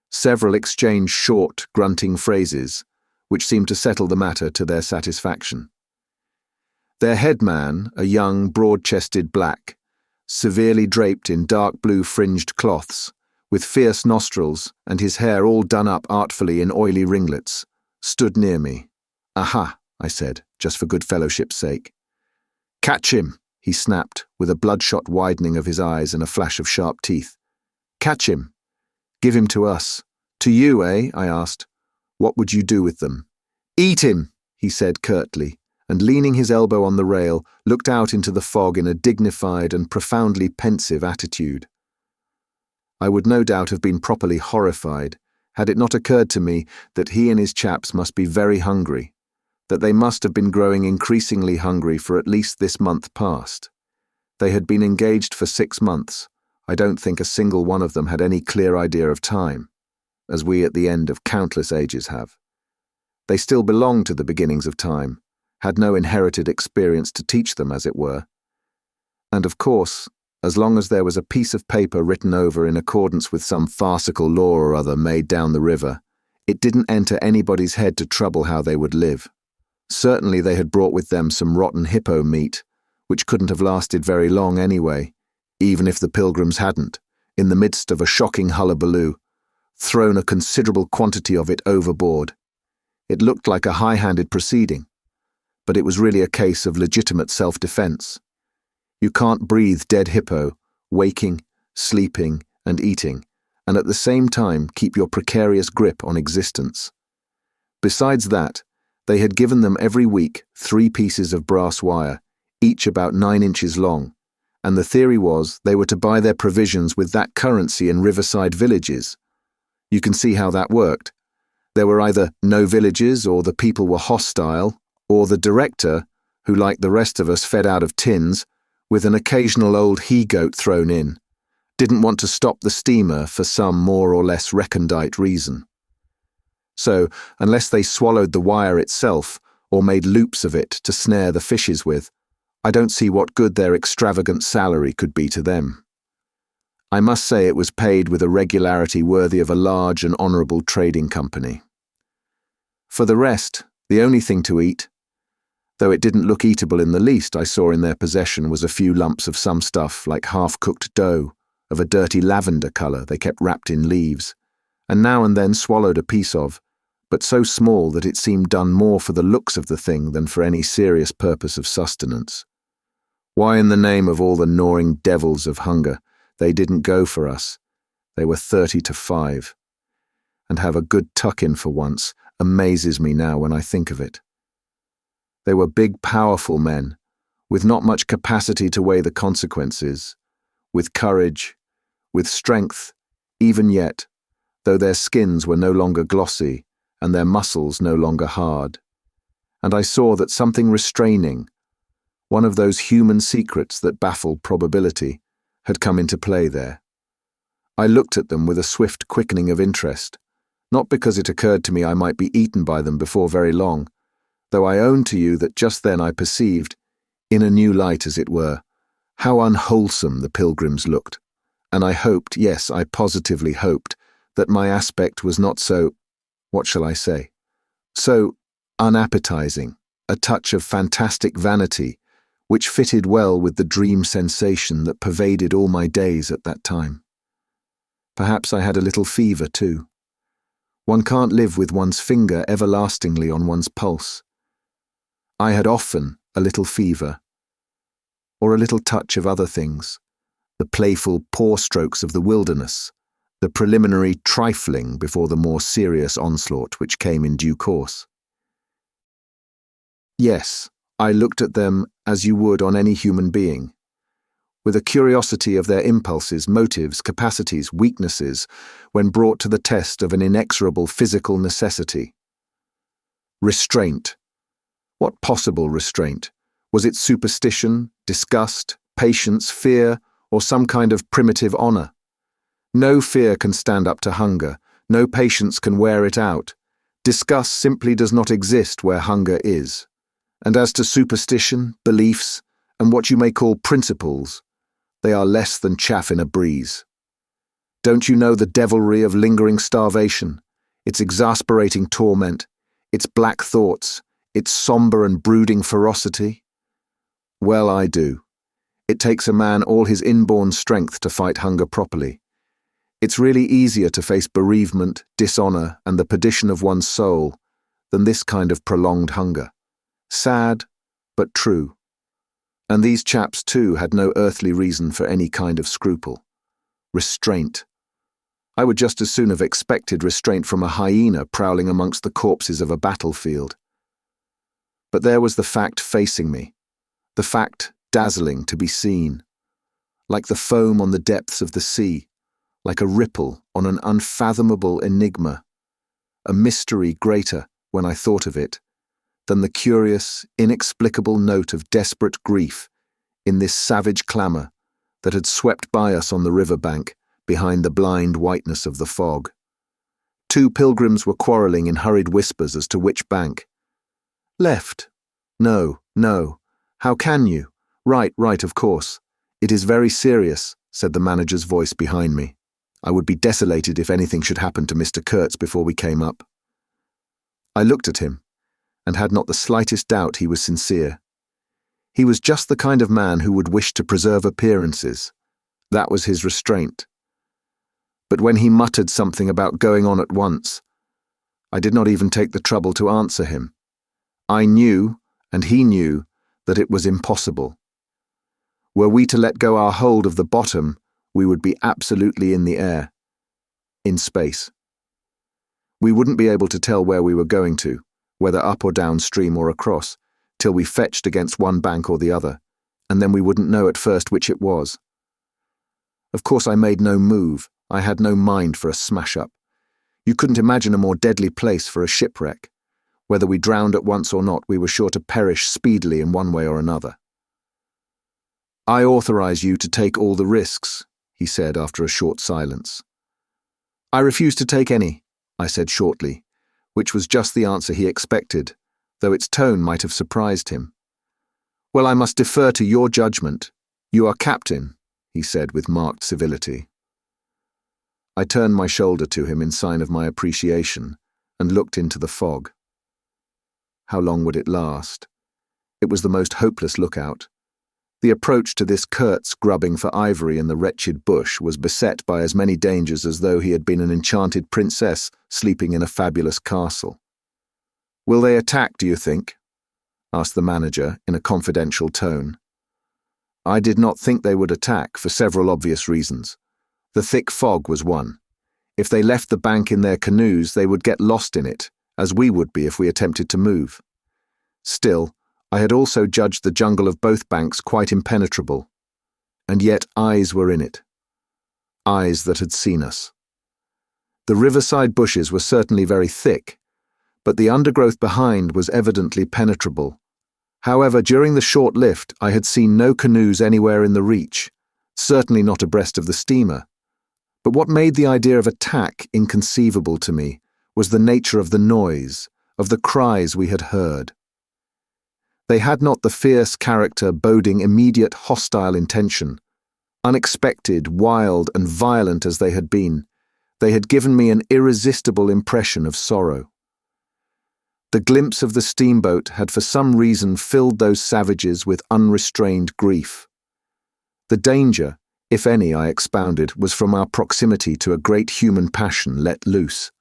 Several exchanged short, grunting phrases, which seemed to settle the matter to their satisfaction. Their headman, a young, broad-chested black, severely draped in dark blue fringed cloths, with fierce nostrils and his hair all done up artfully in oily ringlets, stood near me. "Aha," I said, just for good fellowship's sake. "Catch him," he snapped, with a bloodshot widening of his eyes and a flash of sharp teeth. "Catch him. Give him to us." "To you, eh?" I asked. "What would you do with them?" "Eat him," he said curtly, and leaning his elbow on the rail, looked out into the fog in a dignified and profoundly pensive attitude. I would no doubt have been properly horrified, had it not occurred to me that he and his chaps must be very hungry, that they must have been growing increasingly hungry for at least this month past. They had been engaged for 6 months. I don't think a single one of them had any clear idea of time, as we at the end of countless ages have. They still belonged to the beginnings of time, had no inherited experience to teach them, as it were. And of course, as long as there was a piece of paper written over in accordance with some farcical law or other made down the river, it didn't enter anybody's head to trouble how they would live. Certainly they had brought with them some rotten hippo meat, which couldn't have lasted very long anyway, even if the pilgrims hadn't, in the midst of a shocking hullabaloo, thrown a considerable quantity of it overboard. It looked like a high-handed proceeding, but it was really a case of legitimate self-defense. You can't breathe dead hippo, waking, sleeping, and eating, and at the same time keep your precarious grip on existence. Besides that, they had given them every week 3 pieces of brass wire, each about 9 inches long, and the theory was they were to buy their provisions with that currency in riverside villages. You can see how that worked. There were either no villages, or the people were hostile, or the director, who like the rest of us fed out of tins, with an occasional old he-goat thrown in, didn't want to stop the steamer for some more or less recondite reason. So, unless they swallowed the wire itself, or made loops of it to snare the fishes with, I don't see what good their extravagant salary could be to them. I must say it was paid with a regularity worthy of a large and honourable trading company. For the rest, the only thing to eat, though it didn't look eatable in the least, I saw in their possession was a few lumps of some stuff like half-cooked dough, of a dirty lavender colour they kept wrapped in leaves, and now and then swallowed a piece of, but so small that it seemed done more for the looks of the thing than for any serious purpose of sustenance. Why in the name of all the gnawing devils of hunger they didn't go for us? They were 30 to 5. And have a good tuck-in for once amazes me now when I think of it. They were big, powerful men, with not much capacity to weigh the consequences, with courage, with strength, even yet, though their skins were no longer glossy and their muscles no longer hard. And I saw that something restraining, one of those human secrets that baffle probability, had come into play there. I looked at them with a swift quickening of interest, not because it occurred to me I might be eaten by them before very long, though I own to you that just then I perceived, in a new light as it were, how unwholesome the pilgrims looked, and I hoped, yes, I positively hoped, that my aspect was not so, what shall I say, so unappetizing, a touch of fantastic vanity, which fitted well with the dream sensation that pervaded all my days at that time. Perhaps I had a little fever too. One can't live with one's finger everlastingly on one's pulse. I had often a little fever, or a little touch of other things, the playful paw strokes of the wilderness, the preliminary trifling before the more serious onslaught which came in due course. Yes, I looked at them as you would on any human being, with a curiosity of their impulses, motives, capacities, weaknesses, when brought to the test of an inexorable physical necessity. Restraint. What possible restraint? Was it superstition, disgust, patience, fear, or some kind of primitive honor? No fear can stand up to hunger. No patience can wear it out. Disgust simply does not exist where hunger is. And as to superstition, beliefs, and what you may call principles, they are less than chaff in a breeze. Don't you know the devilry of lingering starvation, its exasperating torment, its black thoughts, its somber and brooding ferocity? Well, I do. It takes a man all his inborn strength to fight hunger properly. It's really easier to face bereavement, dishonor, and the perdition of one's soul than this kind of prolonged hunger. Sad, but true. And these chaps, too, had no earthly reason for any kind of scruple. Restraint. I would just as soon have expected restraint from a hyena prowling amongst the corpses of a battlefield. But there was the fact facing me, the fact dazzling to be seen, like the foam on the depths of the sea, like a ripple on an unfathomable enigma, a mystery greater, when I thought of it, than the curious, inexplicable note of desperate grief in this savage clamour that had swept by us on the river bank behind the blind whiteness of the fog. Two pilgrims were quarrelling in hurried whispers as to which bank. Left. No, no. How can you? Right, of course. It is very serious, said the manager's voice behind me. I would be desolated if anything should happen to Mr. Kurtz before we came up. I looked at him, and had not the slightest doubt he was sincere. He was just the kind of man who would wish to preserve appearances. That was his restraint. But when he muttered something about going on at once, I did not even take the trouble to answer him. I knew, and he knew, that it was impossible. Were we to let go our hold of the bottom, we would be absolutely in the air, in space. We wouldn't be able to tell where we were going to, whether up or downstream or across, till we fetched against one bank or the other, and then we wouldn't know at first which it was. Of course I made no move. I had no mind for a smash-up. You couldn't imagine a more deadly place for a shipwreck. Whether we drowned at once or not, we were sure to perish speedily in one way or another. I authorize you to take all the risks, he said after a short silence. I refuse to take any, I said shortly, which was just the answer he expected, though its tone might have surprised him. Well, I must defer to your judgment. You are captain, he said with marked civility. I turned my shoulder to him in sign of my appreciation and looked into the fog. How long would it last? It was the most hopeless lookout. The approach to this Kurtz grubbing for ivory in the wretched bush was beset by as many dangers as though he had been an enchanted princess sleeping in a fabulous castle. Will they attack, do you think? Asked the manager in a confidential tone. I did not think they would attack for several obvious reasons. The thick fog was one. If they left the bank in their canoes, they would get lost in it, as we would be if we attempted to move. Still, I had also judged the jungle of both banks quite impenetrable, and yet eyes were in it. Eyes that had seen us. The riverside bushes were certainly very thick, but the undergrowth behind was evidently penetrable. However, during the short lift, I had seen no canoes anywhere in the reach, certainly not abreast of the steamer. But what made the idea of attack inconceivable to me was the nature of the noise, of the cries we had heard. They had not the fierce character boding immediate hostile intention. Unexpected, wild, and violent as they had been, they had given me an irresistible impression of sorrow. The glimpse of the steamboat had for some reason filled those savages with unrestrained grief. The danger, if any, I expounded, was from our proximity to a great human passion let loose.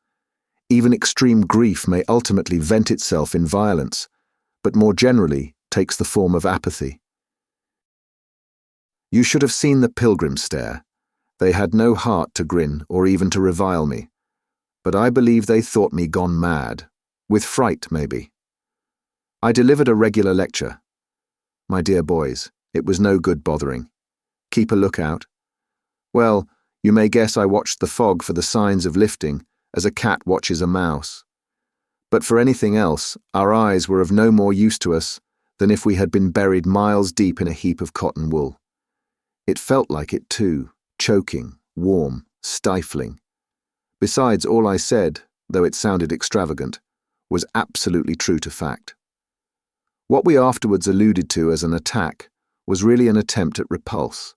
Even extreme grief may ultimately vent itself in violence, but more generally takes the form of apathy. You should have seen the pilgrims stare. They had no heart to grin or even to revile me, but I believe they thought me gone mad, with fright maybe. I delivered a regular lecture. My dear boys, it was no good bothering. Keep a lookout. Well, you may guess I watched the fog for the signs of lifting, as a cat watches a mouse. But for anything else, our eyes were of no more use to us than if we had been buried miles deep in a heap of cotton wool. It felt like it too, choking, warm, stifling. Besides, all I said, though it sounded extravagant, was absolutely true to fact. What we afterwards alluded to as an attack was really an attempt at repulse.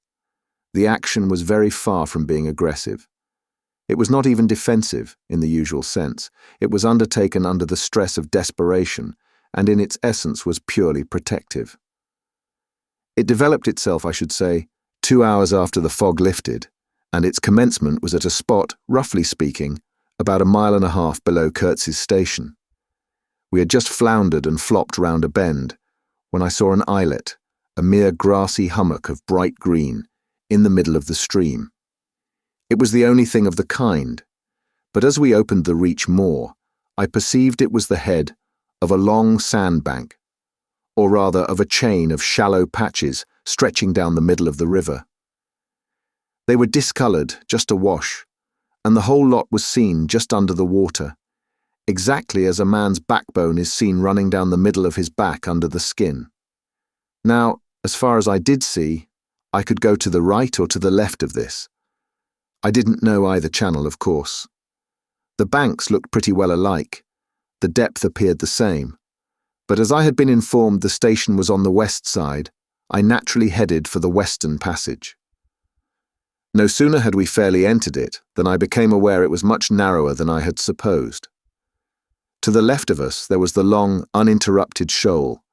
The action was very far from being aggressive. It was not even defensive, in the usual sense. It was undertaken under the stress of desperation, and in its essence was purely protective. It developed itself, I should say, 2 hours after the fog lifted, and its commencement was at a spot, roughly speaking, about 1.5 miles below Kurtz's station. We had just floundered and flopped round a bend, when I saw an islet, a mere grassy hummock of bright green, in the middle of the stream. It was the only thing of the kind, but as we opened the reach more, I perceived it was the head of a long sandbank, or rather of a chain of shallow patches stretching down the middle of the river. They were discoloured, just awash, and the whole lot was seen just under the water, exactly as a man's backbone is seen running down the middle of his back under the skin. Now, as far as I did see, I could go to the right or to the left of this. I didn't know either channel, of course. The banks looked pretty well alike. The depth appeared the same. But as I had been informed the station was on the west side, I naturally headed for the western passage. No sooner had we fairly entered it than I became aware it was much narrower than I had supposed. To the left of us there was the long, uninterrupted shoal,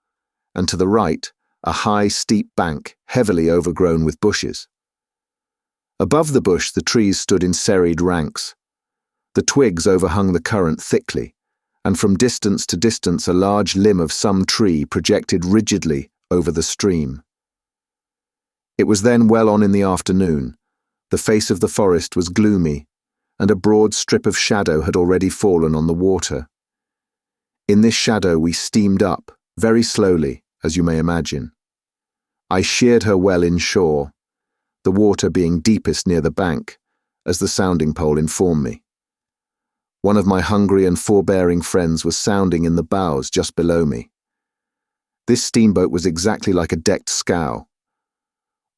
and to the right a high, steep bank heavily overgrown with bushes. Above the bush the trees stood in serried ranks. The twigs overhung the current thickly, and from distance to distance a large limb of some tree projected rigidly over the stream. It was then well on in the afternoon. The face of the forest was gloomy, and a broad strip of shadow had already fallen on the water. In this shadow we steamed up, very slowly, as you may imagine. I sheered her well inshore, the water being deepest near the bank, as the sounding pole informed me. One of my hungry and forbearing friends was sounding in the bows just below me. This steamboat was exactly like a decked scow.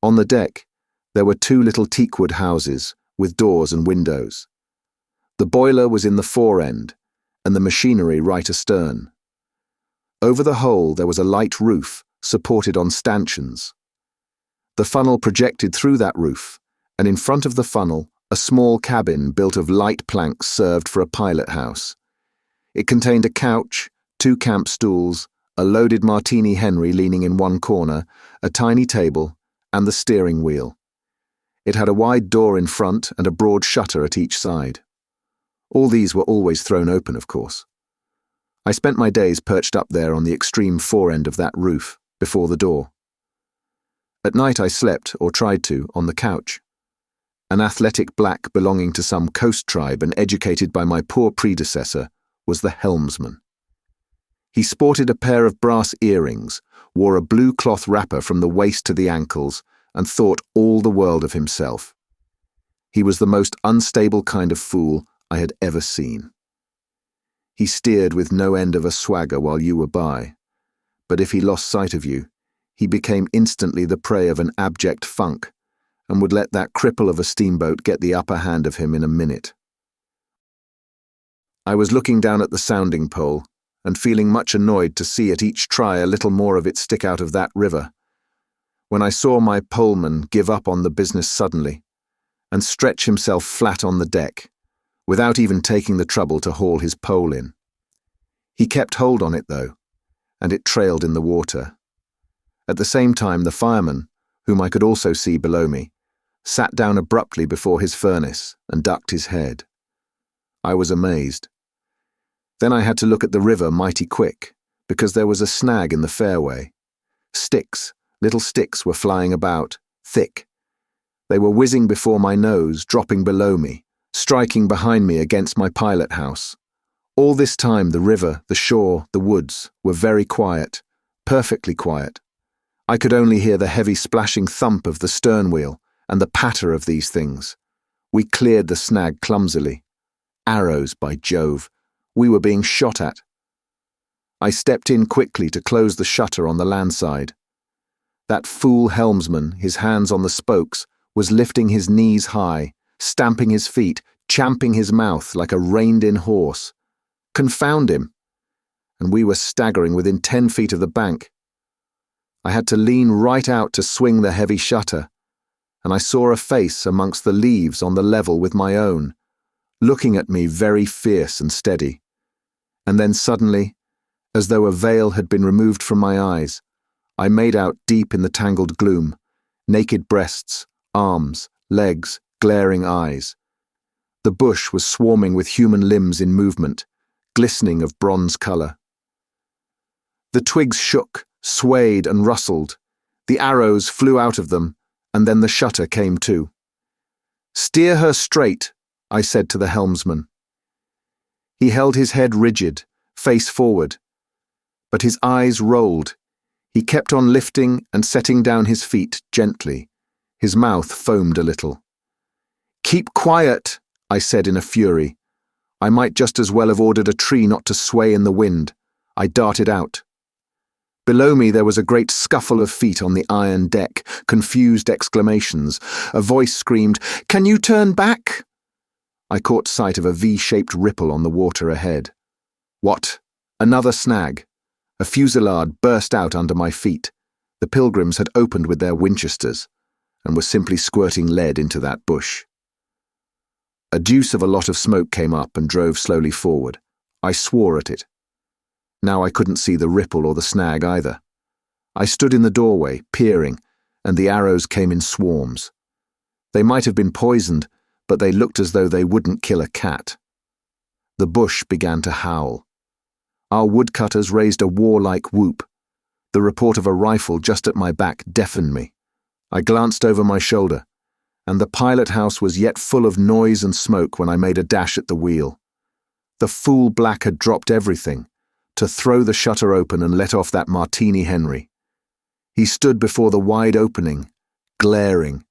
On the deck, there were 2 little teakwood houses with doors and windows. The boiler was in the fore end, and the machinery right astern. Over the whole there was a light roof supported on stanchions. The funnel projected through that roof, and in front of the funnel a small cabin built of light planks served for a pilot house. It contained a couch, 2 camp stools, a loaded Martini Henry leaning in one corner, a tiny table, and the steering wheel. It had a wide door in front and a broad shutter at each side. All these were always thrown open, of course. I spent my days perched up there on the extreme fore end of that roof, before the door. At night I slept, or tried to, on the couch. An athletic black belonging to some coast tribe and educated by my poor predecessor was the helmsman. He sported a pair of brass earrings, wore a blue cloth wrapper from the waist to the ankles, and thought all the world of himself. He was the most unstable kind of fool I had ever seen. He steered with no end of a swagger while you were by, but if he lost sight of you, he became instantly the prey of an abject funk, and would let that cripple of a steamboat get the upper hand of him in a minute. I was looking down at the sounding pole, and feeling much annoyed to see at each try a little more of it stick out of that river, when I saw my poleman give up on the business suddenly, and stretch himself flat on the deck, without even taking the trouble to haul his pole in. He kept hold on it, though, and it trailed in the water. At the same time, the fireman, whom I could also see below me, sat down abruptly before his furnace and ducked his head. I was amazed. Then I had to look at the river mighty quick, because there was a snag in the fairway. Little sticks were flying about, thick. They were whizzing before my nose, dropping below me, striking behind me against my pilot house. All this time the river, the shore, the woods were very quiet, perfectly quiet. I could only hear the heavy splashing thump of the stern wheel and the patter of these things. We cleared the snag clumsily. Arrows, by Jove! We were being shot at. I stepped in quickly to close the shutter on the land side. That fool helmsman, his hands on the spokes, was lifting his knees high, stamping his feet, champing his mouth like a reined-in horse. Confound him! And we were staggering within 10 feet of the bank. I had to lean right out to swing the heavy shutter, and I saw a face amongst the leaves on the level with my own, looking at me very fierce and steady. And then suddenly, as though a veil had been removed from my eyes, I made out deep in the tangled gloom, naked breasts, arms, legs, glaring eyes. The bush was swarming with human limbs in movement, glistening of bronze colour. The twigs shook, swayed and rustled. The arrows flew out of them, and then the shutter came to. "Steer her straight," I said to the helmsman. He held his head rigid, face forward, but his eyes rolled. He kept on lifting and setting down his feet gently. His mouth foamed a little. "Keep quiet," I said in a fury. I might just as well have ordered a tree not to sway in the wind. I darted out. Below me there was a great scuffle of feet on the iron deck, confused exclamations. A voice screamed, "Can you turn back?" I caught sight of a V-shaped ripple on the water ahead. What? Another snag. A fusillade burst out under my feet. The pilgrims had opened with their Winchesters, and were simply squirting lead into that bush. A deuce of a lot of smoke came up and drove slowly forward. I swore at it. Now I couldn't see the ripple or the snag either. I stood in the doorway, peering, and the arrows came in swarms. They might have been poisoned, but they looked as though they wouldn't kill a cat. The bush began to howl. Our woodcutters raised a warlike whoop. The report of a rifle just at my back deafened me. I glanced over my shoulder, and the pilot house was yet full of noise and smoke when I made a dash at the wheel. The fool black had dropped everything, to throw the shutter open and let off that Martini Henry. He stood before the wide opening, glaring,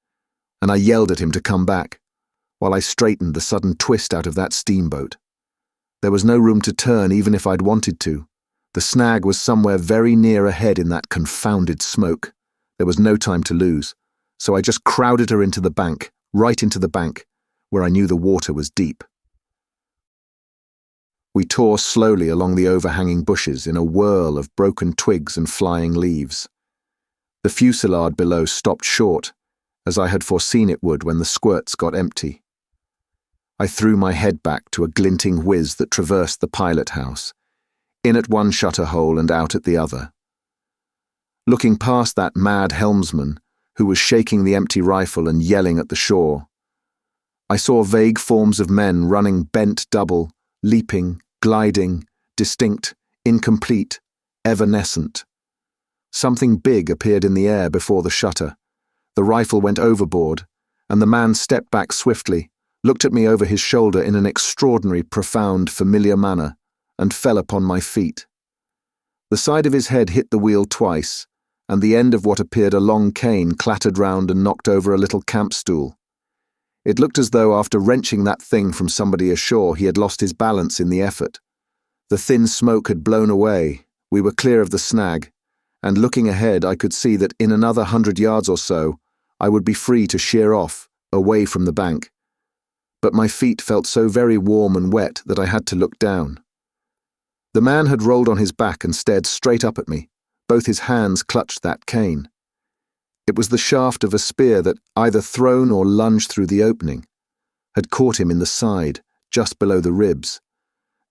and I yelled at him to come back, while I straightened the sudden twist out of that steamboat. There was no room to turn even if I'd wanted to. The snag was somewhere very near ahead in that confounded smoke. There was no time to lose, so I just crowded her into the bank, right into the bank, where I knew the water was deep. We tore slowly along the overhanging bushes in a whirl of broken twigs and flying leaves. The fusillade below stopped short, as I had foreseen it would when the squirts got empty. I threw my head back to a glinting whiz that traversed the pilot house, in at one shutter hole and out at the other. Looking past that mad helmsman, who was shaking the empty rifle and yelling at the shore, I saw vague forms of men running bent double, leaping, gliding, distinct, incomplete, evanescent. Something big appeared in the air before the shutter. The rifle went overboard, and the man stepped back swiftly, looked at me over his shoulder in an extraordinary, profound, familiar manner, and fell upon my feet. The side of his head hit the wheel twice, and the end of what appeared a long cane clattered round and knocked over a little camp stool. It looked as though after wrenching that thing from somebody ashore he had lost his balance in the effort. The thin smoke had blown away, we were clear of the snag, and looking ahead I could see that in another 100 yards or so I would be free to sheer off, away from the bank. But my feet felt so very warm and wet that I had to look down. The man had rolled on his back and stared straight up at me. Both his hands clutched that cane. It was the shaft of a spear that, either thrown or lunged through the opening, had caught him in the side, just below the ribs.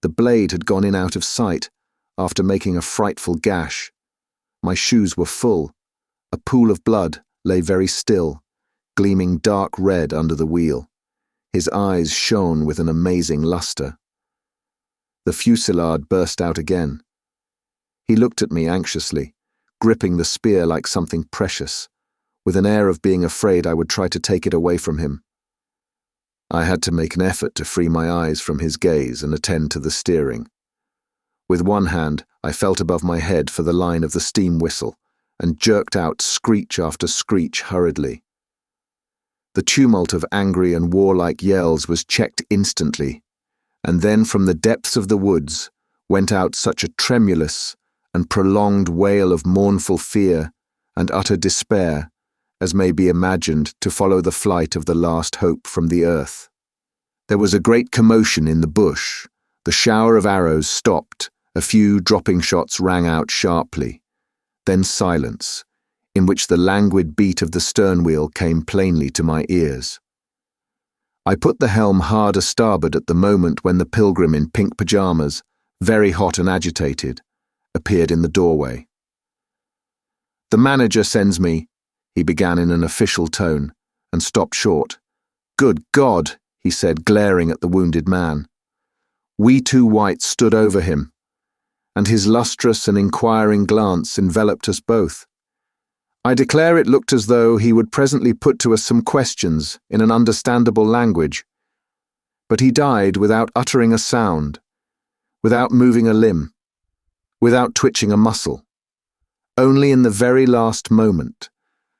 The blade had gone in out of sight, after making a frightful gash. My shoes were full. A pool of blood lay very still, gleaming dark red under the wheel. His eyes shone with an amazing luster. The fusillade burst out again. He looked at me anxiously, gripping the spear like something precious, with an air of being afraid I would try to take it away from him. I had to make an effort to free my eyes from his gaze and attend to the steering. With one hand, I felt above my head for the line of the steam whistle and jerked out screech after screech hurriedly. The tumult of angry and warlike yells was checked instantly, and then from the depths of the woods went out such a tremulous and prolonged wail of mournful fear and utter despair as may be imagined to follow the flight of the last hope from the earth. There was a great commotion in the bush. The shower of arrows stopped, a few dropping shots rang out sharply. Then silence, in which the languid beat of the stern wheel came plainly to my ears. I put the helm hard a starboard at the moment when the pilgrim in pink pyjamas, very hot and agitated, appeared in the doorway. "The manager sends me," he began in an official tone, and stopped short. "Good God," he said, glaring at the wounded man. We two whites stood over him, and his lustrous and inquiring glance enveloped us both. I declare it looked as though he would presently put to us some questions in an understandable language. But he died without uttering a sound, without moving a limb, without twitching a muscle. Only in the very last moment,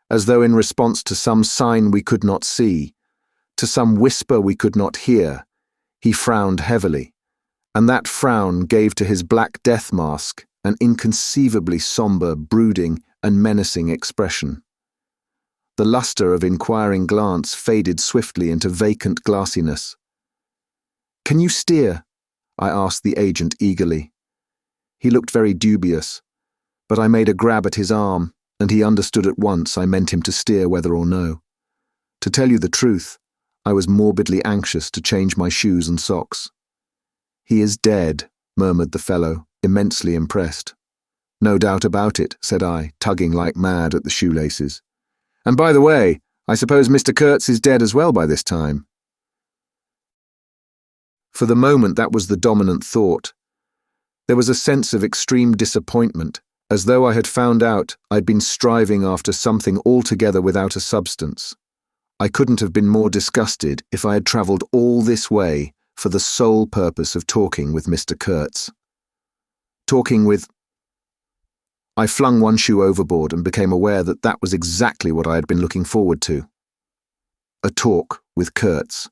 as though in response to some sign we could not see, to some whisper we could not hear, he frowned heavily, and that frown gave to his black death mask an inconceivably sombre, brooding, and menacing expression. The lustre of inquiring glance faded swiftly into vacant glassiness. "Can you steer?" I asked the agent eagerly. He looked very dubious, but I made a grab at his arm, and he understood at once I meant him to steer whether or no. To tell you the truth, I was morbidly anxious to change my shoes and socks. "He is dead," murmured the fellow, immensely impressed. "No doubt about it," said I, tugging like mad at the shoelaces. "And by the way, I suppose Mr. Kurtz is dead as well by this time." For the moment that was the dominant thought. There was a sense of extreme disappointment, as though I had found out I'd been striving after something altogether without a substance. I couldn't have been more disgusted if I had travelled all this way for the sole purpose of talking with Mr. Kurtz. I flung one shoe overboard and became aware that that was exactly what I had been looking forward to. A talk with Kurtz.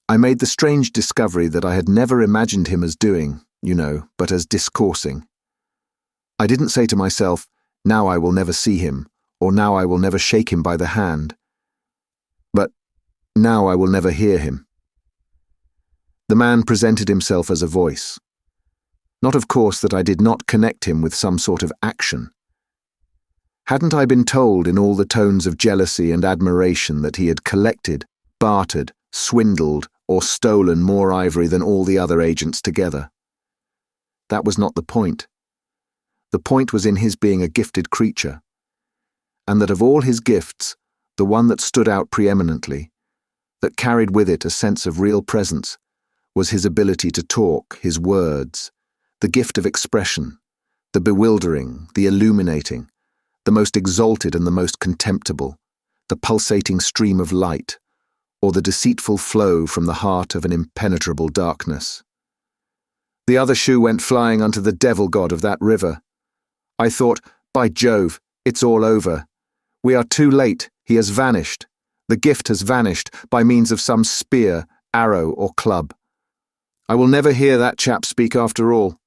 I made the strange discovery that I had never imagined him as doing, but as discoursing. I didn't say to myself, "Now I will never see him," or "Now I will never shake him by the hand," but "Now I will never hear him." The man presented himself as a voice. Not, of course, that I did not connect him with some sort of action. Hadn't I been told in all the tones of jealousy and admiration that he had collected, bartered, swindled, or stolen more ivory than all the other agents together? That was not the point. The point was in his being a gifted creature, and that of all his gifts, the one that stood out preeminently, that carried with it a sense of real presence, was his ability to talk, his words, the gift of expression, the bewildering, the illuminating, the most exalted and the most contemptible, the pulsating stream of light, or the deceitful flow from the heart of an impenetrable darkness. The other shoe went flying unto the devil god of that river. I thought, by Jove, it's all over. We are too late, he has vanished. The gift has vanished by means of some spear, arrow, or club. I will never hear that chap speak after all.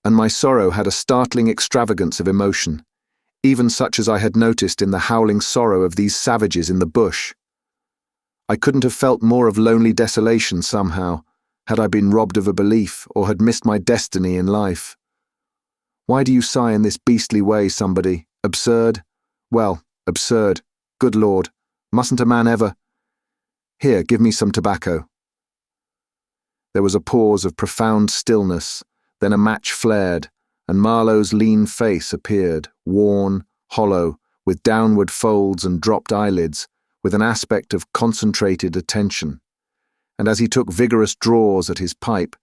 And my sorrow had a startling extravagance of emotion, even such as I had noticed in the howling sorrow of these savages in the bush. I couldn't have felt more of lonely desolation somehow, had I been robbed of a belief or had missed my destiny in life. Why do you sigh in this beastly way, somebody? Absurd? Well, absurd. Good Lord, mustn't a man ever? Here, give me some tobacco. There was a pause of profound stillness, then a match flared, and Marlow's lean face appeared, worn, hollow, with downward folds and dropped eyelids, with an aspect of concentrated attention. And as he took vigorous draws at his pipe,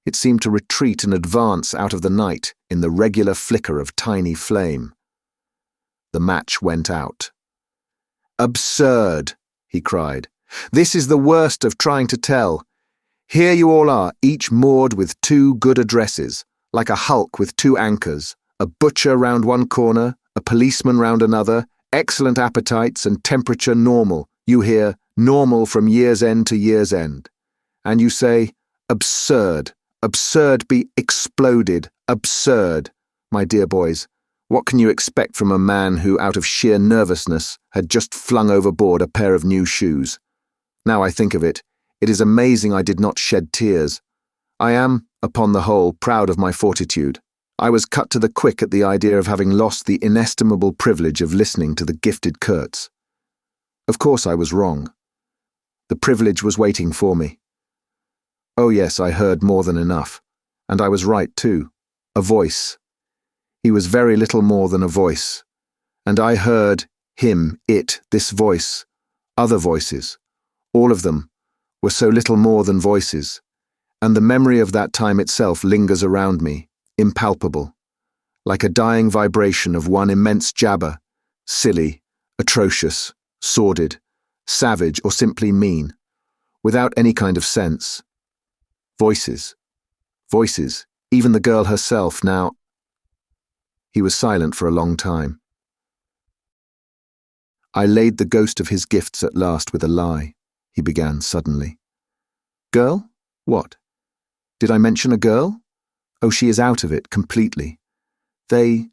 It seemed to retreat and advance out of the night in the regular flicker of tiny flame. The match went out. "Absurd," he cried. "This is the worst of trying to tell. Here you all are, each moored with two good addresses, like a hulk with two anchors, a butcher round one corner, a policeman round another, excellent appetites and temperature normal. You hear, normal from year's end to year's end. And you say, absurd, absurd be exploded, absurd. My dear boys, what can you expect from a man who, out of sheer nervousness, had just flung overboard a pair of new shoes? Now I think of it, it is amazing I did not shed tears. I am, upon the whole, proud of my fortitude. I was cut to the quick at the idea of having lost the inestimable privilege of listening to the gifted Kurtz. Of course I was wrong. The privilege was waiting for me. Oh yes, I heard more than enough. And I was right too. A voice. He was very little more than a voice. And I heard him, it, this voice, other voices, all of them, were so little more than voices, and the memory of that time itself lingers around me, impalpable, like a dying vibration of one immense jabber, silly, atrocious, sordid, savage, or simply mean, without any kind of sense. Voices, voices, even the girl herself now. He was silent for a long time. I laid the ghost of his gifts at last with a lie, he began suddenly. Girl? What? Did I mention a girl? Oh, she is out of it, completely. The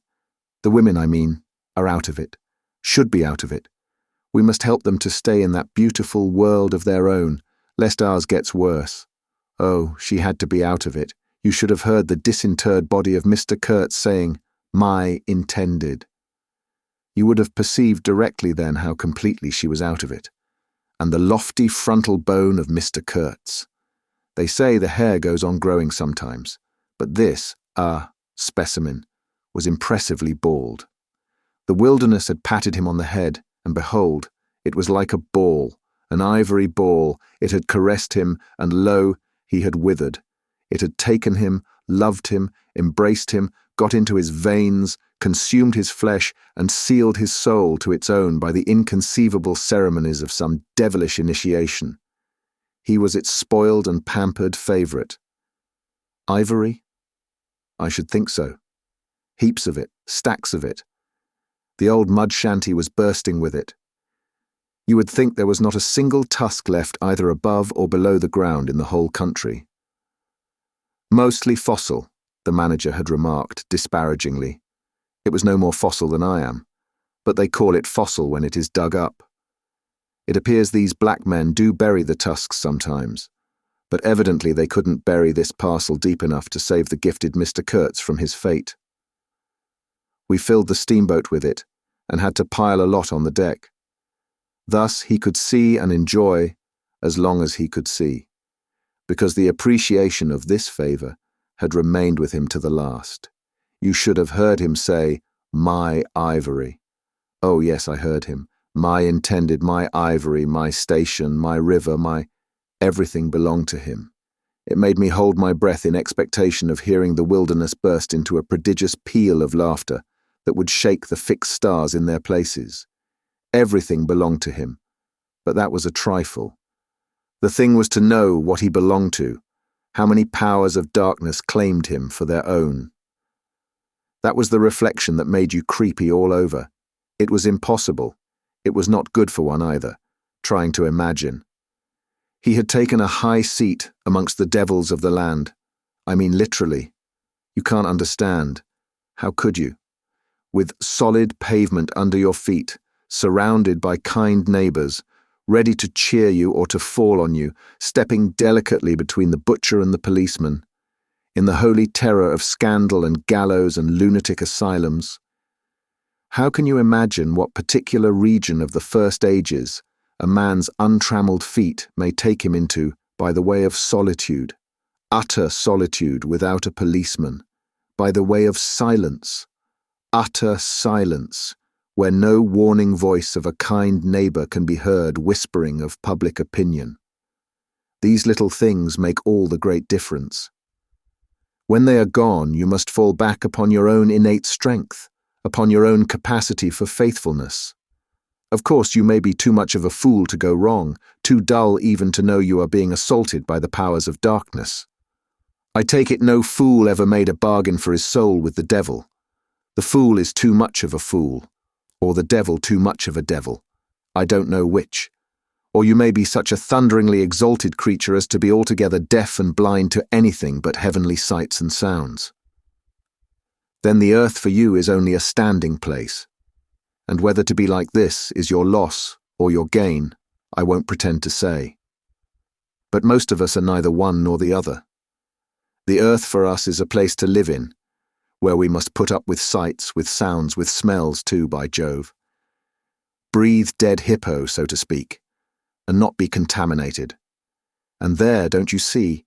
women, I mean, are out of it, should be out of it. We must help them to stay in that beautiful world of their own, lest ours gets worse. Oh, she had to be out of it. You should have heard the disinterred body of Mr. Kurtz saying, "My intended." You would have perceived directly then how completely she was out of it. And the lofty frontal bone of Mr. Kurtz. They say the hair goes on growing sometimes, but this, specimen, was impressively bald. The wilderness had patted him on the head, and behold, it was like a ball, an ivory ball. It had caressed him, and lo, he had withered. It had taken him, loved him, embraced him, got into his veins, consumed his flesh, and sealed his soul to its own by the inconceivable ceremonies of some devilish initiation. He was its spoiled and pampered favourite. Ivory? I should think so. Heaps of it, stacks of it. The old mud shanty was bursting with it. You would think there was not a single tusk left either above or below the ground in the whole country. Mostly fossil, the manager had remarked disparagingly. It was no more fossil than I am, but they call it fossil when it is dug up. It appears these black men do bury the tusks sometimes, but evidently they couldn't bury this parcel deep enough to save the gifted Mr. Kurtz from his fate. We filled the steamboat with it, and had to pile a lot on the deck. Thus he could see and enjoy as long as he could see, because the appreciation of this favour had remained with him to the last. You should have heard him say, "My ivory." Oh yes, I heard him. My intended, my ivory, my station, my river, my... Everything belonged to him. It made me hold my breath in expectation of hearing the wilderness burst into a prodigious peal of laughter that would shake the fixed stars in their places. Everything belonged to him, but that was a trifle. The thing was to know what he belonged to, how many powers of darkness claimed him for their own. That was the reflection that made you creepy all over. It was impossible. It was not good for one either, trying to imagine. He had taken a high seat amongst the devils of the land. I mean literally. You can't understand. How could you? With solid pavement under your feet, surrounded by kind neighbours, ready to cheer you or to fall on you, stepping delicately between the butcher and the policeman, in the holy terror of scandal and gallows and lunatic asylums. How can you imagine what particular region of the first ages a man's untrammelled feet may take him into by the way of solitude, utter solitude without a policeman, by the way of silence, utter silence, where no warning voice of a kind neighbour can be heard whispering of public opinion? These little things make all the great difference. When they are gone, you must fall back upon your own innate strength, upon your own capacity for faithfulness. Of course, you may be too much of a fool to go wrong, too dull even to know you are being assaulted by the powers of darkness. I take it no fool ever made a bargain for his soul with the devil. The fool is too much of a fool, or the devil too much of a devil. I don't know which. Or you may be such a thunderingly exalted creature as to be altogether deaf and blind to anything but heavenly sights and sounds. Then the earth for you is only a standing place. And whether to be like this is your loss or your gain, I won't pretend to say. But most of us are neither one nor the other. The earth for us is a place to live in, where we must put up with sights, with sounds, with smells too, by Jove. Breathe dead hippo, so to speak, and not be contaminated. And there, don't you see,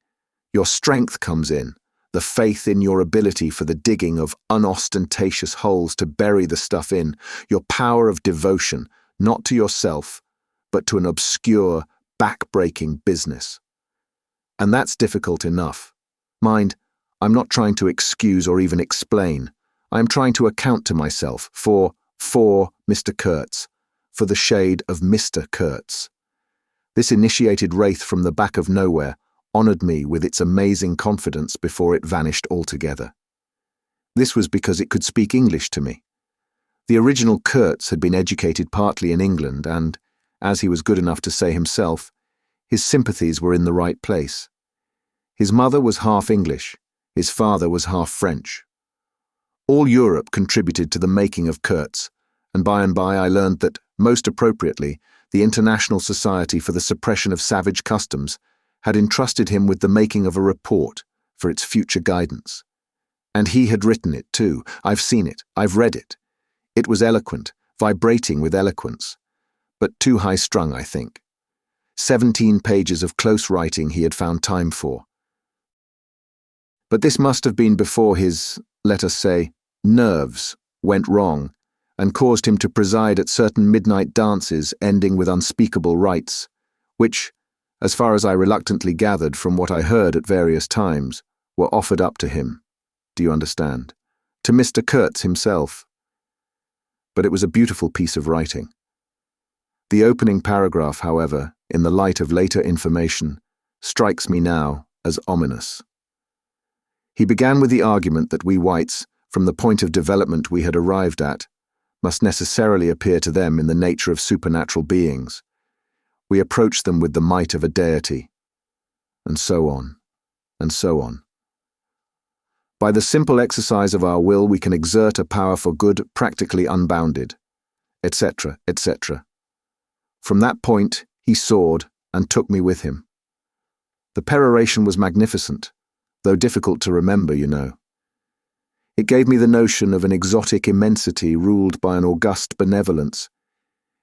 your strength comes in, the faith in your ability for the digging of unostentatious holes to bury the stuff in, your power of devotion, not to yourself, but to an obscure, back-breaking business. And that's difficult enough. Mind, I'm not trying to excuse or even explain. I am trying to account to myself for Mr. Kurtz, for the shade of Mr. Kurtz. This initiated wraith from the back of nowhere honoured me with its amazing confidence before it vanished altogether. This was because it could speak English to me. The original Kurtz had been educated partly in England and, as he was good enough to say himself, his sympathies were in the right place. His mother was half English, his father was half French. All Europe contributed to the making of Kurtz, and by I learned that, most appropriately, the International Society for the Suppression of Savage Customs had entrusted him with the making of a report for its future guidance. And he had written it too. I've seen it, I've read it. It was eloquent, vibrating with eloquence, but too high-strung, I think. 17 pages of close writing he had found time for. But this must have been before his, let us say, nerves went wrong and caused him to preside at certain midnight dances ending with unspeakable rites, which, as far as I reluctantly gathered from what I heard at various times, were offered up to him. Do you understand? To Mr. Kurtz himself. But it was a beautiful piece of writing. The opening paragraph, however, in the light of later information, strikes me now as ominous. He began with the argument that we whites, from the point of development we had arrived at, must necessarily appear to them in the nature of supernatural beings. We approach them with the might of a deity, and so on, and so on. By the simple exercise of our will we can exert a power for good practically unbounded, etc., etc. From that point he soared and took me with him. The peroration was magnificent, though difficult to remember, you know. It gave me the notion of an exotic immensity ruled by an august benevolence.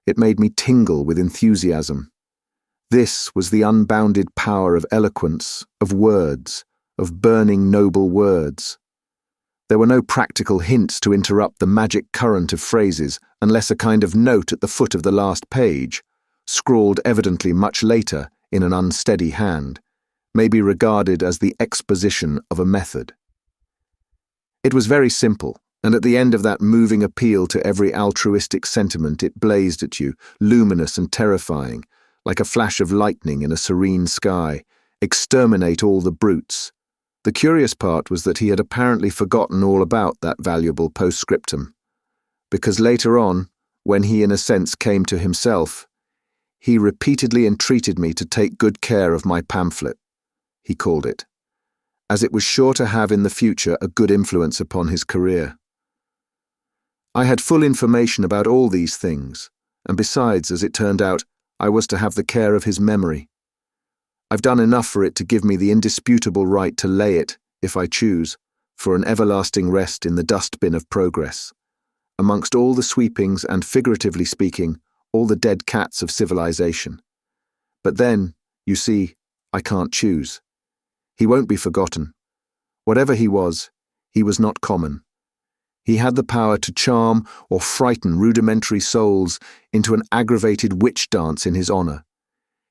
It made me tingle with enthusiasm. This was the unbounded power of eloquence, of words, of burning noble words. There were no practical hints to interrupt the magic current of phrases unless a kind of note at the foot of the last page, scrawled evidently much later in an unsteady hand, may be regarded as the exposition of a method. It was very simple, and at the end of that moving appeal to every altruistic sentiment it blazed at you, luminous and terrifying, like a flash of lightning in a serene sky, exterminate all the brutes. The curious part was that he had apparently forgotten all about that valuable postscriptum, because later on, when he in a sense came to himself, he repeatedly entreated me to take good care of my pamphlet, he called it, as it was sure to have in the future a good influence upon his career. I had full information about all these things, and besides, as it turned out, I was to have the care of his memory. I've done enough for it to give me the indisputable right to lay it, if I choose, for an everlasting rest in the dustbin of progress, amongst all the sweepings and, figuratively speaking, all the dead cats of civilization. But then, you see, I can't choose. He won't be forgotten. Whatever he was not common. He had the power to charm or frighten rudimentary souls into an aggravated witch dance in his honour.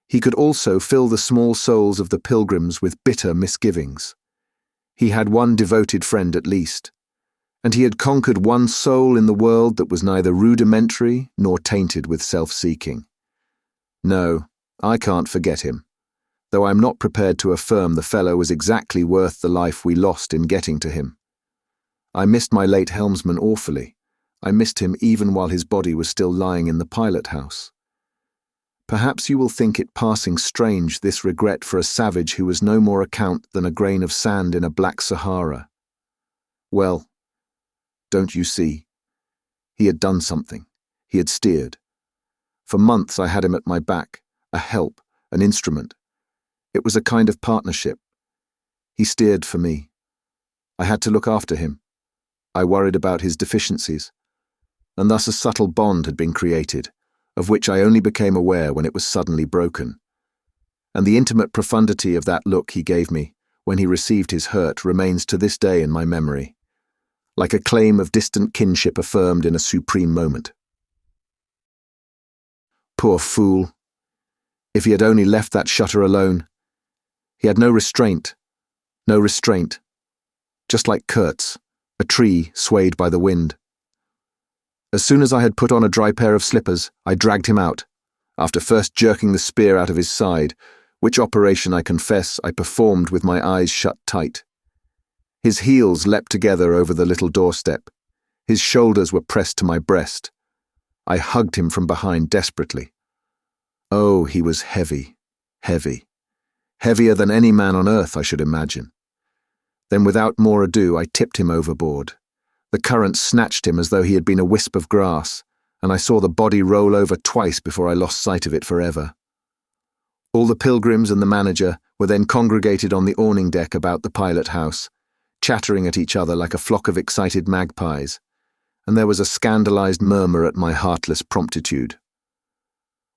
He could also fill the small souls of the pilgrims with bitter misgivings. He had one devoted friend at least, and he had conquered one soul in the world that was neither rudimentary nor tainted with self-seeking. No, I can't forget him, though I'm not prepared to affirm the fellow was exactly worth the life we lost in getting to him. I missed my late helmsman awfully. I missed him even while his body was still lying in the pilot house. Perhaps you will think it passing strange, this regret for a savage who was no more account than a grain of sand in a black Sahara. Well, don't you see? He had done something. He had steered. For months I had him at my back, a help, an instrument. It was a kind of partnership. He steered for me. I had to look after him. I worried about his deficiencies. And thus a subtle bond had been created, of which I only became aware when it was suddenly broken. And the intimate profundity of that look he gave me when he received his hurt remains to this day in my memory, like a claim of distant kinship affirmed in a supreme moment. Poor fool. If he had only left that shutter alone. He had no restraint. Just like Kurtz, a tree swayed by the wind. As soon as I had put on a dry pair of slippers, I dragged him out, after first jerking the spear out of his side, which operation I confess I performed with my eyes shut tight. His heels leapt together over the little doorstep. His shoulders were pressed to my breast. I hugged him from behind desperately. Oh, he was heavy. Heavier than any man on earth, I should imagine. Then without more ado, I tipped him overboard. The current snatched him as though he had been a wisp of grass, and I saw the body roll over twice before I lost sight of it forever. All the pilgrims and the manager were then congregated on the awning deck about the pilot house, chattering at each other like a flock of excited magpies, and there was a scandalized murmur at my heartless promptitude.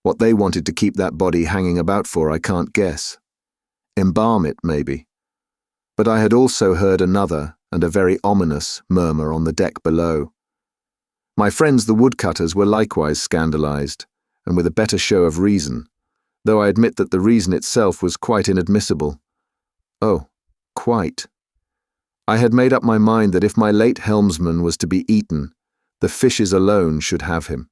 What they wanted to keep that body hanging about for I can't guess. Embalm it, maybe. But I had also heard another, and a very ominous, murmur on the deck below. My friends the woodcutters were likewise scandalized, and with a better show of reason, though I admit that the reason itself was quite inadmissible. Oh, quite. I had made up my mind that if my late helmsman was to be eaten, the fishes alone should have him.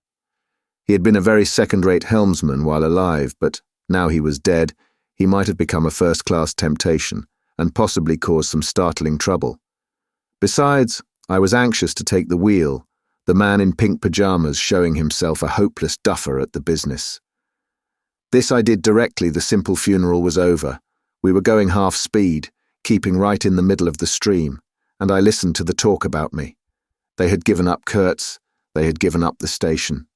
He had been a very second-rate helmsman while alive, but now he was dead, he might have become a first-class temptation, and possibly caused some startling trouble. Besides, I was anxious to take the wheel, the man in pink pyjamas showing himself a hopeless duffer at the business. This I did directly the simple funeral was over. We were going half speed, keeping right in the middle of the stream, and I listened to the talk about me. They had given up Kurtz, they had given up the station.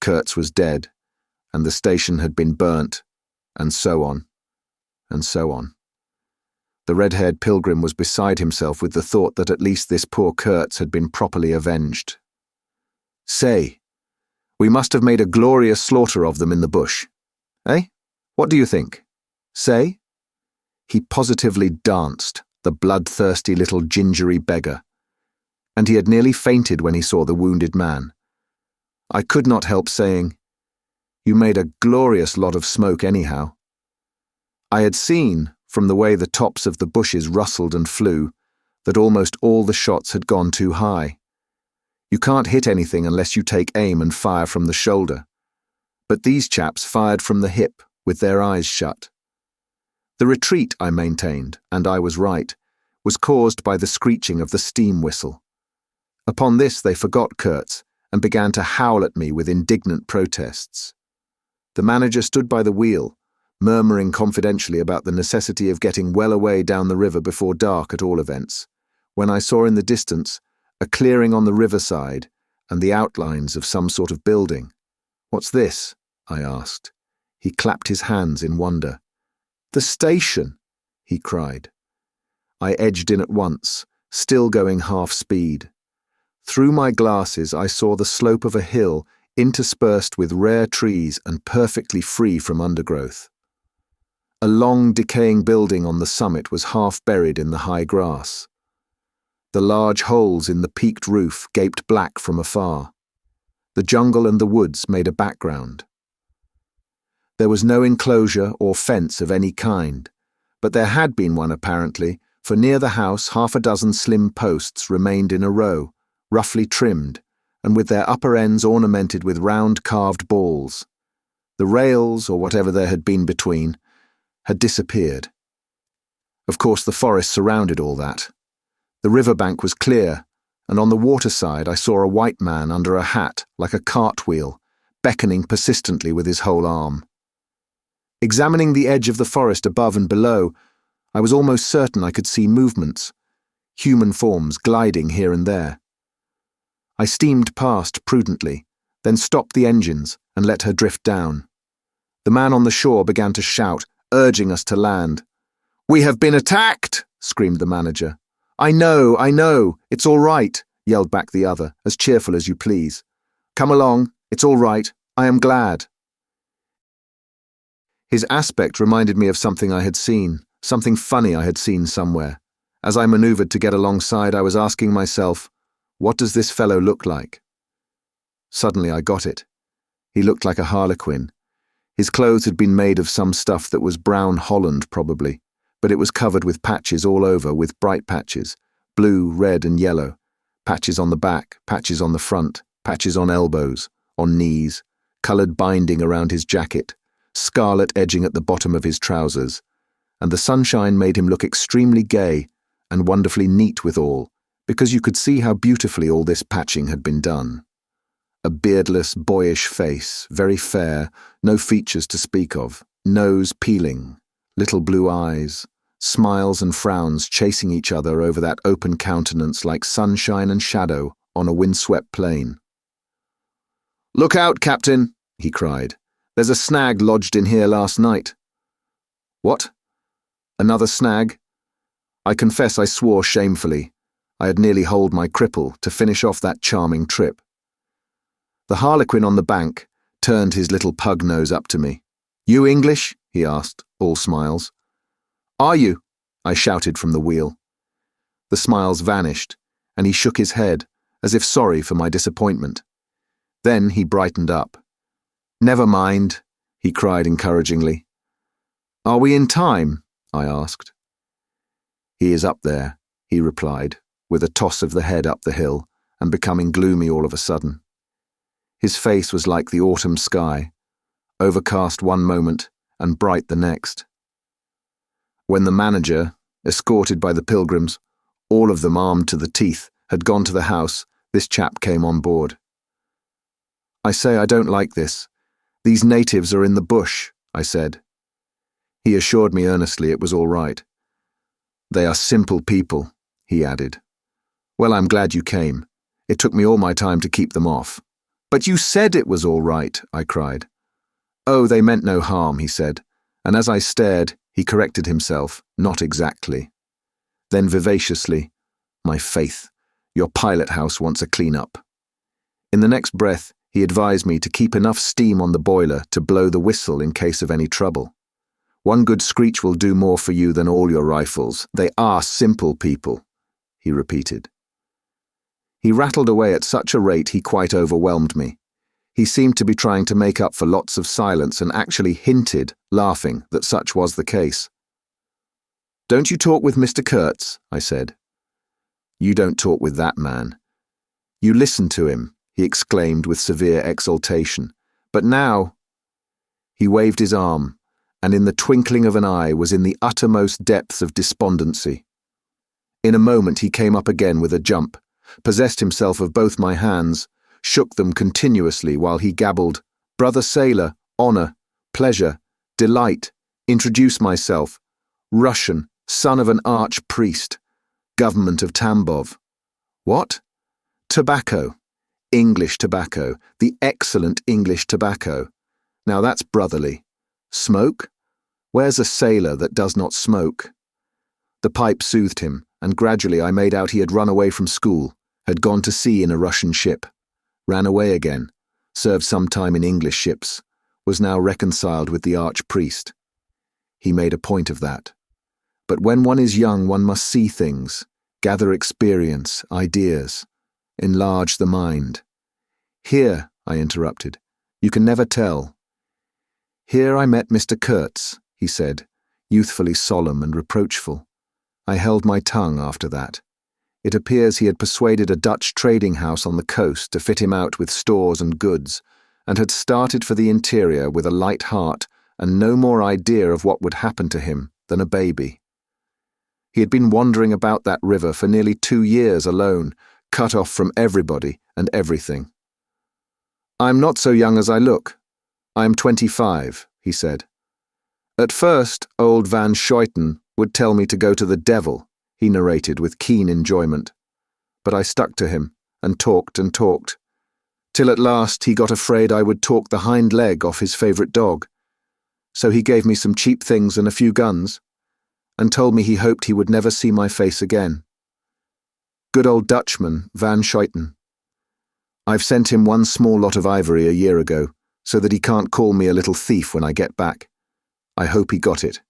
Kurtz was dead, and the station had been burnt, and so on, and so on. The red-haired pilgrim was beside himself with the thought that at least this poor Kurtz had been properly avenged. Say, we must have made a glorious slaughter of them in the bush. Eh? What do you think? Say? He positively danced, the bloodthirsty little gingery beggar. And he had nearly fainted when he saw the wounded man. I could not help saying, "You made a glorious lot of smoke anyhow." I had seen, from the way the tops of the bushes rustled and flew, that almost all the shots had gone too high. You can't hit anything unless you take aim and fire from the shoulder. But these chaps fired from the hip, with their eyes shut. The retreat, I maintained, and I was right, was caused by the screeching of the steam whistle. Upon this they forgot Kurtz, and began to howl at me with indignant protests. The manager stood by the wheel, murmuring confidentially about the necessity of getting well away down the river before dark at all events, when I saw in the distance a clearing on the riverside and the outlines of some sort of building. "What's this?" I asked. He clapped his hands in wonder. "The station!" he cried. I edged in at once, still going half speed. Through my glasses I saw the slope of a hill interspersed with rare trees and perfectly free from undergrowth. A long, decaying building on the summit was half buried in the high grass. The large holes in the peaked roof gaped black from afar. The jungle and the woods made a background. There was no enclosure or fence of any kind, but there had been one apparently, for near the house 6 slim posts remained in a row, roughly trimmed, and with their upper ends ornamented with round carved balls. The rails, or whatever there had been between, had disappeared. Of course, the forest surrounded all that. The riverbank was clear, and on the waterside I saw a white man under a hat like a cartwheel, beckoning persistently with his whole arm. Examining the edge of the forest above and below, I was almost certain I could see movements, human forms gliding here and there. I steamed past prudently, then stopped the engines and let her drift down. The man on the shore began to shout, urging us to land. "We have been attacked!" screamed the manager. I know, it's all right," yelled back the other, as cheerful as you please. "Come along, it's all right, I am glad." His aspect reminded me of something I had seen, something funny I had seen somewhere. As I maneuvered to get alongside, I was asking myself, what does this fellow look like? Suddenly I got it. He looked like a harlequin. His clothes had been made of some stuff that was brown holland probably, but it was covered with patches all over, with bright patches, blue, red and yellow, patches on the back, patches on the front, patches on elbows, on knees, coloured binding around his jacket, scarlet edging at the bottom of his trousers, and the sunshine made him look extremely gay and wonderfully neat withal, because you could see how beautifully all this patching had been done. A beardless, boyish face, very fair, no features to speak of, nose peeling, little blue eyes, smiles and frowns chasing each other over that open countenance like sunshine and shadow on a windswept plain. "Look out, Captain," he cried. "There's a snag lodged in here last night." "What? Another snag?" I confess I swore shamefully. I had nearly holed my cripple to finish off that charming trip. The harlequin on the bank turned his little pug nose up to me. "You English?" he asked, all smiles. "Are you?" I shouted from the wheel. The smiles vanished, and he shook his head, as if sorry for my disappointment. Then he brightened up. "Never mind," he cried encouragingly. "Are we in time?" I asked. "He is up there," he replied, with a toss of the head up the hill, and becoming gloomy all of a sudden. His face was like the autumn sky, overcast one moment and bright the next. When the manager, escorted by the pilgrims, all of them armed to the teeth, had gone to the house, this chap came on board. "I say I don't like this. These natives are in the bush," I said. He assured me earnestly it was all right. "They are simple people," he added. "Well, I'm glad you came. It took me all my time to keep them off." "But you said it was all right," I cried. "Oh, they meant no harm," he said, and as I stared, he corrected himself, "Not exactly." Then vivaciously, "My faith, your pilot house wants a clean-up." In the next breath, he advised me to keep enough steam on the boiler to blow the whistle in case of any trouble. "One good screech will do more for you than all your rifles. They are simple people," he repeated. He rattled away at such a rate he quite overwhelmed me. He seemed to be trying to make up for lots of silence and actually hinted, laughing, that such was the case. "Don't you talk with Mr. Kurtz?" I said. "You don't talk with that man. You listen to him," he exclaimed with severe exultation. "But now—" He waved his arm, and in the twinkling of an eye was in the uttermost depths of despondency. In a moment he came up again with a jump, possessed himself of both my hands, shook them continuously while he gabbled, "Brother sailor, honour, pleasure, delight, introduce myself, Russian, son of an arch-priest, government of Tambov. What? Tobacco, English tobacco, the excellent English tobacco. Now that's brotherly. Smoke? Where's a sailor that does not smoke?" The pipe soothed him, and gradually I made out he had run away from school, had gone to sea in a Russian ship, ran away again, served some time in English ships, was now reconciled with the archpriest. He made a point of that. But when one is young, one must see things, gather experience, ideas, enlarge the mind. "Here," I interrupted, "you can never tell. Here I met Mr. Kurtz," he said, youthfully solemn and reproachful. I held my tongue after that. It appears he had persuaded a Dutch trading house on the coast to fit him out with stores and goods, and had started for the interior with a light heart and no more idea of what would happen to him than a baby. He had been wandering about that river for nearly 2 years alone, cut off from everybody and everything. "I'm not so young as I look. I am 25, he said. "At first, old Van Scheuten would tell me to go to the devil," he narrated with keen enjoyment. But I stuck to him and talked, till at last he got afraid I would talk the hind leg off his favourite dog. So he gave me some cheap things and a few guns, and told me he hoped he would never see my face again. Good old Dutchman, Van Scheuten. I've sent him one small lot of ivory a year ago, so that he can't call me a little thief when I get back. I hope he got it.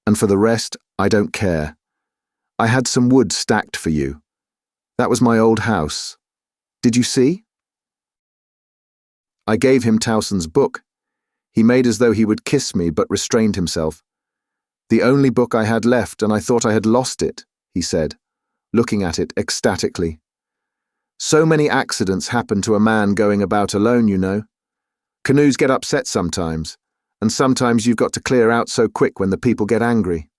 And for the rest, I don't care. I had some wood stacked for you. That was my old house. Did you see? I gave him Towson's book. He made as though he would kiss me, but restrained himself. The only book I had left, and I thought I had lost it, he said, looking at it ecstatically. So many accidents happen to a man going about alone, you know. Canoes get upset sometimes, and sometimes you've got to clear out so quick when the people get angry.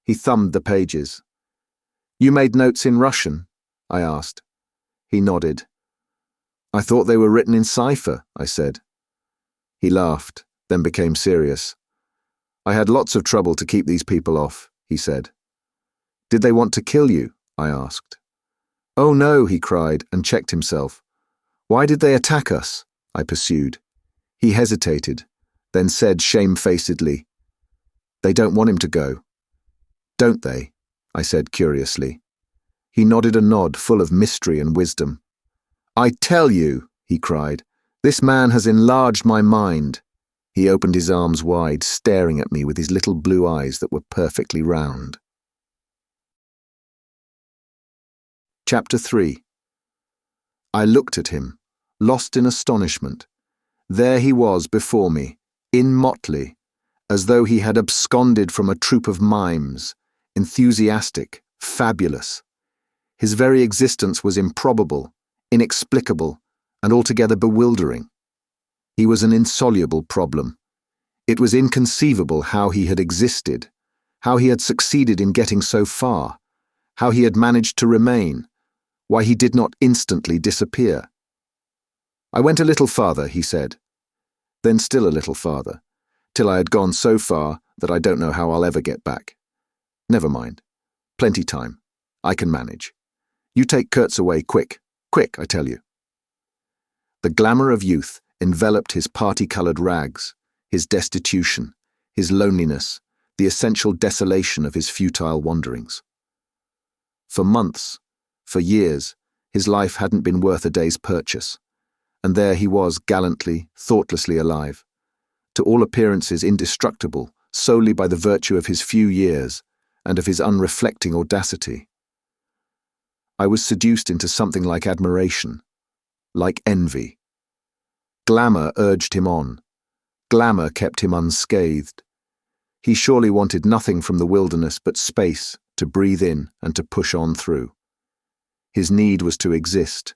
He thumbed the pages. You made notes in Russian? I asked. He nodded. I thought they were written in cipher, I said. He laughed, then became serious. I had lots of trouble to keep these people off, he said. Did they want to kill you? I asked. Oh no, he cried and checked himself. Why did they attack us? I pursued. He hesitated, then said shamefacedly, They don't want him to go. Don't they? I said curiously. He nodded a nod full of mystery and wisdom. I tell you, he cried, this man has enlarged my mind. He opened his arms wide, staring at me with his little blue eyes that were perfectly round. Chapter 3. I looked at him, lost in astonishment. There he was before me, in motley, as though he had absconded from a troupe of mimes, enthusiastic, fabulous. His very existence was improbable, inexplicable, and altogether bewildering. He was an insoluble problem. It was inconceivable how he had existed, how he had succeeded in getting so far, how he had managed to remain, why he did not instantly disappear. I went a little farther, he said, then still a little farther, till I had gone so far that I don't know how I'll ever get back. Never mind. Plenty time. I can manage. You take Kurtz away, quick, quick, I tell you. The glamour of youth enveloped his party-coloured rags, his destitution, his loneliness, the essential desolation of his futile wanderings. For months, for years, his life hadn't been worth a day's purchase, and there he was gallantly, thoughtlessly alive, to all appearances indestructible solely by the virtue of his few years and of his unreflecting audacity. I was seduced into something like admiration, like envy. Glamour urged him on. Glamour kept him unscathed. He surely wanted nothing from the wilderness but space to breathe in and to push on through. His need was to exist,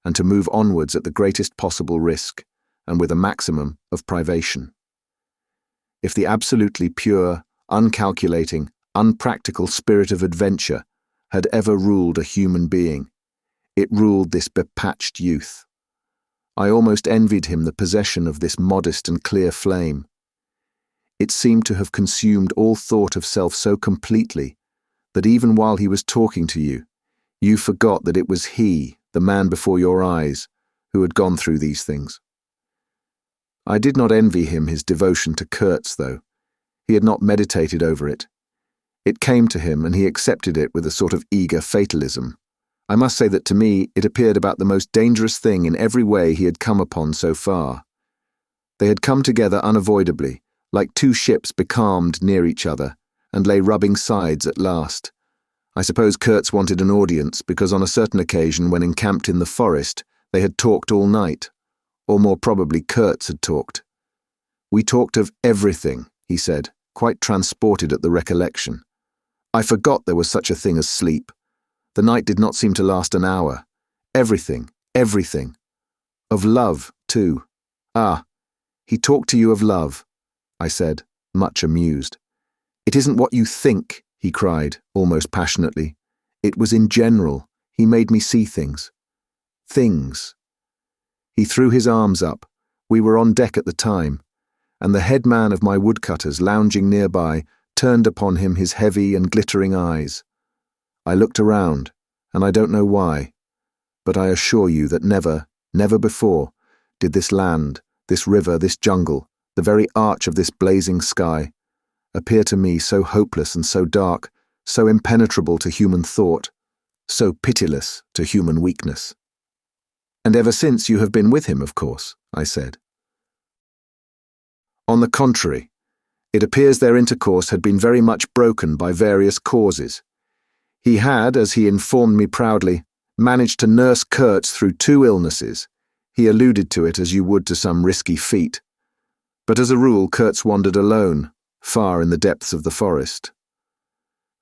and to move onwards at the greatest possible risk, and with a maximum of privation. If the absolutely pure, uncalculating, unpractical spirit of adventure had ever ruled a human being, it ruled this bepatched youth. I almost envied him the possession of this modest and clear flame. It seemed to have consumed all thought of self so completely that even while he was talking to you, you forgot that it was he, the man before your eyes, who had gone through these things. I did not envy him his devotion to Kurtz, though. He had not meditated over it. It came to him, and he accepted it with a sort of eager fatalism. I must say that to me it appeared about the most dangerous thing in every way he had come upon so far. They had come together unavoidably, like two ships becalmed near each other, and lay rubbing sides at last. I suppose Kurtz wanted an audience because on a certain occasion when encamped in the forest, they had talked all night, or more probably Kurtz had talked. We talked of everything, he said, quite transported at the recollection. I forgot there was such a thing as sleep. The night did not seem to last an hour. Everything, everything. Of love, too. Ah, he talked to you of love, I said, much amused. It isn't what you think, he cried, almost passionately. It was in general. He made me see things. Things. He threw his arms up. We were on deck at the time, and the head man of my woodcutters, lounging nearby, turned upon him his heavy and glittering eyes. I looked around, and I don't know why, but I assure you that never, never before did this land, this river, this jungle, the very arch of this blazing sky, appear to me so hopeless and so dark, so impenetrable to human thought, so pitiless to human weakness. And ever since you have been with him, of course, I said. On the contrary, it appears their intercourse had been very much broken by various causes. He had, as he informed me proudly, managed to nurse Kurtz through 2 illnesses. He alluded to it as you would to some risky feat. But as a rule, Kurtz wandered alone, far in the depths of the forest.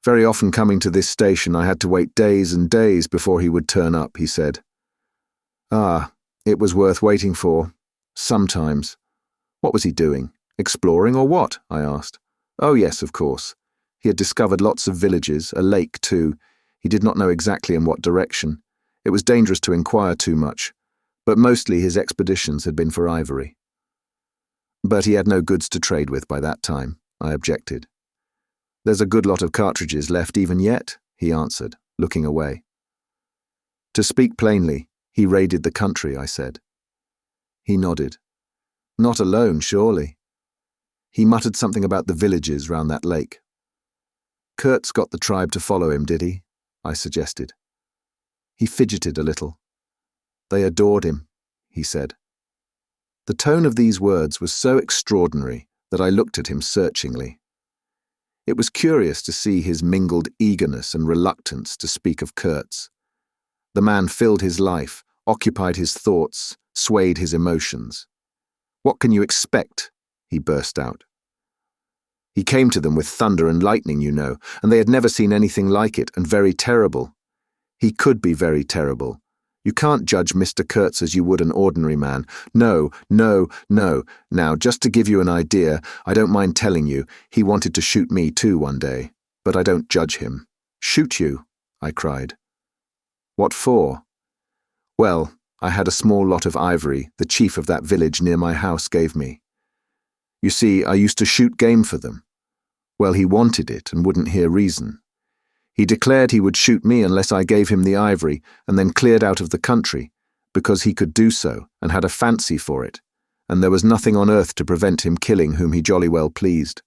Very often coming to this station, I had to wait days and days before he would turn up, he said. Ah, it was worth waiting for. Sometimes. What was he doing? Exploring or what? I asked. Oh yes, of course. He had discovered lots of villages, a lake too. He did not know exactly in what direction. It was dangerous to inquire too much, but mostly his expeditions had been for ivory. But he had no goods to trade with by that time, I objected. There's a good lot of cartridges left even yet, he answered, looking away. To speak plainly, he raided the country, I said. He nodded. Not alone, surely. He muttered something about the villages round that lake. Kurtz got the tribe to follow him, did he? I suggested. He fidgeted a little. They adored him, he said. The tone of these words was so extraordinary that I looked at him searchingly. It was curious to see his mingled eagerness and reluctance to speak of Kurtz. The man filled his life, occupied his thoughts, swayed his emotions. What can you expect? He burst out. He came to them with thunder and lightning, you know, and they had never seen anything like it, and very terrible. He could be very terrible. You can't judge Mr. Kurtz as you would an ordinary man. No, no, no. Now, just to give you an idea, I don't mind telling you, he wanted to shoot me too one day, but I don't judge him. Shoot you? I cried. What for? Well, I had a small lot of ivory the chief of that village near my house gave me. You see, I used to shoot game for them. Well, he wanted it and wouldn't hear reason. He declared he would shoot me unless I gave him the ivory and then cleared out of the country, because he could do so and had a fancy for it, and there was nothing on earth to prevent him killing whom he jolly well pleased.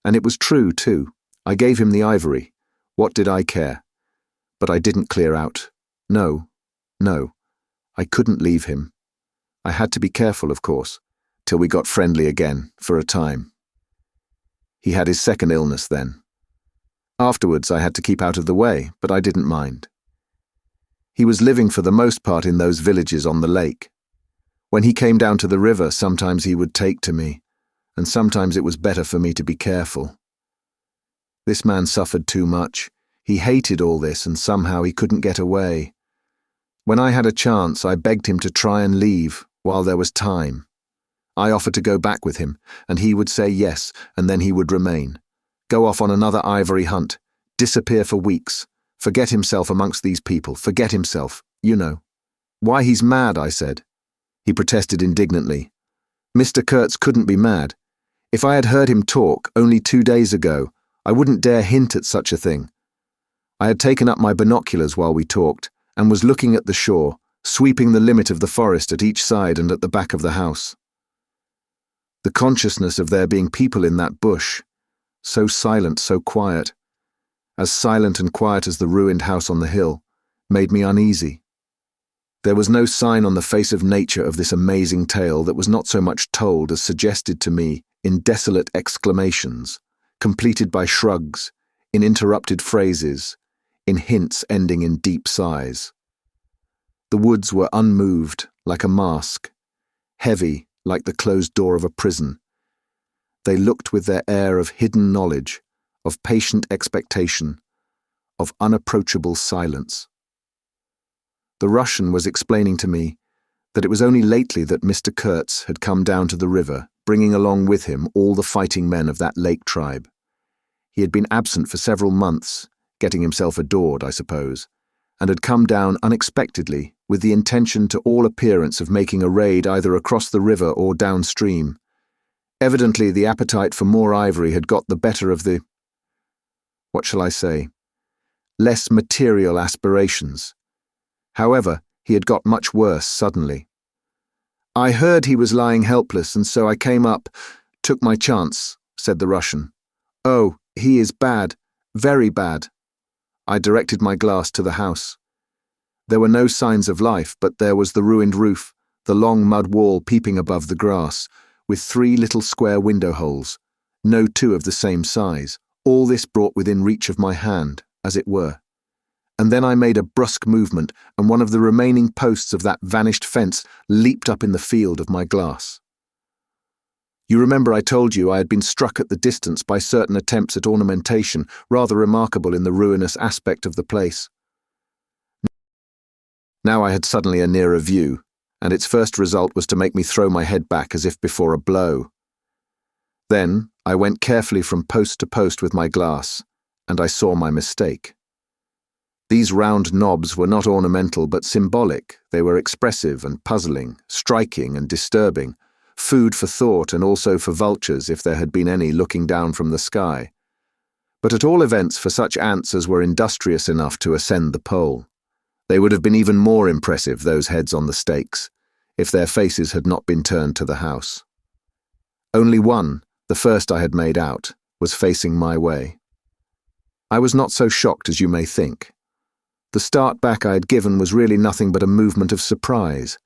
And it was true, too. I gave him the ivory. What did I care? But I didn't clear out. No, no. I couldn't leave him. I had to be careful, of course, till we got friendly again, for a time. He had his second illness then. Afterwards I had to keep out of the way, but I didn't mind. He was living for the most part in those villages on the lake. When he came down to the river, sometimes he would take to me, and sometimes it was better for me to be careful. This man suffered too much. He hated all this, and somehow he couldn't get away. When I had a chance, I begged him to try and leave while there was time. I offered to go back with him, and he would say yes, and then he would remain. Go off on another ivory hunt, disappear for weeks, forget himself amongst these people, forget himself, you know. Why, he's mad, I said. He protested indignantly. Mr. Kurtz couldn't be mad. If I had heard him talk only 2 days ago, I wouldn't dare hint at such a thing. I had taken up my binoculars while we talked, and was looking at the shore, sweeping the limit of the forest at each side and at the back of the house. The consciousness of there being people in that bush, so silent, so quiet, as silent and quiet as the ruined house on the hill, made me uneasy. There was no sign on the face of nature of this amazing tale that was not so much told as suggested to me in desolate exclamations, completed by shrugs, in interrupted phrases, in hints ending in deep sighs. The woods were unmoved, like a mask, heavy, like the closed door of a prison. They looked with their air of hidden knowledge, of patient expectation, of unapproachable silence. The Russian was explaining to me that it was only lately that Mr. Kurtz had come down to the river, bringing along with him all the fighting men of that lake tribe. He had been absent for several months, getting himself adored, I suppose, and had come down unexpectedly with the intention to all appearance of making a raid either across the river or downstream. Evidently the appetite for more ivory had got the better of the, what shall I say, less material aspirations. However, he had got much worse suddenly. "I heard he was lying helpless, and so I came up, took my chance," said the Russian. "Oh, he is bad, very bad." I directed my glass to the house. There were no signs of life, but there was the ruined roof, the long mud wall peeping above the grass, with 3 little square window holes, no 2 of the same size, all this brought within reach of my hand, as it were. And then I made a brusque movement, and one of the remaining posts of that vanished fence leaped up in the field of my glass. You remember I told you I had been struck at the distance by certain attempts at ornamentation, rather remarkable in the ruinous aspect of the place. Now I had suddenly a nearer view, and its first result was to make me throw my head back as if before a blow. Then I went carefully from post to post with my glass, and I saw my mistake. These round knobs were not ornamental but symbolic. They were expressive and puzzling, striking and disturbing, food for thought and also for vultures if there had been any looking down from the sky. But at all events for such ants as were industrious enough to ascend the pole. They would have been even more impressive, those heads on the stakes, if their faces had not been turned to the house. Only one, the first I had made out, was facing my way. I was not so shocked as you may think. The start back I had given was really nothing but a movement of surprise.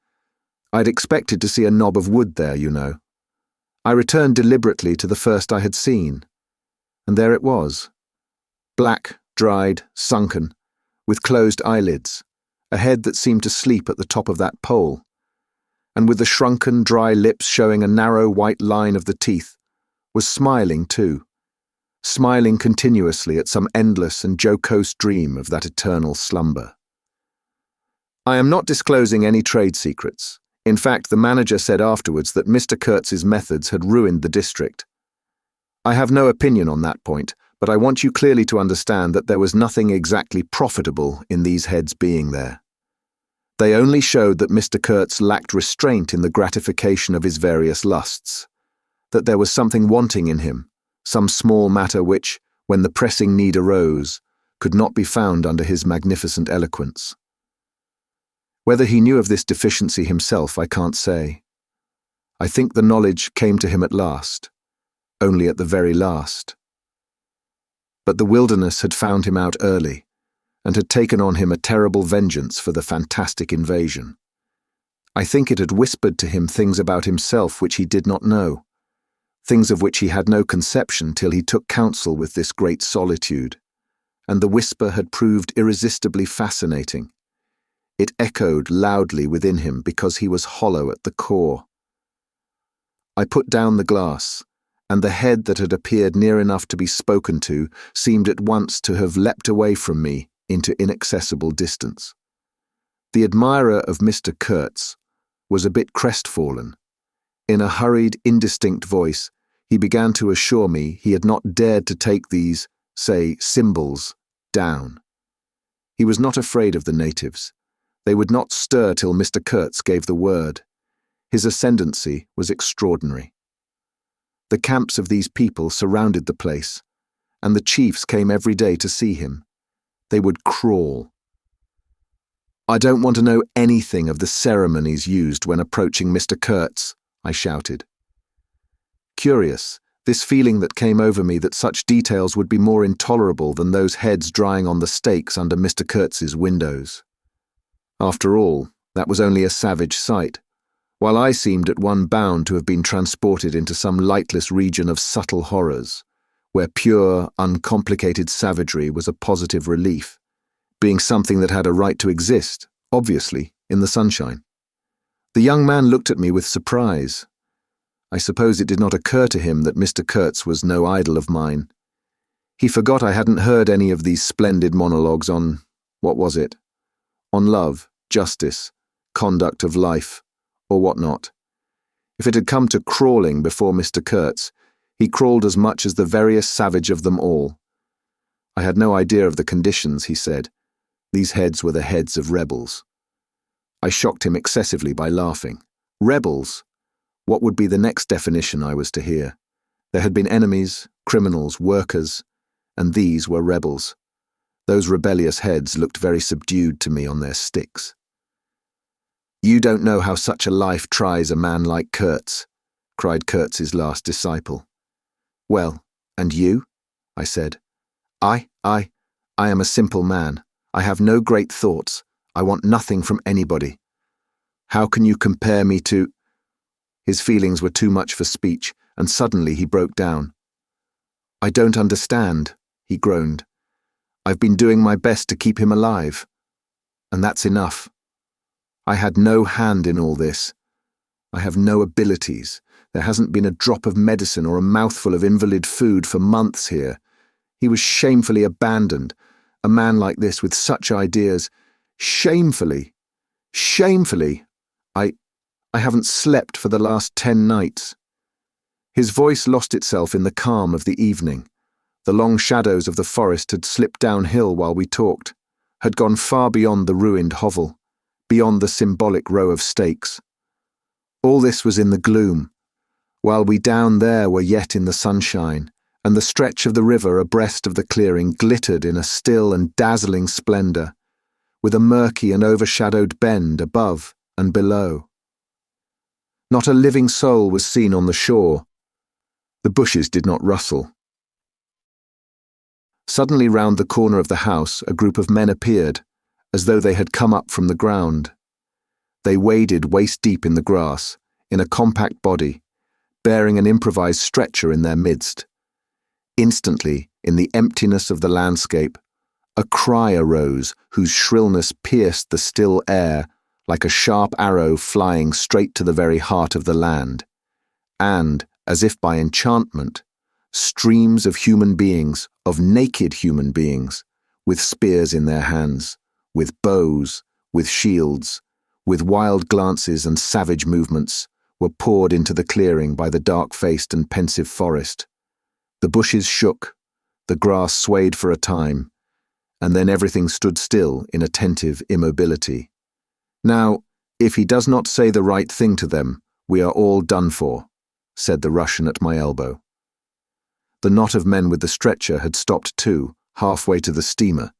I'd expected to see a knob of wood there, you know. I returned deliberately to the first I had seen, and there it was. Black, dried, sunken, with closed eyelids, a head that seemed to sleep at the top of that pole, and with the shrunken, dry lips showing a narrow white line of the teeth, was smiling too. Smiling continuously at some endless and jocose dream of that eternal slumber. I am not disclosing any trade secrets. In fact, the manager said afterwards that Mr. Kurtz's methods had ruined the district. I have no opinion on that point, but I want you clearly to understand that there was nothing exactly profitable in these heads being there. They only showed that Mr. Kurtz lacked restraint in the gratification of his various lusts, that there was something wanting in him, some small matter which, when the pressing need arose, could not be found under his magnificent eloquence. Whether he knew of this deficiency himself, I can't say. I think the knowledge came to him at last, only at the very last. But the wilderness had found him out early, and had taken on him a terrible vengeance for the fantastic invasion. I think it had whispered to him things about himself which he did not know, things of which he had no conception till he took counsel with this great solitude, and the whisper had proved irresistibly fascinating. It echoed loudly within him because he was hollow at the core. I put down the glass, and the head that had appeared near enough to be spoken to seemed at once to have leapt away from me into inaccessible distance. The admirer of Mr. Kurtz was a bit crestfallen. In a hurried, indistinct voice, he began to assure me he had not dared to take these, say, symbols, down. He was not afraid of the natives. They would not stir till Mr. Kurtz gave the word. His ascendancy was extraordinary. The camps of these people surrounded the place, and the chiefs came every day to see him. They would crawl. "I don't want to know anything of the ceremonies used when approaching Mr. Kurtz," I shouted. Curious, this feeling that came over me that such details would be more intolerable than those heads drying on the stakes under Mr. Kurtz's windows. After all, that was only a savage sight, while I seemed at one bound to have been transported into some lightless region of subtle horrors, where pure, uncomplicated savagery was a positive relief, being something that had a right to exist, obviously, in the sunshine. The young man looked at me with surprise. I suppose it did not occur to him that Mr. Kurtz was no idol of mine. He forgot I hadn't heard any of these splendid monologues on, what was it? On love, justice, conduct of life, or what not. If it had come to crawling before Mr. Kurtz, he crawled as much as the veriest savage of them all. I had no idea of the conditions, he said. These heads were the heads of rebels. I shocked him excessively by laughing. Rebels? What would be the next definition I was to hear? There had been enemies, criminals, workers, and these were rebels. Those rebellious heads looked very subdued to me on their sticks. "You don't know how such a life tries a man like Kurtz," cried Kurtz's last disciple. "Well, and you?" I said. I am a simple man. I have no great thoughts. I want nothing from anybody. How can you compare me to—" His feelings were too much for speech, and suddenly he broke down. "I don't understand," he groaned. "I've been doing my best to keep him alive. And that's enough. I had no hand in all this. I have no abilities. There hasn't been a drop of medicine or a mouthful of invalid food for months here. He was shamefully abandoned. A man like this with such ideas. Shamefully. Shamefully. I haven't slept for the last 10 nights. His voice lost itself in the calm of the evening. The long shadows of the forest had slipped downhill while we talked, had gone far beyond the ruined hovel, beyond the symbolic row of stakes. All this was in the gloom, while we down there were yet in the sunshine, and the stretch of the river abreast of the clearing glittered in a still and dazzling splendor, with a murky and overshadowed bend above and below. Not a living soul was seen on the shore. The bushes did not rustle. Suddenly round the corner of the house a group of men appeared, as though they had come up from the ground. They waded waist-deep in the grass, in a compact body, bearing an improvised stretcher in their midst. Instantly, in the emptiness of the landscape, a cry arose whose shrillness pierced the still air like a sharp arrow flying straight to the very heart of the land, and, as if by enchantment, streams of human beings, of naked human beings, with spears in their hands, with bows, with shields, with wild glances and savage movements, were poured into the clearing by the dark-faced and pensive forest. The bushes shook, the grass swayed for a time, and then everything stood still in attentive immobility. "Now, if he does not say the right thing to them, we are all done for," said the Russian at my elbow. The knot of men with the stretcher had stopped too, halfway to the steamer,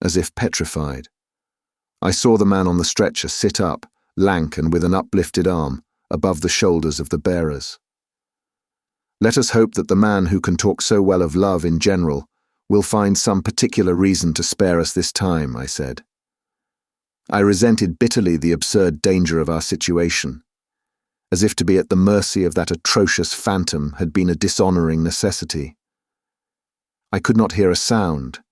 as if petrified. I saw the man on the stretcher sit up, lank and with an uplifted arm, above the shoulders of the bearers. Let us hope that the man who can talk so well of love in general will find some particular reason to spare us this time, I said. I resented bitterly the absurd danger of our situation, as if to be at the mercy of that atrocious phantom had been a dishonouring necessity. I could not hear a sound,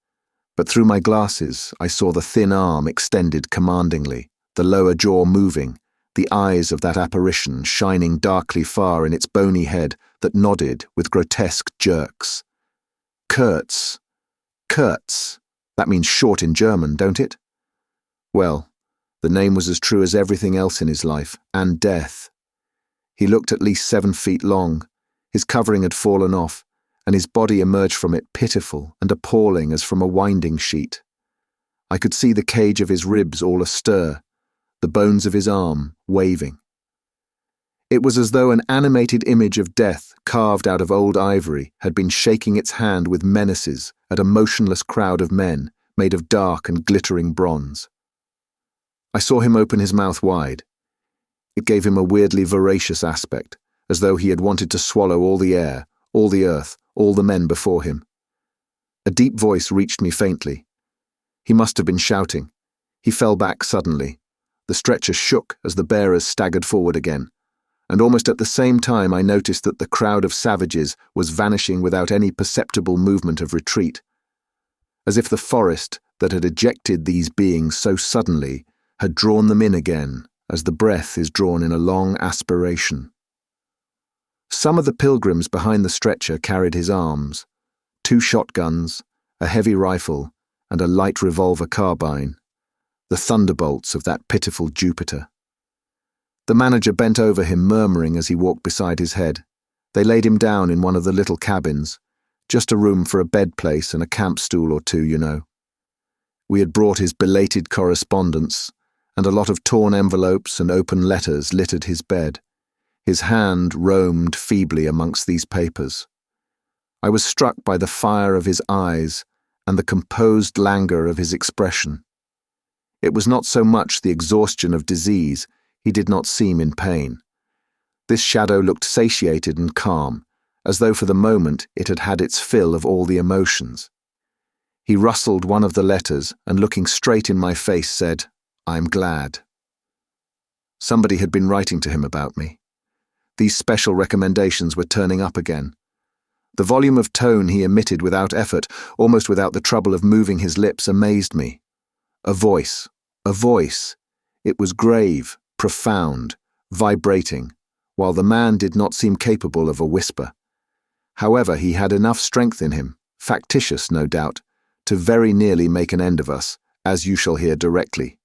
but through my glasses I saw the thin arm extended commandingly, the lower jaw moving, the eyes of that apparition shining darkly far in its bony head that nodded with grotesque jerks. Kurtz. Kurtz. That means short in German, don't it? Well, the name was as true as everything else in his life, and death. He looked at least 7 feet long. His covering had fallen off, and his body emerged from it pitiful and appalling as from a winding sheet. I could see the cage of his ribs all astir, the bones of his arm waving. It was as though an animated image of death carved out of old ivory had been shaking its hand with menaces at a motionless crowd of men made of dark and glittering bronze. I saw him open his mouth wide. It gave him a weirdly voracious aspect, as though he had wanted to swallow all the air, all the earth, all the men before him. A deep voice reached me faintly. He must have been shouting. He fell back suddenly. The stretcher shook as the bearers staggered forward again, and almost at the same time I noticed that the crowd of savages was vanishing without any perceptible movement of retreat, as if the forest that had ejected these beings so suddenly had drawn them in again, as the breath is drawn in a long aspiration. Some of the pilgrims behind the stretcher carried his arms, 2 shotguns, a heavy rifle, and a light revolver carbine, the thunderbolts of that pitiful Jupiter. The manager bent over him, murmuring as he walked beside his head. They laid him down in one of the little cabins, just a room for a bed place and a camp stool or two, you know. We had brought his belated correspondence, and a lot of torn envelopes and open letters littered his bed. His hand roamed feebly amongst these papers. I was struck by the fire of his eyes and the composed languor of his expression. It was not so much the exhaustion of disease, he did not seem in pain. This shadow looked satiated and calm, as though for the moment it had had its fill of all the emotions. He rustled one of the letters and, looking straight in my face, said, "I am glad." Somebody had been writing to him about me. These special recommendations were turning up again. The volume of tone he emitted without effort, almost without the trouble of moving his lips, amazed me. A voice. It was grave, profound, vibrating, while the man did not seem capable of a whisper. However, he had enough strength in him, factitious no doubt, to very nearly make an end of us, as you shall hear directly.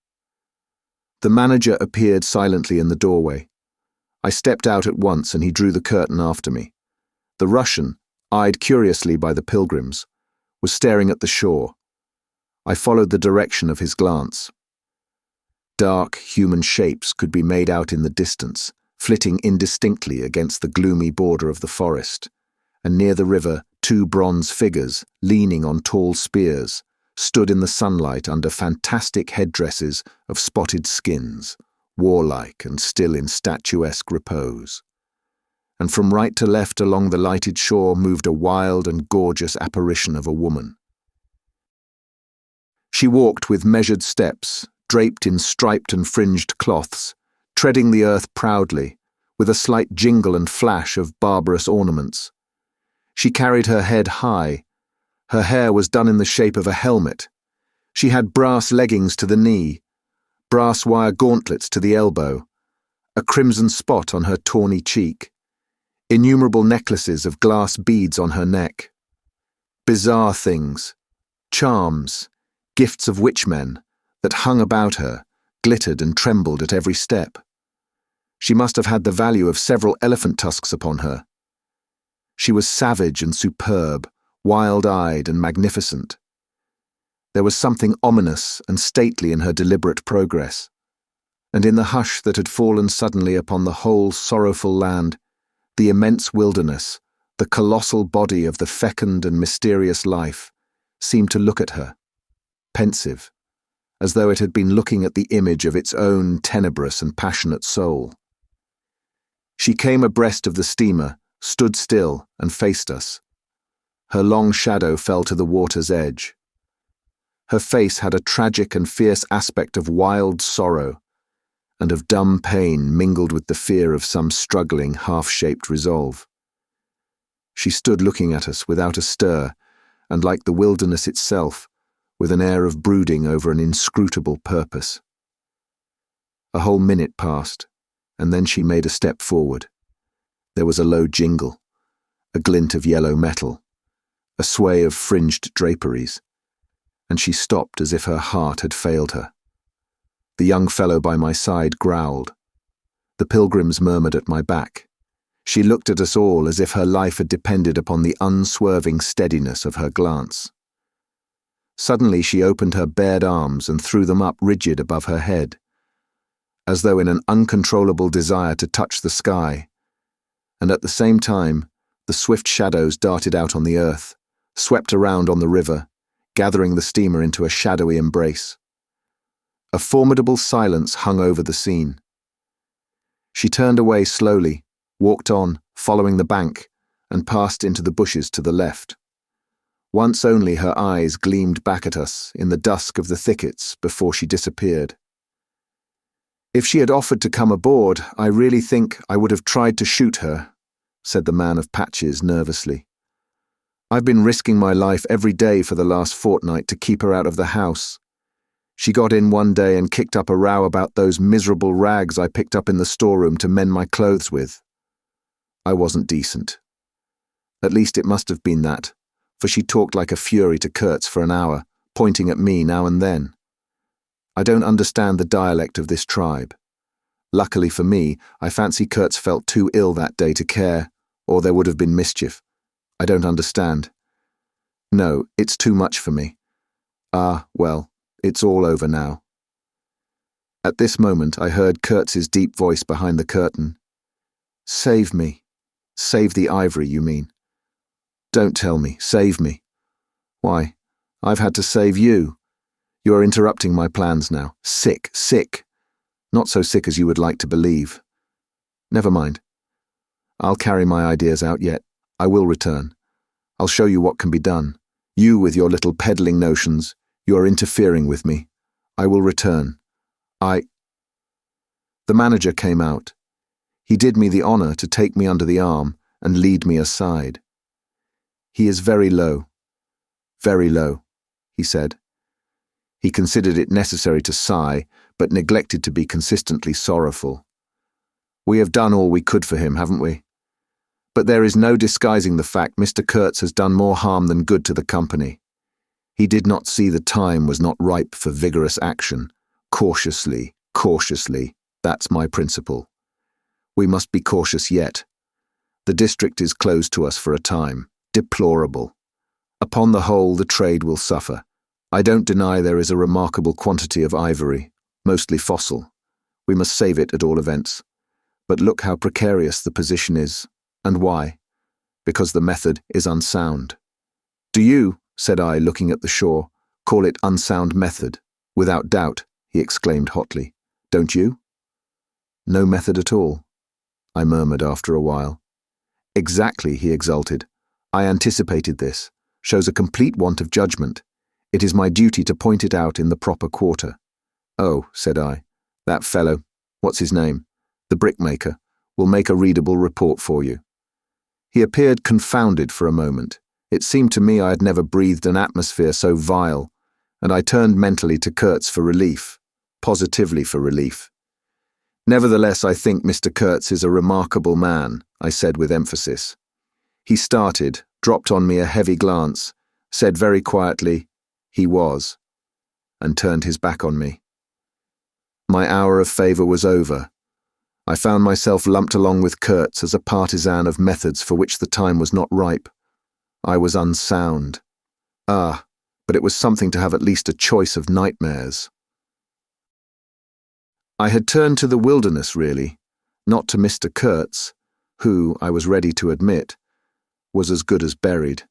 The manager appeared silently in the doorway. I stepped out at once and he drew the curtain after me. The Russian, eyed curiously by the pilgrims, was staring at the shore. I followed the direction of his glance. Dark, human shapes could be made out in the distance, flitting indistinctly against the gloomy border of the forest, and near the river 2 bronze figures, leaning on tall spears, stood in the sunlight under fantastic headdresses of spotted skins, warlike and still in statuesque repose. And from right to left along the lighted shore moved a wild and gorgeous apparition of a woman. She walked with measured steps, draped in striped and fringed cloths, treading the earth proudly, with a slight jingle and flash of barbarous ornaments. She carried her head high. Her hair was done in the shape of a helmet. She had brass leggings to the knee, brass wire gauntlets to the elbow, a crimson spot on her tawny cheek, innumerable necklaces of glass beads on her neck. Bizarre things, charms, gifts of witchmen, that hung about her, glittered and trembled at every step. She must have had the value of several elephant tusks upon her. She was savage and superb, wild-eyed and magnificent. There was something ominous and stately in her deliberate progress, and in the hush that had fallen suddenly upon the whole sorrowful land, the immense wilderness, the colossal body of the fecund and mysterious life, seemed to look at her, pensive, as though it had been looking at the image of its own tenebrous and passionate soul. She came abreast of the steamer, stood still, and faced us. Her long shadow fell to the water's edge. Her face had a tragic and fierce aspect of wild sorrow, and of dumb pain mingled with the fear of some struggling, half-shaped resolve. She stood looking at us without a stir, and like the wilderness itself, with an air of brooding over an inscrutable purpose. A whole minute passed, and then she made a step forward. There was a low jingle, a glint of yellow metal, a sway of fringed draperies, and she stopped as if her heart had failed her. The young fellow by my side growled. The pilgrims murmured at my back. She looked at us all as if her life had depended upon the unswerving steadiness of her glance. Suddenly she opened her bared arms and threw them up rigid above her head, as though in an uncontrollable desire to touch the sky, and at the same time the swift shadows darted out on the earth, swept around on the river, gathering the steamer into a shadowy embrace. A formidable silence hung over the scene. She turned away slowly, walked on, following the bank, and passed into the bushes to the left. Once only her eyes gleamed back at us in the dusk of the thickets before she disappeared. "If she had offered to come aboard, I really think I would have tried to shoot her," said the man of patches nervously. "I've been risking my life every day for the last fortnight to keep her out of the house. She got in one day and kicked up a row about those miserable rags I picked up in the storeroom to mend my clothes with. I wasn't decent. At least it must have been that, for she talked like a fury to Kurtz for an hour, pointing at me now and then. I don't understand the dialect of this tribe. Luckily for me, I fancy Kurtz felt too ill that day to care, or there would have been mischief. I don't understand. No, it's too much for me. Ah, well, it's all over now. At this moment I heard Kurtz's deep voice behind the curtain. Save me. Save the ivory, you mean? Don't tell me, save me. Why, I've had to save you. You are interrupting my plans now. Sick, sick. Not so sick as you would like to believe. Never mind. I'll carry my ideas out yet. I will return. I'll show you what can be done. You with your little peddling notions, you are interfering with me. I will return. The manager came out. He did me the honor to take me under the arm and lead me aside. He is very low, he said. He considered it necessary to sigh, but neglected to be consistently sorrowful. We have done all we could for him, haven't we? But there is no disguising the fact Mr. Kurtz has done more harm than good to the company. He did not see the time was not ripe for vigorous action. Cautiously, that's my principle. We must be cautious yet. The district is closed to us for a time. Deplorable. Upon the whole, the trade will suffer. I don't deny there is a remarkable quantity of ivory, mostly fossil. We must save it at all events. But look how precarious the position is. And why? Because the method is unsound. Do you, said I, looking at the shore, call it unsound method? Without doubt, he exclaimed hotly. Don't you? No method at all, I murmured after a while. Exactly, he exulted. I anticipated this. Shows a complete want of judgment. It is my duty to point it out in the proper quarter. Oh, said I, that fellow, what's his name? The brickmaker, will make a readable report for you. He appeared confounded for a moment. It seemed to me I had never breathed an atmosphere so vile, and I turned mentally to Kurtz for relief, positively for relief. Nevertheless, I think Mr. Kurtz is a remarkable man, I said with emphasis. He started, dropped on me a heavy glance, said very quietly, he was, and turned his back on me. My hour of favour was over. I found myself lumped along with Kurtz as a partisan of methods for which the time was not ripe. I was unsound. Ah, but it was something to have at least a choice of nightmares. I had turned to the wilderness, really, not to Mr. Kurtz, who, I was ready to admit, was as good as buried.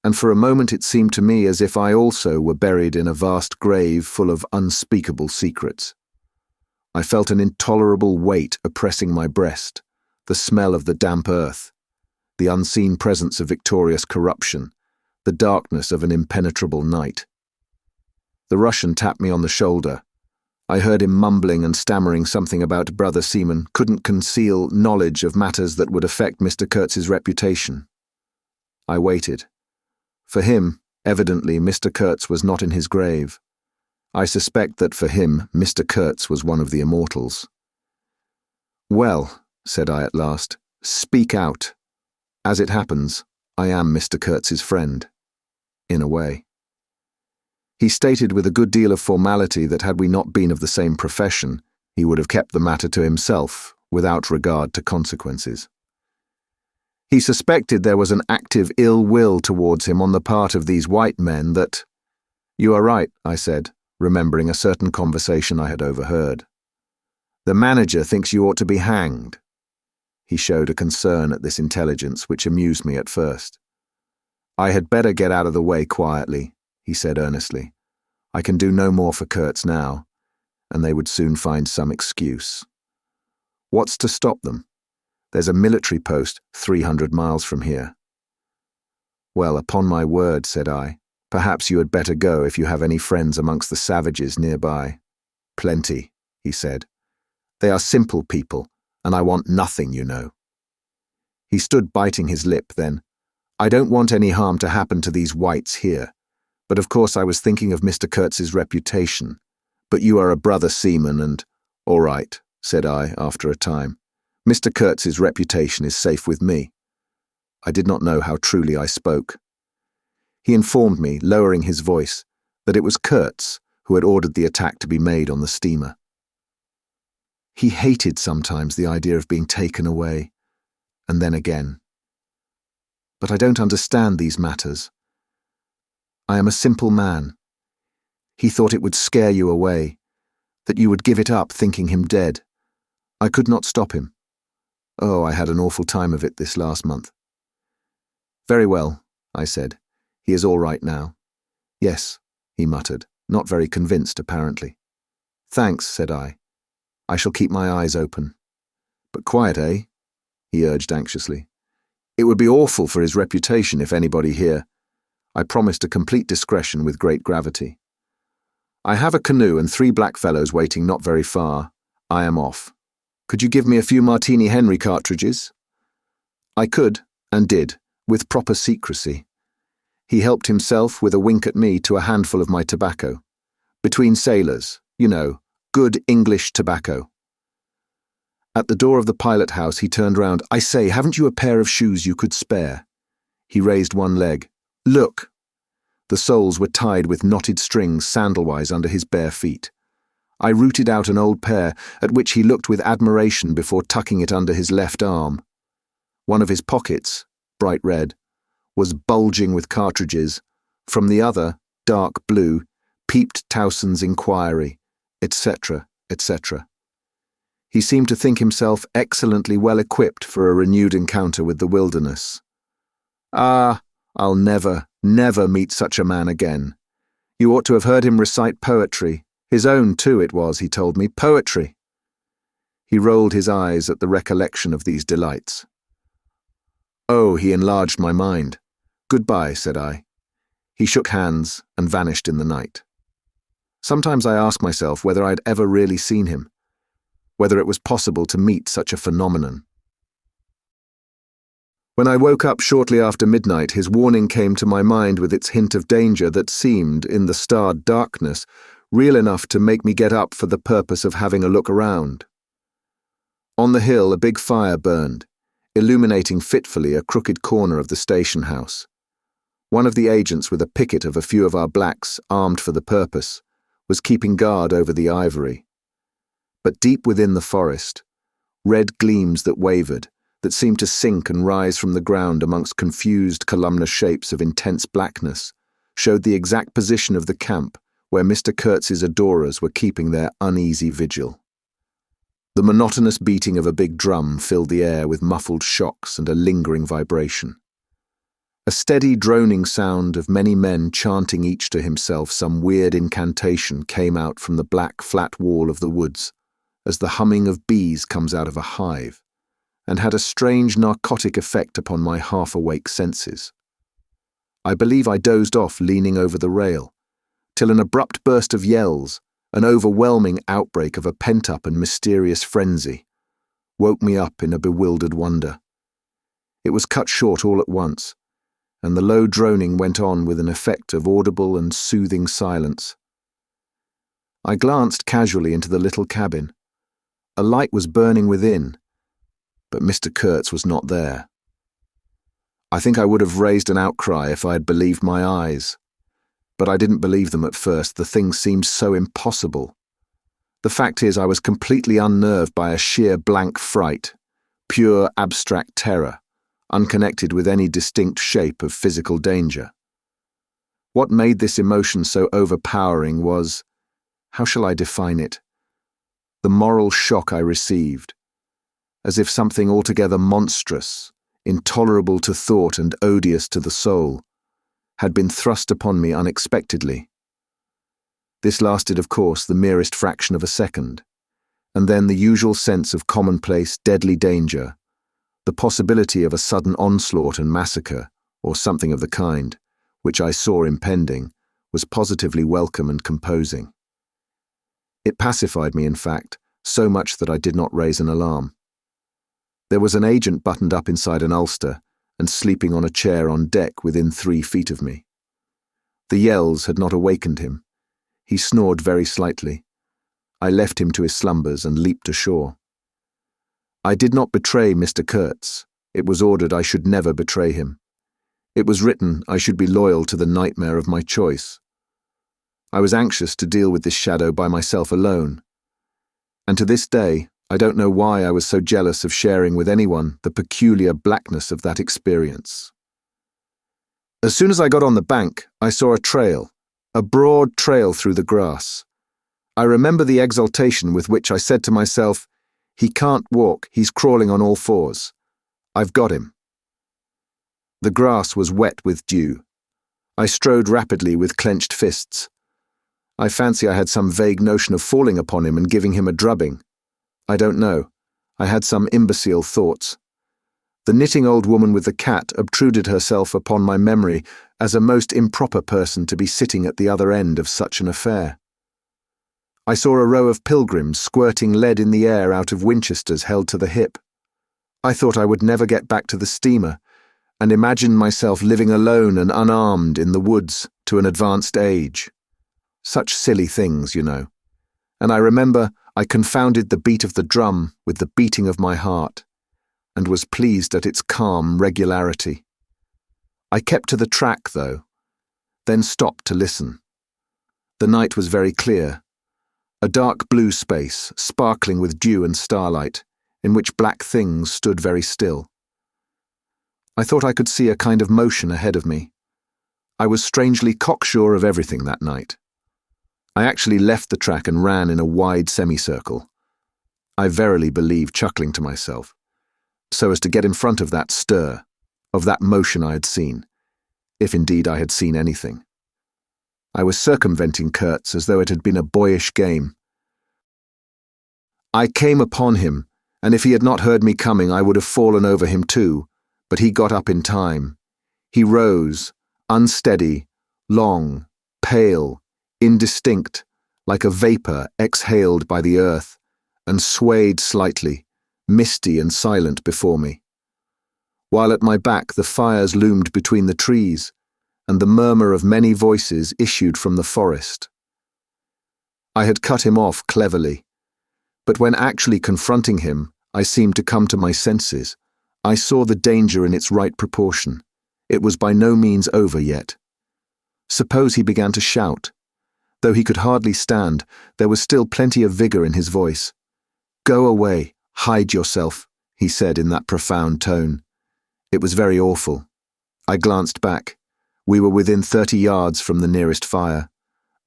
And for a moment it seemed to me as if I also were buried in a vast grave full of unspeakable secrets. I felt an intolerable weight oppressing my breast, the smell of the damp earth, the unseen presence of victorious corruption, the darkness of an impenetrable night. The Russian tapped me on the shoulder. I heard him mumbling and stammering something about Brother Seaman couldn't conceal knowledge of matters that would affect Mr. Kurtz's reputation. I waited. For him, evidently, Mr. Kurtz was not in his grave. I suspect that for him, Mr. Kurtz was one of the immortals. Well, said I at last, speak out. As it happens, I am Mr. Kurtz's friend. In a way. He stated with a good deal of formality that had we not been of the same profession, he would have kept the matter to himself, without regard to consequences. He suspected there was an active ill will towards him on the part of these white men that— You are right, I said, remembering a certain conversation I had overheard. The manager thinks you ought to be hanged. He showed a concern at this intelligence which amused me at first. I had better get out of the way quietly, he said earnestly. I can do no more for Kurtz now, and they would soon find some excuse. What's to stop them? There's a military post 300 miles from here. Well, upon my word, said I, perhaps you had better go if you have any friends amongst the savages nearby. Plenty, he said. They are simple people, and I want nothing, you know. He stood biting his lip then. I don't want any harm to happen to these whites here, but of course I was thinking of Mr. Kurtz's reputation. But you are a brother seaman and— All right, said I after a time. Mr. Kurtz's reputation is safe with me. I did not know how truly I spoke. He informed me, lowering his voice, that it was Kurtz who had ordered the attack to be made on the steamer. He hated sometimes the idea of being taken away, and then again. But I don't understand these matters. I am a simple man. He thought it would scare you away, that you would give it up thinking him dead. I could not stop him. Oh, I had an awful time of it this last month. Very well, I said. He is all right now. Yes, he muttered, not very convinced apparently. Thanks, said I. I shall keep my eyes open. But quiet, eh? He urged anxiously. It would be awful for his reputation if anybody here. I promised a complete discretion with great gravity. I have a canoe and 3 black fellows waiting not very far. I am off. Could you give me a few Martini Henry cartridges? I could, and did, with proper secrecy. He helped himself, with a wink at me, to a handful of my tobacco. Between sailors, you know, good English tobacco. At the door of the pilot house he turned round. I say, haven't you a pair of shoes you could spare? He raised one leg. Look! The soles were tied with knotted strings sandalwise under his bare feet. I rooted out an old pair, at which he looked with admiration before tucking it under his left arm. One of his pockets, bright red, was bulging with cartridges. From the other, dark blue, peeped Towson's inquiry, etc., etc. He seemed to think himself excellently well equipped for a renewed encounter with the wilderness. Ah, I'll never, never meet such a man again. You ought to have heard him recite poetry. His own, too, it was, he told me, poetry. He rolled his eyes at the recollection of these delights. Oh, he enlarged my mind. Goodbye, said I. He shook hands and vanished in the night. Sometimes I ask myself whether I'd ever really seen him, whether it was possible to meet such a phenomenon. When I woke up shortly after midnight, his warning came to my mind with its hint of danger that seemed, in the starred darkness, real enough to make me get up for the purpose of having a look around. On the hill a big fire burned, illuminating fitfully a crooked corner of the station house. One of the agents, with a picket of a few of our blacks armed for the purpose, was keeping guard over the ivory. But deep within the forest, red gleams that wavered, that seemed to sink and rise from the ground amongst confused columnar shapes of intense blackness, showed the exact position of the camp where Mr. Kurtz's adorers were keeping their uneasy vigil. The monotonous beating of a big drum filled the air with muffled shocks and a lingering vibration. A steady droning sound of many men chanting each to himself some weird incantation came out from the black flat wall of the woods, as the humming of bees comes out of a hive, and had a strange narcotic effect upon my half-awake senses. I believe I dozed off leaning over the rail, till an abrupt burst of yells, an overwhelming outbreak of a pent-up and mysterious frenzy, woke me up in a bewildered wonder. It was cut short all at once, and the low droning went on with an effect of audible and soothing silence. I glanced casually into the little cabin. A light was burning within, but Mr. Kurtz was not there. I think I would have raised an outcry if I had believed my eyes, but I didn't believe them at first. The thing seemed so impossible. The fact is, I was completely unnerved by a sheer blank fright, pure abstract terror, unconnected with any distinct shape of physical danger. What made this emotion so overpowering was, how shall I define it? The moral shock I received, as if something altogether monstrous, intolerable to thought and odious to the soul, had been thrust upon me unexpectedly. This lasted, of course, the merest fraction of a second, and then the usual sense of commonplace, deadly danger, the possibility of a sudden onslaught and massacre, or something of the kind, which I saw impending, was positively welcome and composing. It pacified me, in fact, so much that I did not raise an alarm. There was an agent buttoned up inside an ulster and sleeping on a chair on deck within 3 feet of me. The yells had not awakened him. He snored very slightly. I left him to his slumbers and leaped ashore. I did not betray Mr. Kurtz. It was ordered I should never betray him. It was written I should be loyal to the nightmare of my choice. I was anxious to deal with this shadow by myself alone. And to this day, I don't know why I was so jealous of sharing with anyone the peculiar blackness of that experience. As soon as I got on the bank, I saw a trail, a broad trail through the grass. I remember the exultation with which I said to myself, "He can't walk, he's crawling on all fours. I've got him." The grass was wet with dew. I strode rapidly with clenched fists. I fancy I had some vague notion of falling upon him and giving him a drubbing. I don't know. I had some imbecile thoughts. The knitting old woman with the cat obtruded herself upon my memory as a most improper person to be sitting at the other end of such an affair. I saw a row of pilgrims squirting lead in the air out of Winchesters held to the hip. I thought I would never get back to the steamer, and imagined myself living alone and unarmed in the woods to an advanced age. Such silly things, you know. And I remember I confounded the beat of the drum with the beating of my heart, and was pleased at its calm regularity. I kept to the track, though, then stopped to listen. The night was very clear, a dark blue space, sparkling with dew and starlight, in which black things stood very still. I thought I could see a kind of motion ahead of me. I was strangely cocksure of everything that night. I actually left the track and ran in a wide semicircle. I verily believe chuckling to myself, so as to get in front of that stir, of that motion I had seen, if indeed I had seen anything. I was circumventing Kurtz as though it had been a boyish game. I came upon him, and if he had not heard me coming, I would have fallen over him too, but he got up in time. He rose, unsteady, long, pale, indistinct, like a vapour exhaled by the earth, and swayed slightly, misty and silent before me. While at my back the fires loomed between the trees, and the murmur of many voices issued from the forest. I had cut him off cleverly, but when actually confronting him, I seemed to come to my senses. I saw the danger in its right proportion. It was by no means over yet. Suppose he began to shout. Though he could hardly stand, there was still plenty of vigour in his voice. "Go away, hide yourself," he said in that profound tone. It was very awful. I glanced back. We were within 30 yards from the nearest fire.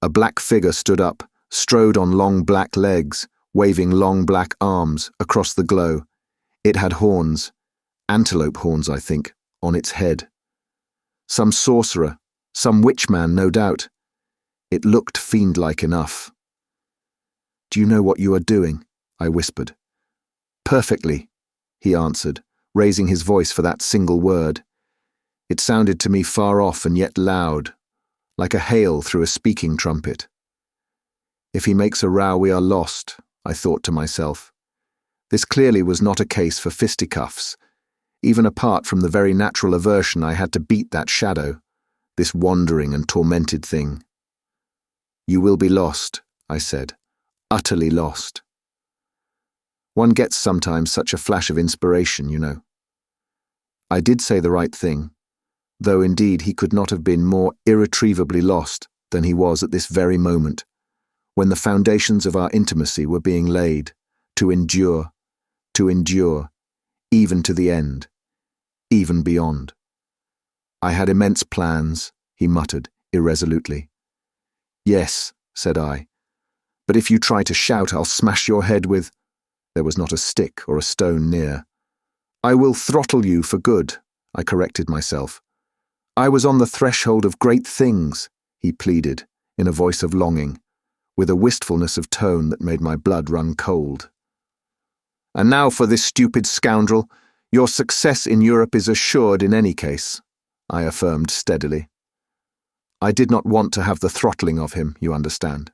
A black figure stood up, strode on long black legs, waving long black arms across the glow. It had horns, antelope horns, I think, on its head. Some sorcerer, some witchman, no doubt. It looked fiend-like enough. "Do you know what you are doing?" I whispered. "Perfectly," he answered, raising his voice for that single word. It sounded to me far off and yet loud, like a hail through a speaking trumpet. If he makes a row, we are lost, I thought to myself. This clearly was not a case for fisticuffs, even apart from the very natural aversion I had to beat that shadow, this wandering and tormented thing. "You will be lost," I said, "utterly lost." One gets sometimes such a flash of inspiration, you know. I did say the right thing, though indeed he could not have been more irretrievably lost than he was at this very moment, when the foundations of our intimacy were being laid, to endure, even to the end, even beyond. "I had immense plans," he muttered irresolutely. "Yes," said I, "but if you try to shout, I'll smash your head with—" There was not a stick or a stone near. "I will throttle you for good," I corrected myself. "I was on the threshold of great things," he pleaded, in a voice of longing, with a wistfulness of tone that made my blood run cold. "And now for this stupid scoundrel. Your success in Europe is assured in any case," I affirmed steadily. I did not want to have the throttling of him, you understand.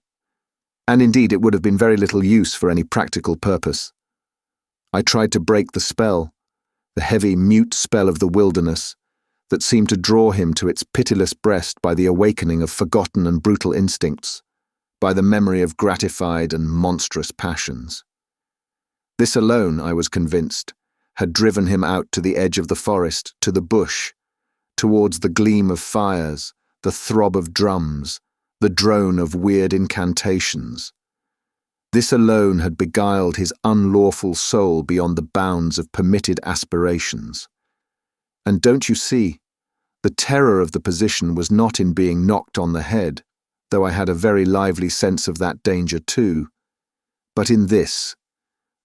And indeed it would have been very little use for any practical purpose. I tried to break the spell, the heavy, mute spell of the wilderness, that seemed to draw him to its pitiless breast by the awakening of forgotten and brutal instincts, by the memory of gratified and monstrous passions. This alone, I was convinced, had driven him out to the edge of the forest, to the bush, towards the gleam of fires, the throb of drums, the drone of weird incantations. This alone had beguiled his unlawful soul beyond the bounds of permitted aspirations. And don't you see, the terror of the position was not in being knocked on the head, though I had a very lively sense of that danger too, but in this,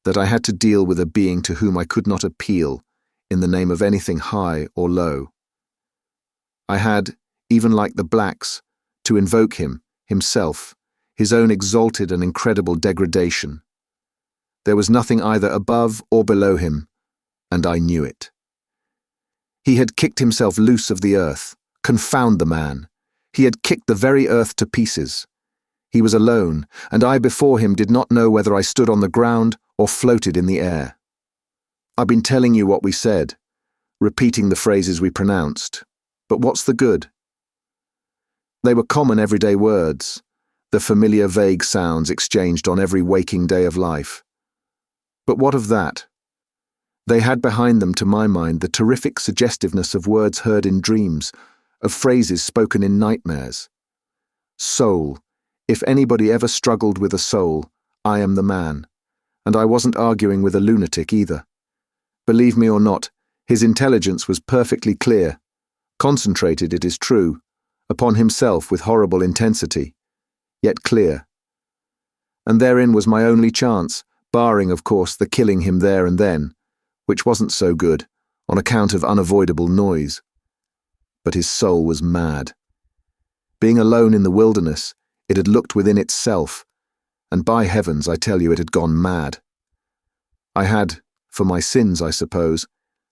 that I had to deal with a being to whom I could not appeal in the name of anything high or low. I had, even like the blacks, to invoke him, himself, his own exalted and incredible degradation. There was nothing either above or below him, and I knew it. He had kicked himself loose of the earth. Confound the man! He had kicked the very earth to pieces. He was alone, and I before him did not know whether I stood on the ground or floated in the air. I've been telling you what we said, repeating the phrases we pronounced, but what's the good? They were common everyday words, the familiar vague sounds exchanged on every waking day of life. But what of that? They had behind them, to my mind, the terrific suggestiveness of words heard in dreams, of phrases spoken in nightmares. Soul. If anybody ever struggled with a soul, I am the man. And I wasn't arguing with a lunatic either. Believe me or not, his intelligence was perfectly clear, concentrated, it is true, upon himself with horrible intensity, yet clear. And therein was my only chance, barring, of course, the killing him there and then, which wasn't so good, on account of unavoidable noise. But his soul was mad. Being alone in the wilderness, it had looked within itself, and by heavens, I tell you, it had gone mad. I had, for my sins, I suppose,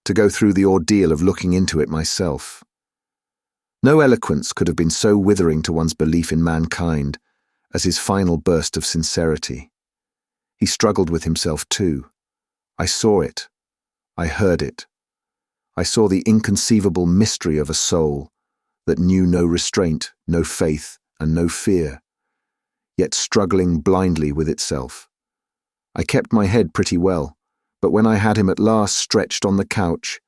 to go through the ordeal of looking into it myself. No eloquence could have been so withering to one's belief in mankind as his final burst of sincerity. He struggled with himself too. I saw it. I heard it. I saw the inconceivable mystery of a soul that knew no restraint, no faith, and no fear, yet struggling blindly with itself. I kept my head pretty well, but when I had him at last stretched on the couch,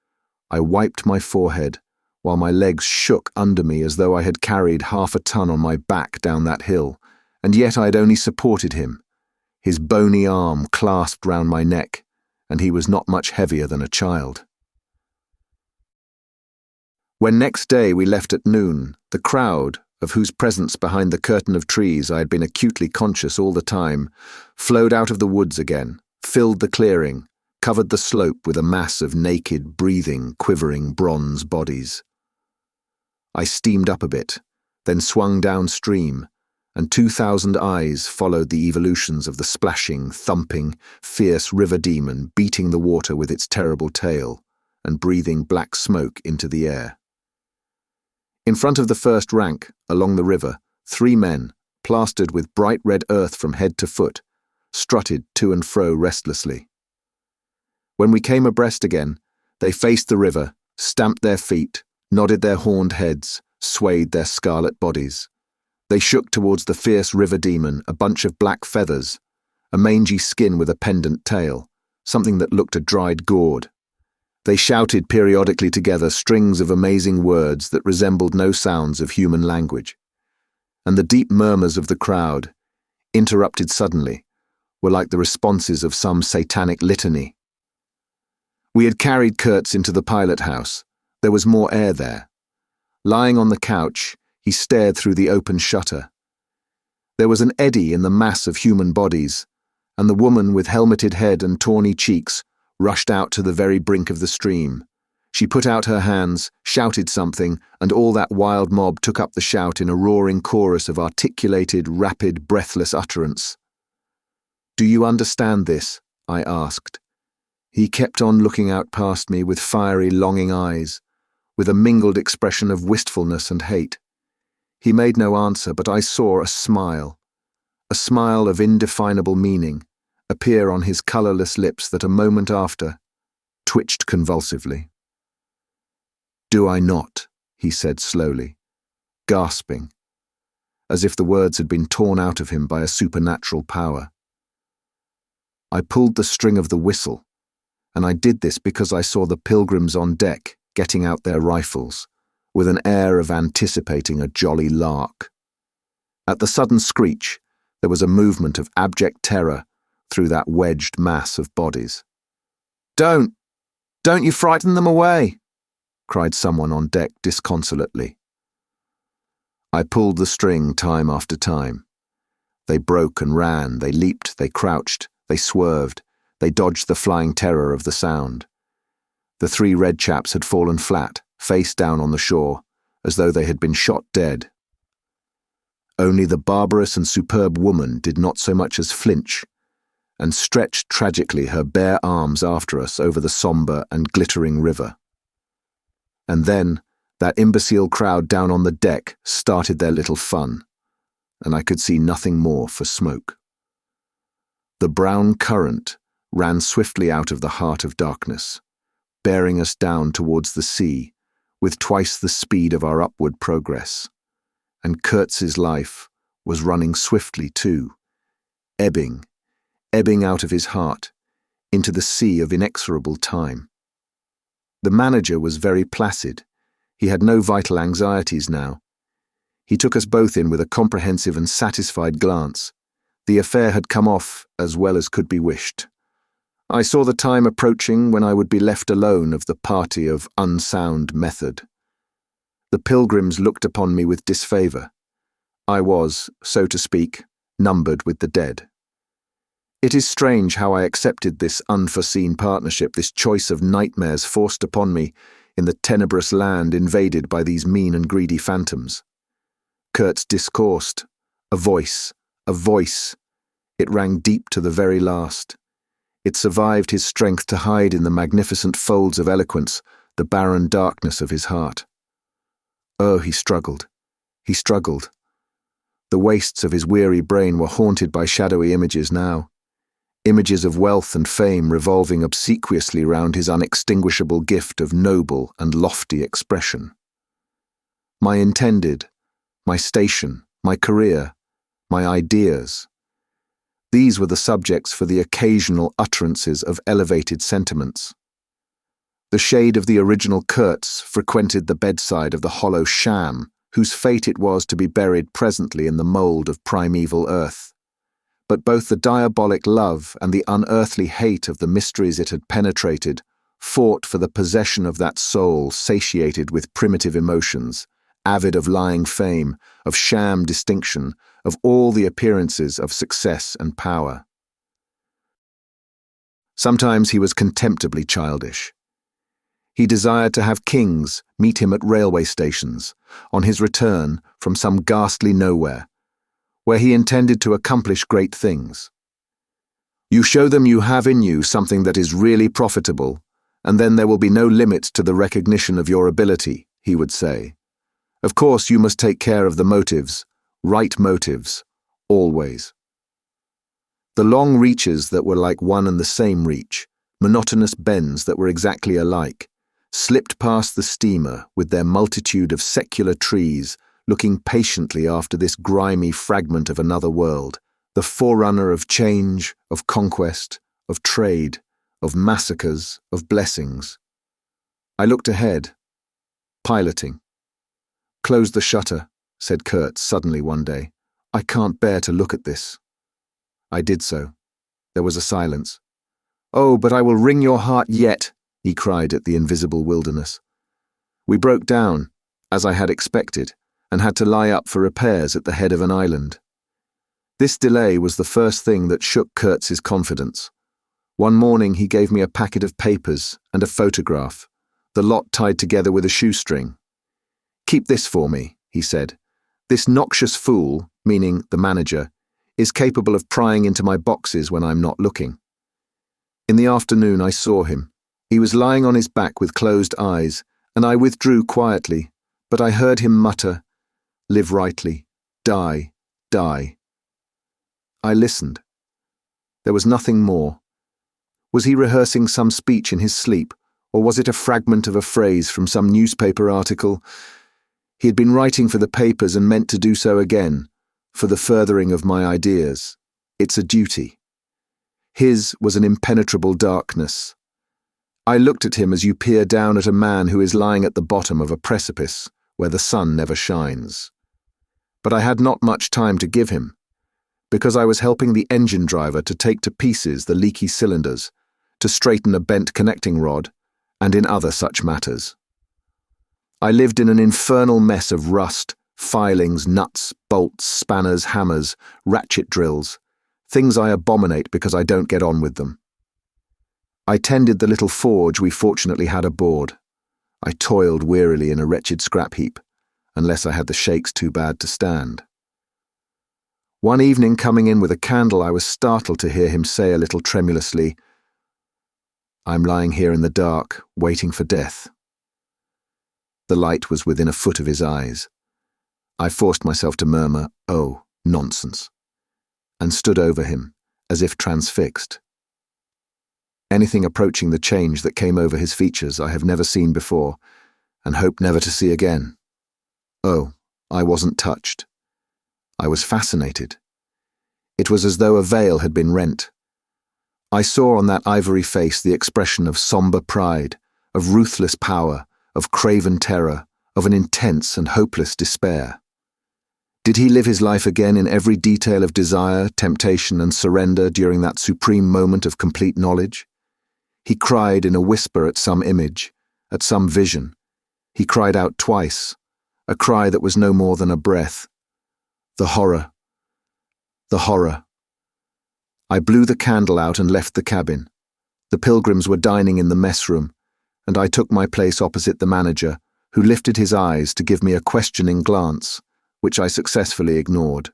I wiped my forehead, while my legs shook under me as though I had carried 1/2 ton on my back down that hill, and yet I had only supported him, his bony arm clasped round my neck, and he was not much heavier than a child. When next day we left at noon, the crowd, of whose presence behind the curtain of trees I had been acutely conscious all the time, flowed out of the woods again, filled the clearing, covered the slope with a mass of naked, breathing, quivering bronze bodies. I steamed up a bit, then swung downstream, and 2,000 eyes followed the evolutions of the splashing, thumping, fierce river demon beating the water with its terrible tail and breathing black smoke into the air. In front of the first rank, along the river, 3 men, plastered with bright red earth from head to foot, strutted to and fro restlessly. When we came abreast again, they faced the river, stamped their feet, nodded their horned heads, swayed their scarlet bodies. They shook towards the fierce river demon a bunch of black feathers, a mangy skin with a pendant tail, something that looked a dried gourd. They shouted periodically together strings of amazing words that resembled no sounds of human language. And the deep murmurs of the crowd, interrupted suddenly, were like the responses of some satanic litany. We had carried Kurtz into the pilot house. There was more air there. Lying on the couch, he stared through the open shutter. There was an eddy in the mass of human bodies, and the woman with helmeted head and tawny cheeks rushed out to the very brink of the stream. She put out her hands, shouted something, and all that wild mob took up the shout in a roaring chorus of articulated, rapid, breathless utterance. "Do you understand this?" I asked. He kept on looking out past me with fiery, longing eyes, with a mingled expression of wistfulness and hate. He made no answer, but I saw a smile of indefinable meaning, appear on his colourless lips that a moment after twitched convulsively. "Do I not?" he said slowly, gasping, as if the words had been torn out of him by a supernatural power. I pulled the string of the whistle, and I did this because I saw the pilgrims on deck getting out their rifles, with an air of anticipating a jolly lark. At the sudden screech, there was a movement of abject terror through that wedged mass of bodies. "Don't you frighten them away!" cried someone on deck disconsolately. I pulled the string time after time. They broke and ran, they leaped, they crouched, they swerved, they dodged the flying terror of the sound. The three red chaps had fallen flat, face down on the shore, as though they had been shot dead. Only the barbarous and superb woman did not so much as flinch, and stretched tragically her bare arms after us over the sombre and glittering river. And then that imbecile crowd down on the deck started their little fun, and I could see nothing more for smoke. The brown current ran swiftly out of the heart of darkness, bearing us down towards the sea with twice the speed of our upward progress, and Kurtz's life was running swiftly too, ebbing out of his heart into the sea of inexorable time. The manager was very placid. He had no vital anxieties now. He took us both in with a comprehensive and satisfied glance. The affair had come off as well as could be wished. I saw the time approaching when I would be left alone of the party of unsound method. The pilgrims looked upon me with disfavour. I was, so to speak, numbered with the dead. It is strange how I accepted this unforeseen partnership, this choice of nightmares forced upon me in the tenebrous land invaded by these mean and greedy phantoms. Kurtz discoursed. A voice. It rang deep to the very last. It survived his strength to hide in the magnificent folds of eloquence the barren darkness of his heart. Oh, he struggled. The wastes of his weary brain were haunted by shadowy images now. Images of wealth and fame revolving obsequiously round his unextinguishable gift of noble and lofty expression. My intended, my station, my career, my ideas. These were the subjects for the occasional utterances of elevated sentiments. The shade of the original Kurtz frequented the bedside of the hollow sham, whose fate it was to be buried presently in the mould of primeval earth. But both the diabolic love and the unearthly hate of the mysteries it had penetrated fought for the possession of that soul satiated with primitive emotions, avid of lying fame, of sham distinction, of all the appearances of success and power. Sometimes he was contemptibly childish. He desired to have kings meet him at railway stations, on his return from some ghastly nowhere, where he intended to accomplish great things. You show them you have in you something that is really profitable, and then there will be no limit to the recognition of your ability, he would say. Of course, you must take care of the motives, right motives, always. The long reaches that were like one and the same reach, monotonous bends that were exactly alike, slipped past the steamer with their multitude of secular trees looking patiently after this grimy fragment of another world, the forerunner of change, of conquest, of trade, of massacres, of blessings. I looked ahead, piloting. "Close the shutter," said Kurtz suddenly one day. "I can't bear to look at this." I did so. There was a silence. "Oh, but I will wring your heart yet," he cried at the invisible wilderness. We broke down, as I had expected, and had to lie up for repairs at the head of an island. This delay was the first thing that shook Kurtz's confidence. One morning he gave me a packet of papers and a photograph, the lot tied together with a shoestring. "Keep this for me," he said. "This noxious fool," meaning the manager, "is capable of prying into my boxes when I'm not looking." In the afternoon I saw him. He was lying on his back with closed eyes, and I withdrew quietly, but I heard him mutter, "Live rightly, die, die." I listened. There was nothing more. Was he rehearsing some speech in his sleep, or was it a fragment of a phrase from some newspaper article? He had been writing for the papers and meant to do so again, for the furthering of my ideas. It's a duty. His was an impenetrable darkness. I looked at him as you peer down at a man who is lying at the bottom of a precipice, where the sun never shines. But I had not much time to give him, because I was helping the engine driver to take to pieces the leaky cylinders, to straighten a bent connecting rod, and in other such matters. I lived in an infernal mess of rust, filings, nuts, bolts, spanners, hammers, ratchet drills, things I abominate because I don't get on with them. I tended the little forge we fortunately had aboard. I toiled wearily in a wretched scrap heap, unless I had the shakes too bad to stand. One evening, coming in with a candle, I was startled to hear him say a little tremulously, "I'm lying here in the dark, waiting for death." The light was within a foot of his eyes. I forced myself to murmur, "Oh, nonsense," and stood over him, as if transfixed. Anything approaching the change that came over his features I have never seen before, and hope never to see again. Oh, I wasn't touched. I was fascinated. It was as though a veil had been rent. I saw on that ivory face the expression of somber pride, of ruthless power, of craven terror, of an intense and hopeless despair. Did he live his life again in every detail of desire, temptation, and surrender during that supreme moment of complete knowledge? He cried in a whisper at some image, at some vision. He cried out twice, a cry that was no more than a breath. The horror. The horror. I blew the candle out and left the cabin. The pilgrims were dining in the mess room, and I took my place opposite the manager, who lifted his eyes to give me a questioning glance, which I successfully ignored.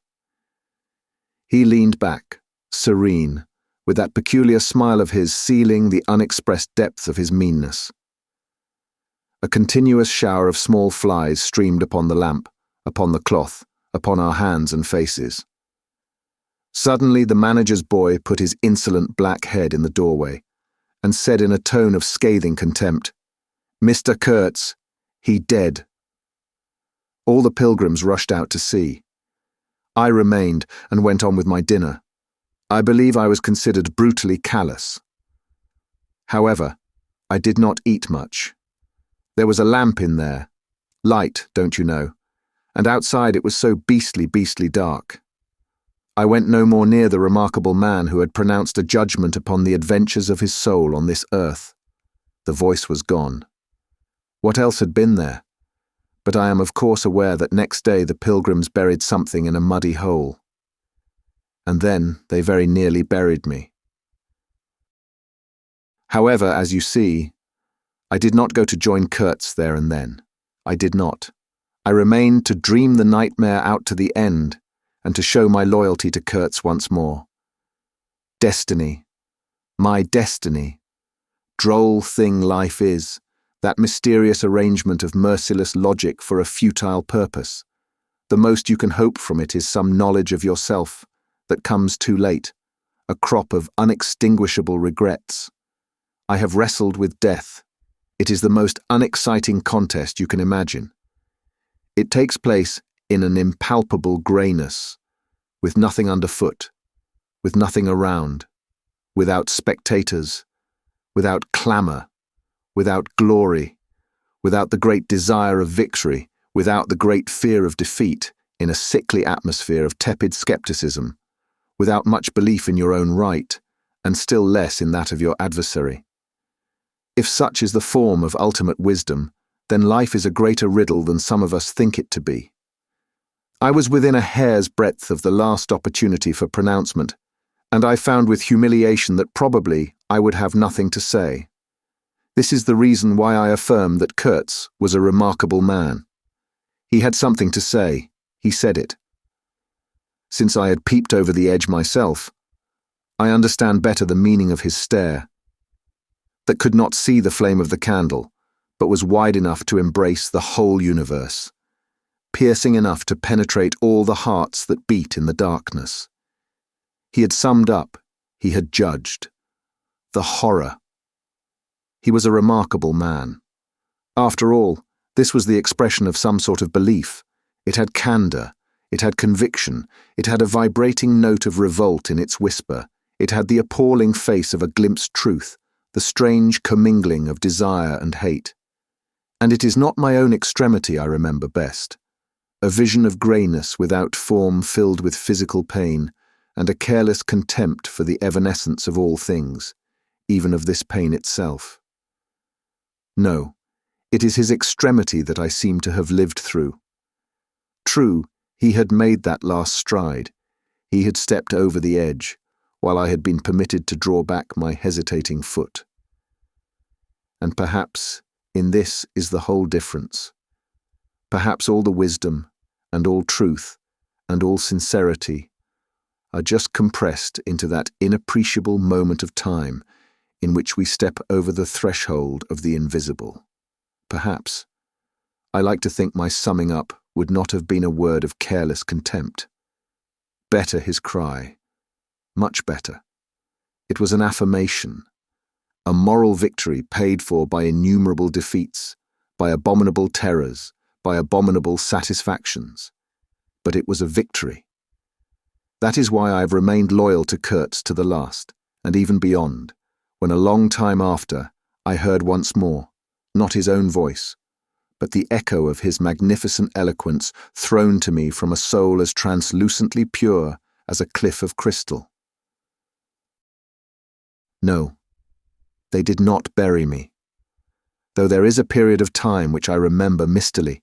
He leaned back, serene, with that peculiar smile of his sealing the unexpressed depth of his meanness. A continuous shower of small flies streamed upon the lamp, upon the cloth, upon our hands and faces. Suddenly the manager's boy put his insolent black head in the doorway, and said in a tone of scathing contempt, "Mr. Kurtz, he dead." All the pilgrims rushed out to see. I remained and went on with my dinner. I believe I was considered brutally callous. However, I did not eat much. There was a lamp in there. Light, don't you know, and outside it was so beastly dark. I went no more near the remarkable man who had pronounced a judgment upon the adventures of his soul on this earth. The voice was gone. What else had been there? But I am of course aware that next day the pilgrims buried something in a muddy hole. And then they very nearly buried me. However, as you see, I did not go to join Kurtz there and then. I did not. I remained to dream the nightmare out to the end, and to show my loyalty to Kurtz once more. Destiny. My destiny. Droll thing life is, that mysterious arrangement of merciless logic for a futile purpose. The most you can hope from it is some knowledge of yourself that comes too late, a crop of unextinguishable regrets. I have wrestled with death. It is the most unexciting contest you can imagine. It takes place in an impalpable greyness, with nothing underfoot, with nothing around, without spectators, without clamour, without glory, without the great desire of victory, without the great fear of defeat, in a sickly atmosphere of tepid skepticism, without much belief in your own right, and still less in that of your adversary. If such is the form of ultimate wisdom, then life is a greater riddle than some of us think it to be. I was within a hair's breadth of the last opportunity for pronouncement, and I found with humiliation that probably I would have nothing to say. This is the reason why I affirm that Kurtz was a remarkable man. He had something to say. He said it. Since I had peeped over the edge myself, I understand better the meaning of his stare, that could not see the flame of the candle, but was wide enough to embrace the whole universe, piercing enough to penetrate all the hearts that beat in the darkness. He had summed up, he had judged. The horror. He was a remarkable man. After all, this was the expression of some sort of belief. It had candour, it had conviction, it had a vibrating note of revolt in its whisper, it had the appalling face of a glimpsed truth, the strange commingling of desire and hate. And it is not my own extremity I remember best. A vision of greyness without form filled with physical pain, and a careless contempt for the evanescence of all things, even of this pain itself. No, it is his extremity that I seem to have lived through. True, he had made that last stride. He had stepped over the edge, while I had been permitted to draw back my hesitating foot. And perhaps in this is the whole difference. Perhaps all the wisdom, and all truth, and all sincerity are just compressed into that inappreciable moment of time in which we step over the threshold of the invisible. Perhaps. I like to think my summing up would not have been a word of careless contempt. Better his cry. Much better. It was an affirmation, a moral victory paid for by innumerable defeats, by abominable terrors, by abominable satisfactions. But it was a victory. That is why I have remained loyal to Kurtz to the last, and even beyond, when a long time after I heard once more, not his own voice, but the echo of his magnificent eloquence thrown to me from a soul as translucently pure as a cliff of crystal. No, they did not bury me, though there is a period of time which I remember mistily,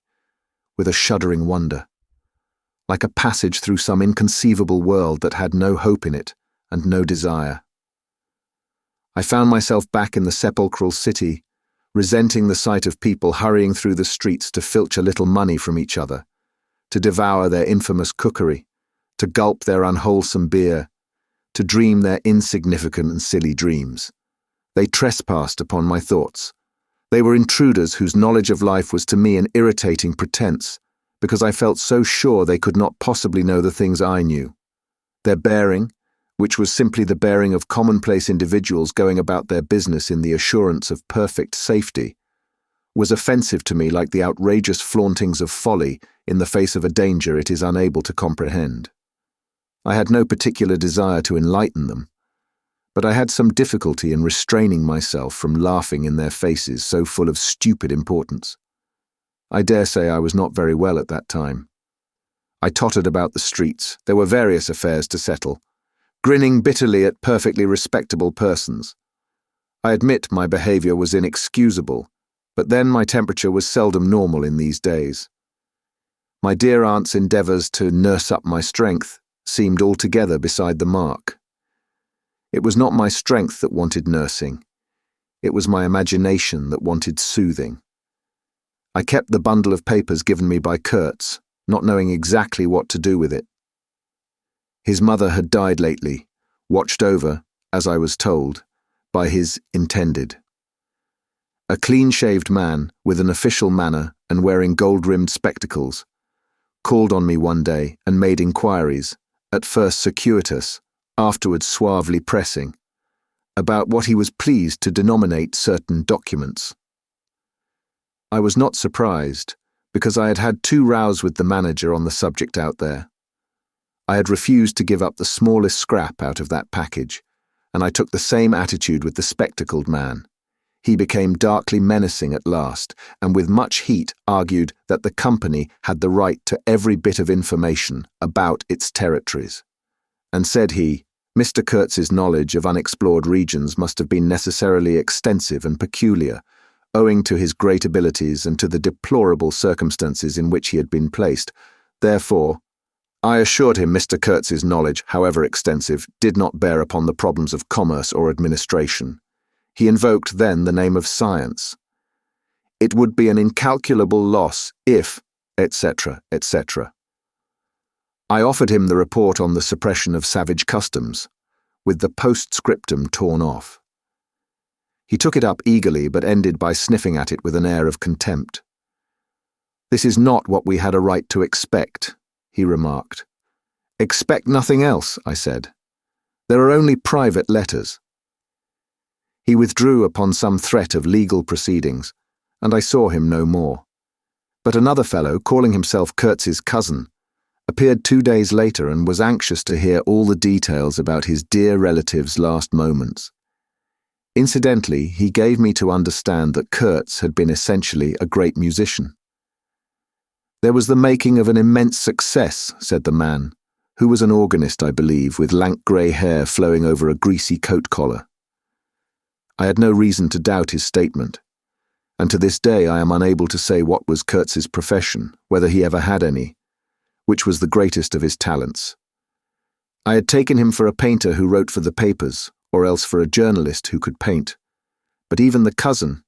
with a shuddering wonder, like a passage through some inconceivable world that had no hope in it and no desire. I found myself back in the sepulchral city, resenting the sight of people hurrying through the streets to filch a little money from each other, to devour their infamous cookery, to gulp their unwholesome beer, to dream their insignificant and silly dreams. They trespassed upon my thoughts. They were intruders whose knowledge of life was to me an irritating pretense, because I felt so sure they could not possibly know the things I knew. Their bearing, which was simply the bearing of commonplace individuals going about their business in the assurance of perfect safety, was offensive to me like the outrageous flauntings of folly in the face of a danger it is unable to comprehend. I had no particular desire to enlighten them, but I had some difficulty in restraining myself from laughing in their faces so full of stupid importance. I dare say I was not very well at that time. I tottered about the streets. There were various affairs to settle, grinning bitterly at perfectly respectable persons. I admit my behaviour was inexcusable, but then my temperature was seldom normal in these days. My dear aunt's endeavours to nurse up my strength seemed altogether beside the mark. It was not my strength that wanted nursing. It was my imagination that wanted soothing. I kept the bundle of papers given me by Kurtz, not knowing exactly what to do with it. His mother had died lately, watched over, as I was told, by his intended. A clean-shaved man, with an official manner and wearing gold-rimmed spectacles, called on me one day and made inquiries, at first circuitous, afterwards suavely pressing, about what he was pleased to denominate certain documents. I was not surprised, because I had had 2 rows with the manager on the subject out there. I had refused to give up the smallest scrap out of that package, and I took the same attitude with the spectacled man. He became darkly menacing at last, and with much heat argued that the company had the right to every bit of information about its territories. And said he, Mr. Kurtz's knowledge of unexplored regions must have been necessarily extensive and peculiar, owing to his great abilities and to the deplorable circumstances in which he had been placed. Therefore, I assured him Mr. Kurtz's knowledge, however extensive, did not bear upon the problems of commerce or administration. He invoked then the name of science. It would be an incalculable loss if, etc., etc. I offered him the report on the suppression of savage customs, with the postscriptum torn off. He took it up eagerly, but ended by sniffing at it with an air of contempt. "This is not what we had a right to expect," he remarked. "Expect nothing else," I said. "There are only private letters." He withdrew upon some threat of legal proceedings, and I saw him no more. But another fellow, calling himself Kurtz's cousin, appeared 2 days later and was anxious to hear all the details about his dear relative's last moments. Incidentally, he gave me to understand that Kurtz had been essentially a great musician. There was the making of an immense success, said the man, who was an organist, I believe, with lank grey hair flowing over a greasy coat collar. I had no reason to doubt his statement, and to this day I am unable to say what was Kurtz's profession, whether he ever had any, which was the greatest of his talents. I had taken him for a painter who wrote for the papers, or else for a journalist who could paint, but even the cousin,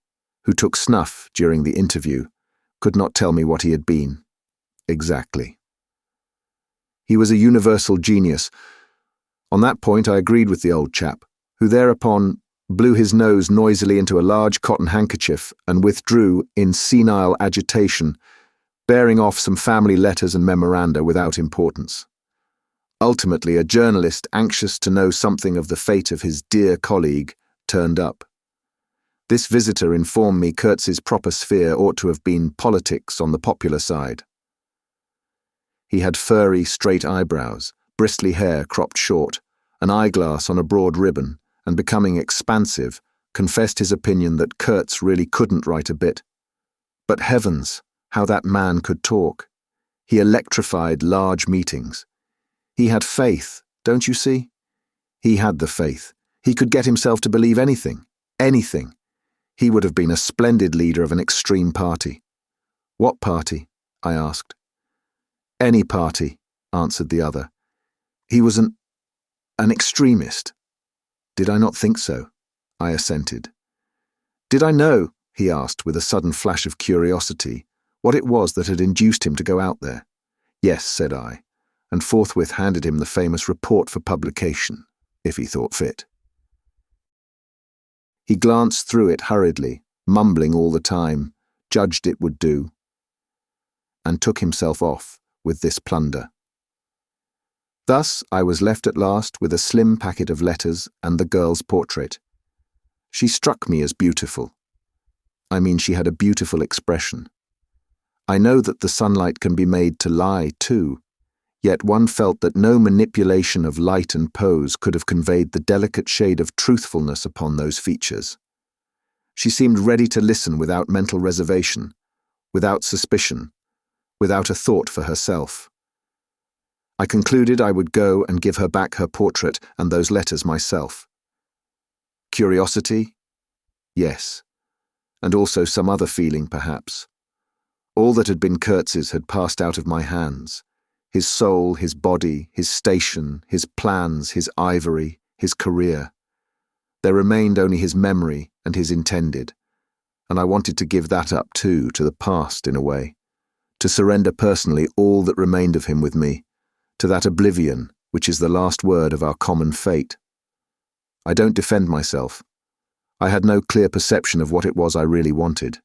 who took snuff during the interview, could not tell me what he had been. Exactly. He was a universal genius. On that point I agreed with the old chap, who thereupon blew his nose noisily into a large cotton handkerchief and withdrew in senile agitation, bearing off some family letters and memoranda without importance. Ultimately, a journalist anxious to know something of the fate of his dear colleague turned up. This visitor informed me Kurtz's proper sphere ought to have been politics on the popular side. He had furry, straight eyebrows, bristly hair cropped short, an eyeglass on a broad ribbon, and becoming expansive, confessed his opinion that Kurtz really couldn't write a bit. But heavens, how that man could talk! He electrified large meetings. He had faith, don't you see? He had the faith. He could get himself to believe anything. Anything. He would have been a splendid leader of an extreme party. What party? I asked. Any party, answered the other. He was an extremist. Did I not think so? I assented. Did I know, he asked with a sudden flash of curiosity, what it was that had induced him to go out there? Yes, said I, and forthwith handed him the famous report for publication, if he thought fit. He glanced through it hurriedly, mumbling all the time, judged it would do, and took himself off with this plunder. Thus I was left at last with a slim packet of letters and the girl's portrait. She struck me as beautiful. I mean, she had a beautiful expression. I know that the sunlight can be made to lie too, yet one felt that no manipulation of light and pose could have conveyed the delicate shade of truthfulness upon those features. She seemed ready to listen without mental reservation, without suspicion, without a thought for herself. I concluded I would go and give her back her portrait and those letters myself. Curiosity? Yes, and also some other feeling perhaps. All that had been Kurtz's had passed out of my hands. His soul, his body, his station, his plans, his ivory, his career. There remained only his memory and his intended, and I wanted to give that up too, to the past in a way, to surrender personally all that remained of him with me, to that oblivion which is the last word of our common fate. I don't defend myself. I had no clear perception of what it was I really wanted.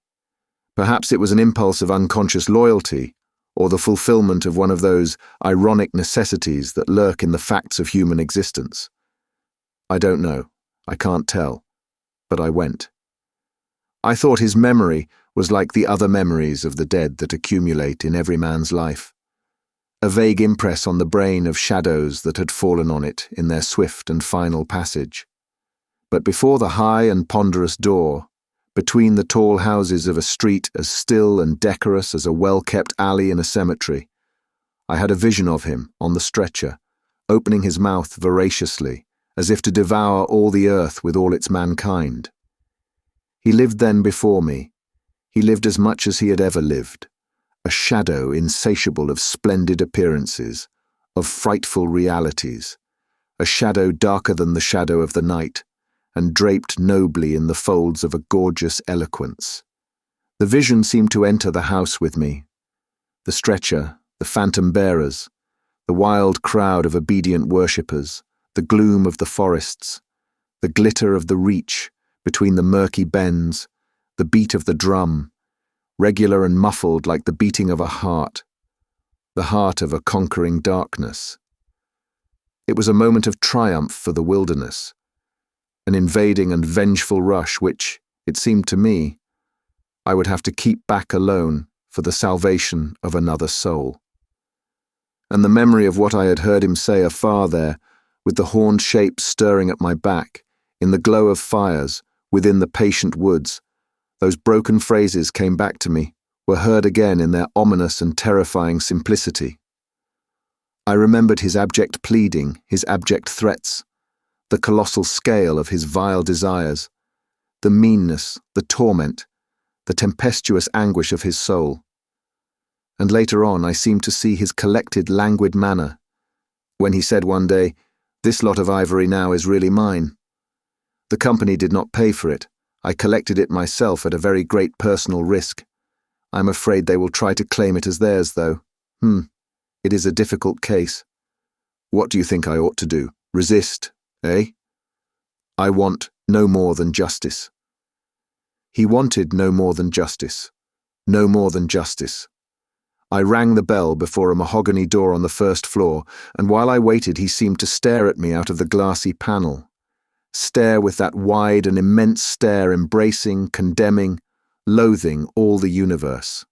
Perhaps it was an impulse of unconscious loyalty, or the fulfillment of one of those ironic necessities that lurk in the facts of human existence. I don't know. I can't tell. But I went. I thought his memory was like the other memories of the dead that accumulate in every man's life. A vague impress on the brain of shadows that had fallen on it in their swift and final passage. But before the high and ponderous door, between the tall houses of a street as still and decorous as a well-kept alley in a cemetery, I had a vision of him on the stretcher, opening his mouth voraciously, as if to devour all the earth with all its mankind. He lived then before me. He lived as much as he had ever lived, a shadow insatiable of splendid appearances, of frightful realities, a shadow darker than the shadow of the night, and draped nobly in the folds of a gorgeous eloquence. The vision seemed to enter the house with me. The stretcher, the phantom bearers, the wild crowd of obedient worshippers, the gloom of the forests, the glitter of the reach between the murky bends, the beat of the drum, regular and muffled like the beating of a heart, the heart of a conquering darkness. It was a moment of triumph for the wilderness, an invading and vengeful rush which, it seemed to me, I would have to keep back alone for the salvation of another soul. And the memory of what I had heard him say afar there, with the horned shapes stirring at my back, in the glow of fires, within the patient woods, those broken phrases came back to me, were heard again in their ominous and terrifying simplicity. I remembered his abject pleading, his abject threats, the colossal scale of his vile desires, the meanness, the torment, the tempestuous anguish of his soul. And later on I seemed to see his collected, languid manner, when he said one day, "This lot of ivory now is really mine. The company did not pay for it. I collected it myself at a very great personal risk. I'm afraid they will try to claim it as theirs, though. It is a difficult case. What do you think I ought to do? Resist, eh? I want no more than justice." He wanted no more than justice. No more than justice. I rang the bell before a mahogany door on the first floor, and while I waited he seemed to stare at me out of the glassy panel. Stare with that wide and immense stare embracing, condemning, loathing all the universe.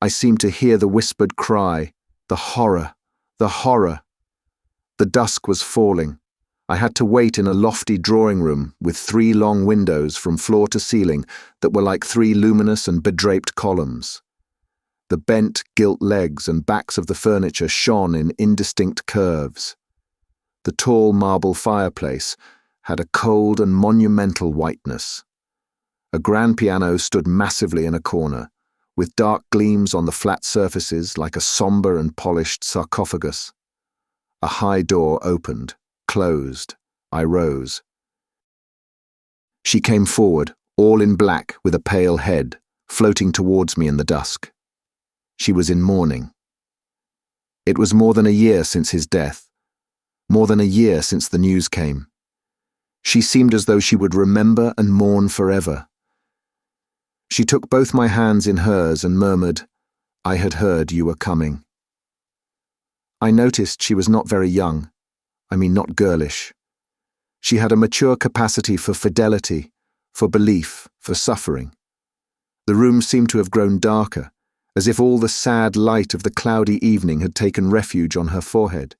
I seemed to hear the whispered cry, the horror, the horror. The dusk was falling. I had to wait in a lofty drawing room with 3 long windows from floor to ceiling that were like 3 luminous and bedraped columns. The bent, gilt legs and backs of the furniture shone in indistinct curves. The tall marble fireplace had a cold and monumental whiteness. A grand piano stood massively in a corner, with dark gleams on the flat surfaces like a sombre and polished sarcophagus. A high door opened, closed. I rose. She came forward, all in black with a pale head, floating towards me in the dusk. She was in mourning. It was more than a year since his death, more than a year since the news came. She seemed as though she would remember and mourn forever. She took both my hands in hers and murmured, "I had heard you were coming." I noticed she was not very young, not girlish. She had a mature capacity for fidelity, for belief, for suffering. The room seemed to have grown darker, as if all the sad light of the cloudy evening had taken refuge on her forehead.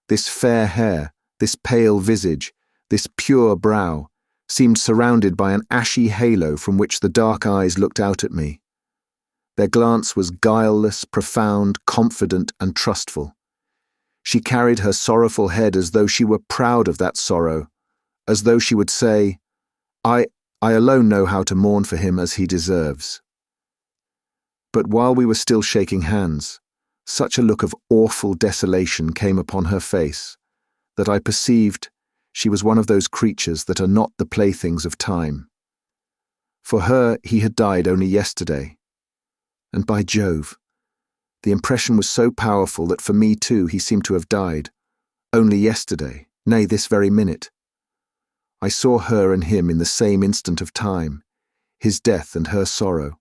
This fair hair, this pale visage, this pure brow, seemed surrounded by an ashy halo from which the dark eyes looked out at me. Their glance was guileless, profound, confident, and trustful. She carried her sorrowful head as though she were proud of that sorrow, as though she would say, I alone know how to mourn for him as he deserves." But while we were still shaking hands, such a look of awful desolation came upon her face that I perceived she was one of those creatures that are not the playthings of time. For her, he had died only yesterday. And by Jove, the impression was so powerful that for me too he seemed to have died, only yesterday, nay, this very minute. I saw her and him in the same instant of time, his death and her sorrow.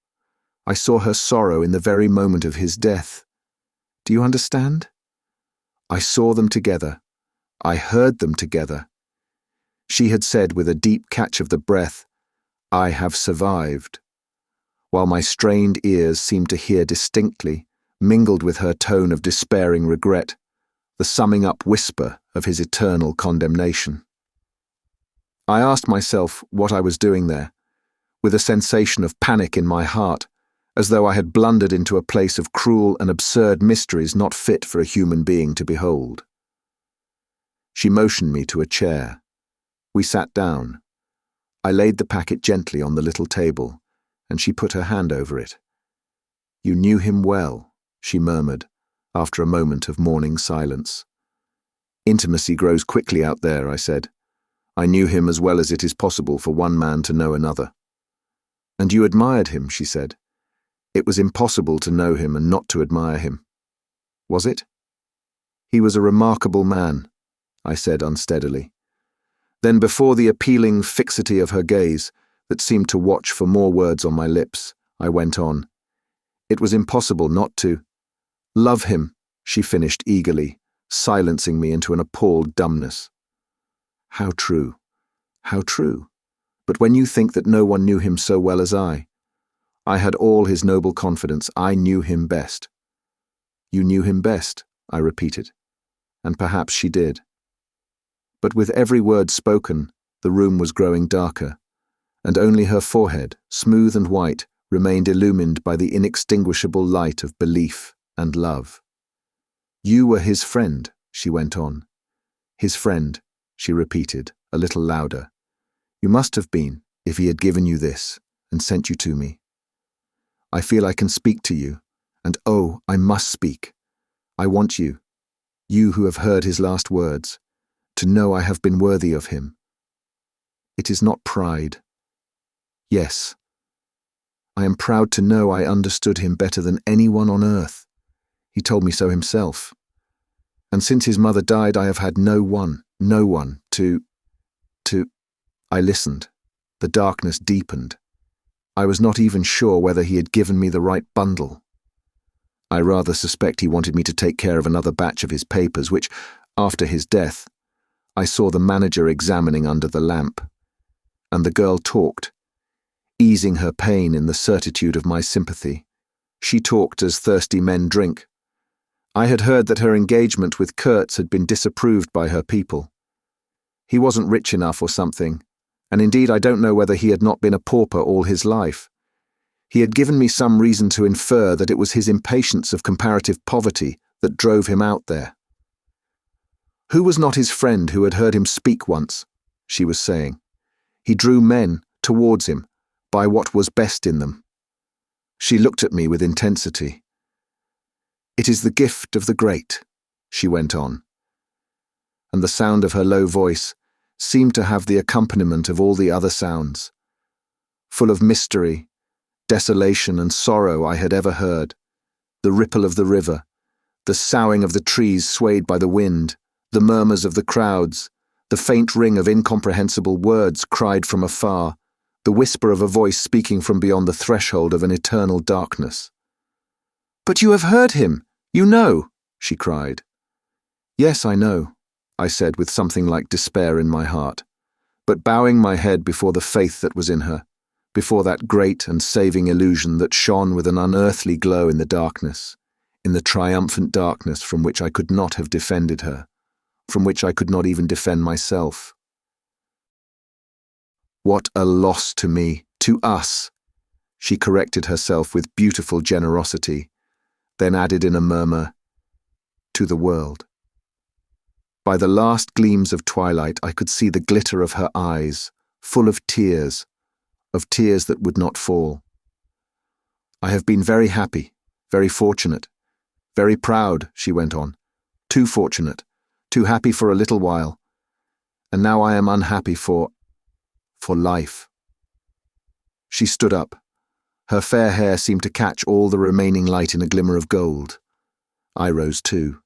I saw her sorrow in the very moment of his death. Do you understand? I saw them together. I heard them together. She had said with a deep catch of the breath, "I have survived," while my strained ears seemed to hear distinctly, mingled with her tone of despairing regret, the summing up whisper of his eternal condemnation. I asked myself what I was doing there, with a sensation of panic in my heart, as though I had blundered into a place of cruel and absurd mysteries not fit for a human being to behold. She motioned me to a chair. We sat down. I laid the packet gently on the little table, and she put her hand over it. "You knew him well," she murmured, after a moment of mourning silence. "Intimacy grows quickly out there," I said. "I knew him as well as it is possible for one man to know another." "And you admired him," she said. "It was impossible to know him and not to admire him. Was it?" "He was a remarkable man," I said unsteadily. Then, before the appealing fixity of her gaze, that seemed to watch for more words on my lips, I went on. "It was impossible not to love him," she finished eagerly, silencing me into an appalled dumbness. How true, how true. But when you think that no one knew him so well as I had all his noble confidence. I knew him best. "You knew him best," I repeated, and perhaps she did. But with every word spoken, the room was growing darker, and only her forehead, smooth and white, remained illumined by the inextinguishable light of belief and love. "You were his friend," she went on. "His friend," she repeated, a little louder. "You must have been, if he had given you this and sent you to me. I feel I can speak to you, and oh, I must speak. I want you, you who have heard his last words, to know I have been worthy of him. It is not pride. Yes, I am proud to know I understood him better than anyone on earth. He told me so himself. And since his mother died, I have had no one to... I listened. The darkness deepened. I was not even sure whether he had given me the right bundle. I rather suspect he wanted me to take care of another batch of his papers, which, after his death, I saw the manager examining under the lamp. And the girl talked, easing her pain in the certitude of my sympathy. She talked as thirsty men drink. I had heard that her engagement with Kurtz had been disapproved by her people. He wasn't rich enough or something, and indeed I don't know whether he had not been a pauper all his life. He had given me some reason to infer that it was his impatience of comparative poverty that drove him out there. Who was not his friend who had heard him speak once? She was saying. He drew men towards him by what was best in them. She looked at me with intensity. "It is the gift of the great," she went on, and the sound of her low voice seemed to have the accompaniment of all the other sounds, full of mystery, desolation and sorrow I had ever heard, the ripple of the river, the soughing of the trees swayed by the wind, the murmurs of the crowds, the faint ring of incomprehensible words cried from afar, the whisper of a voice speaking from beyond the threshold of an eternal darkness. "But you have heard him, you know," she cried. "Yes, I know," I said with something like despair in my heart, but bowing my head before the faith that was in her, before that great and saving illusion that shone with an unearthly glow in the darkness, in the triumphant darkness from which I could not have defended her, from which I could not even defend myself. "What a loss to me, to us," she corrected herself with beautiful generosity, then added in a murmur, "to the world." By the last gleams of twilight I could see the glitter of her eyes, full of tears that would not fall. "I have been very happy, very fortunate, very proud," she went on, "too fortunate, too happy for a little while, and now I am unhappy for life." She stood up. Her fair hair seemed to catch all the remaining light in a glimmer of gold. I rose too.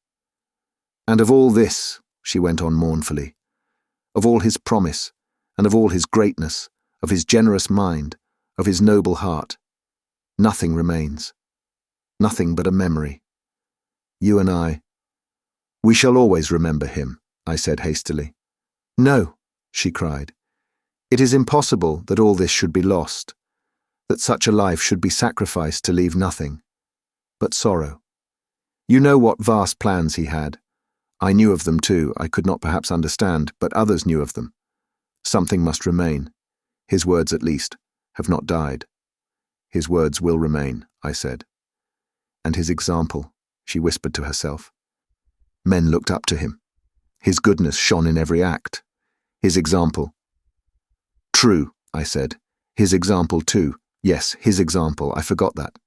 "And of all this," she went on mournfully, "of all his promise, and of all his greatness, of his generous mind, of his noble heart, nothing remains. Nothing but a memory. You and I. We shall always remember him," I said hastily. "No," she cried. "It is impossible that all this should be lost, that such a life should be sacrificed to leave nothing but sorrow. You know what vast plans he had. I knew of them too, I could not perhaps understand, but others knew of them. Something must remain. His words, at least, have not died. His words will remain," I said. "And his example," she whispered to herself. "Men looked up to him. His goodness shone in every act. His example." "True," I said. "His example too. Yes, his example, I forgot that.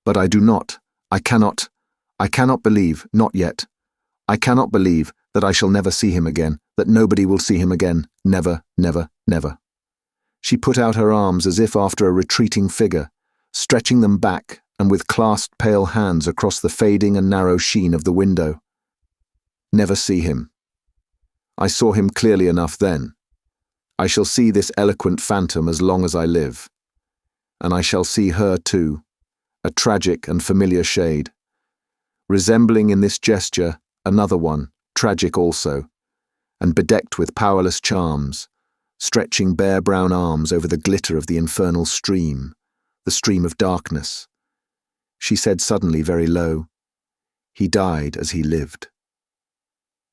But I cannot believe, not yet. I cannot believe that I shall never see him again, that nobody will see him again, never, never, never." She put out her arms as if after a retreating figure, stretching them back and with clasped pale hands across the fading and narrow sheen of the window. "Never see him. I saw him clearly enough then. I shall see this eloquent phantom as long as I live. And I shall see her too, a tragic and familiar shade, resembling in this gesture another one, tragic also, and bedecked with powerless charms, stretching bare brown arms over the glitter of the infernal stream, the stream of darkness." She said suddenly very low, "He died as he lived."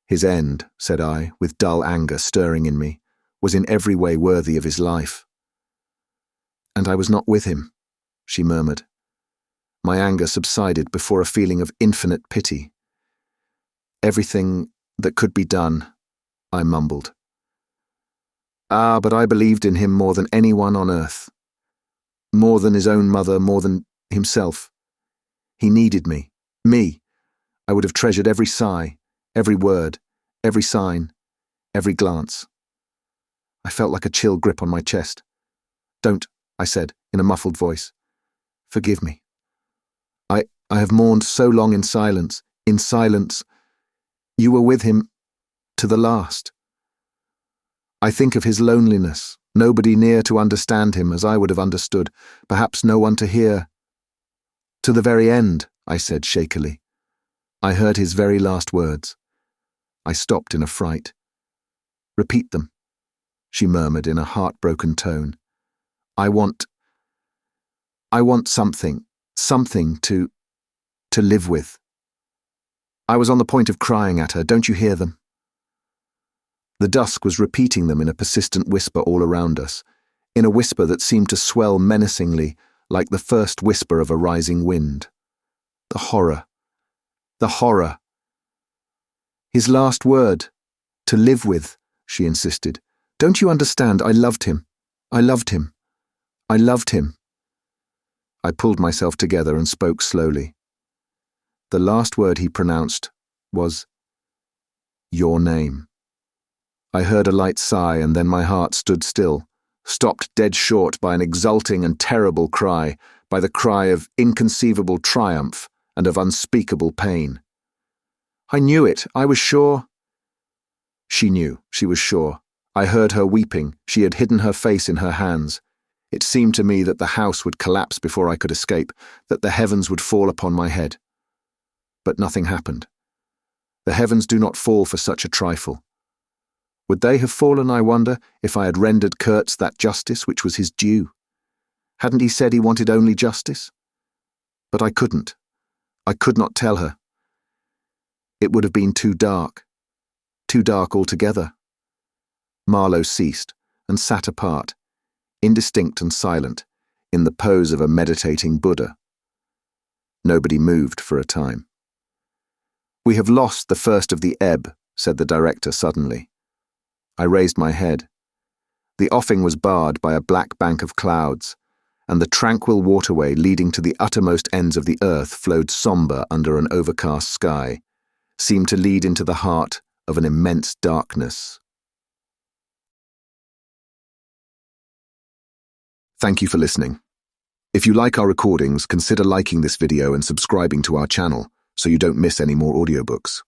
"His end," said I, with dull anger stirring in me, "was in every way worthy of his life. And I was not with him, she murmured. My anger subsided before a feeling of infinite pity. Everything that could be done, I mumbled. Ah, but I believed in him more than anyone on earth. More than his own mother, more than himself. He needed me. Me. I would have treasured every sigh, every word, every sign, every glance. I felt like a chill grip on my chest. Don't, I said, in a muffled voice. Forgive me. I have mourned so long in silence. In silence. You were with him to the last. I think of his loneliness, nobody near to understand him as I would have understood, perhaps no one to hear. To the very end, I said shakily. I heard his very last words. I stopped in a fright. Repeat them, she murmured in a heartbroken tone. I want something to live with. I was on the point of crying at her. Don't you hear them? The dusk was repeating them in a persistent whisper all around us, in a whisper that seemed to swell menacingly like the first whisper of a rising wind. The horror. The horror. His last word, to live with, she insisted. Don't you understand? I loved him. I loved him. I loved him. I pulled myself together and spoke slowly. The last word he pronounced was, your name. I heard a light sigh, and then my heart stood still, stopped dead short by an exulting and terrible cry, by the cry of inconceivable triumph and of unspeakable pain. I knew it. I was sure. She knew. She was sure. I heard her weeping. She had hidden her face in her hands. It seemed to me that the house would collapse before I could escape, that the heavens would fall upon my head. But nothing happened. The heavens do not fall for such a trifle. Would they have fallen, I wonder, if I had rendered Kurtz that justice which was his due? Hadn't he said he wanted only justice? But I couldn't. I could not tell her. It would have been too dark altogether. Marlow ceased and sat apart, indistinct and silent, in the pose of a meditating Buddha. Nobody moved for a time. We have lost the first of the ebb, said the director suddenly. I raised my head. The offing was barred by a black bank of clouds, and the tranquil waterway leading to the uttermost ends of the earth flowed sombre under an overcast sky, seemed to lead into the heart of an immense darkness. Thank you for listening. If you like our recordings, consider liking this video and subscribing to our channel so you don't miss any more audiobooks.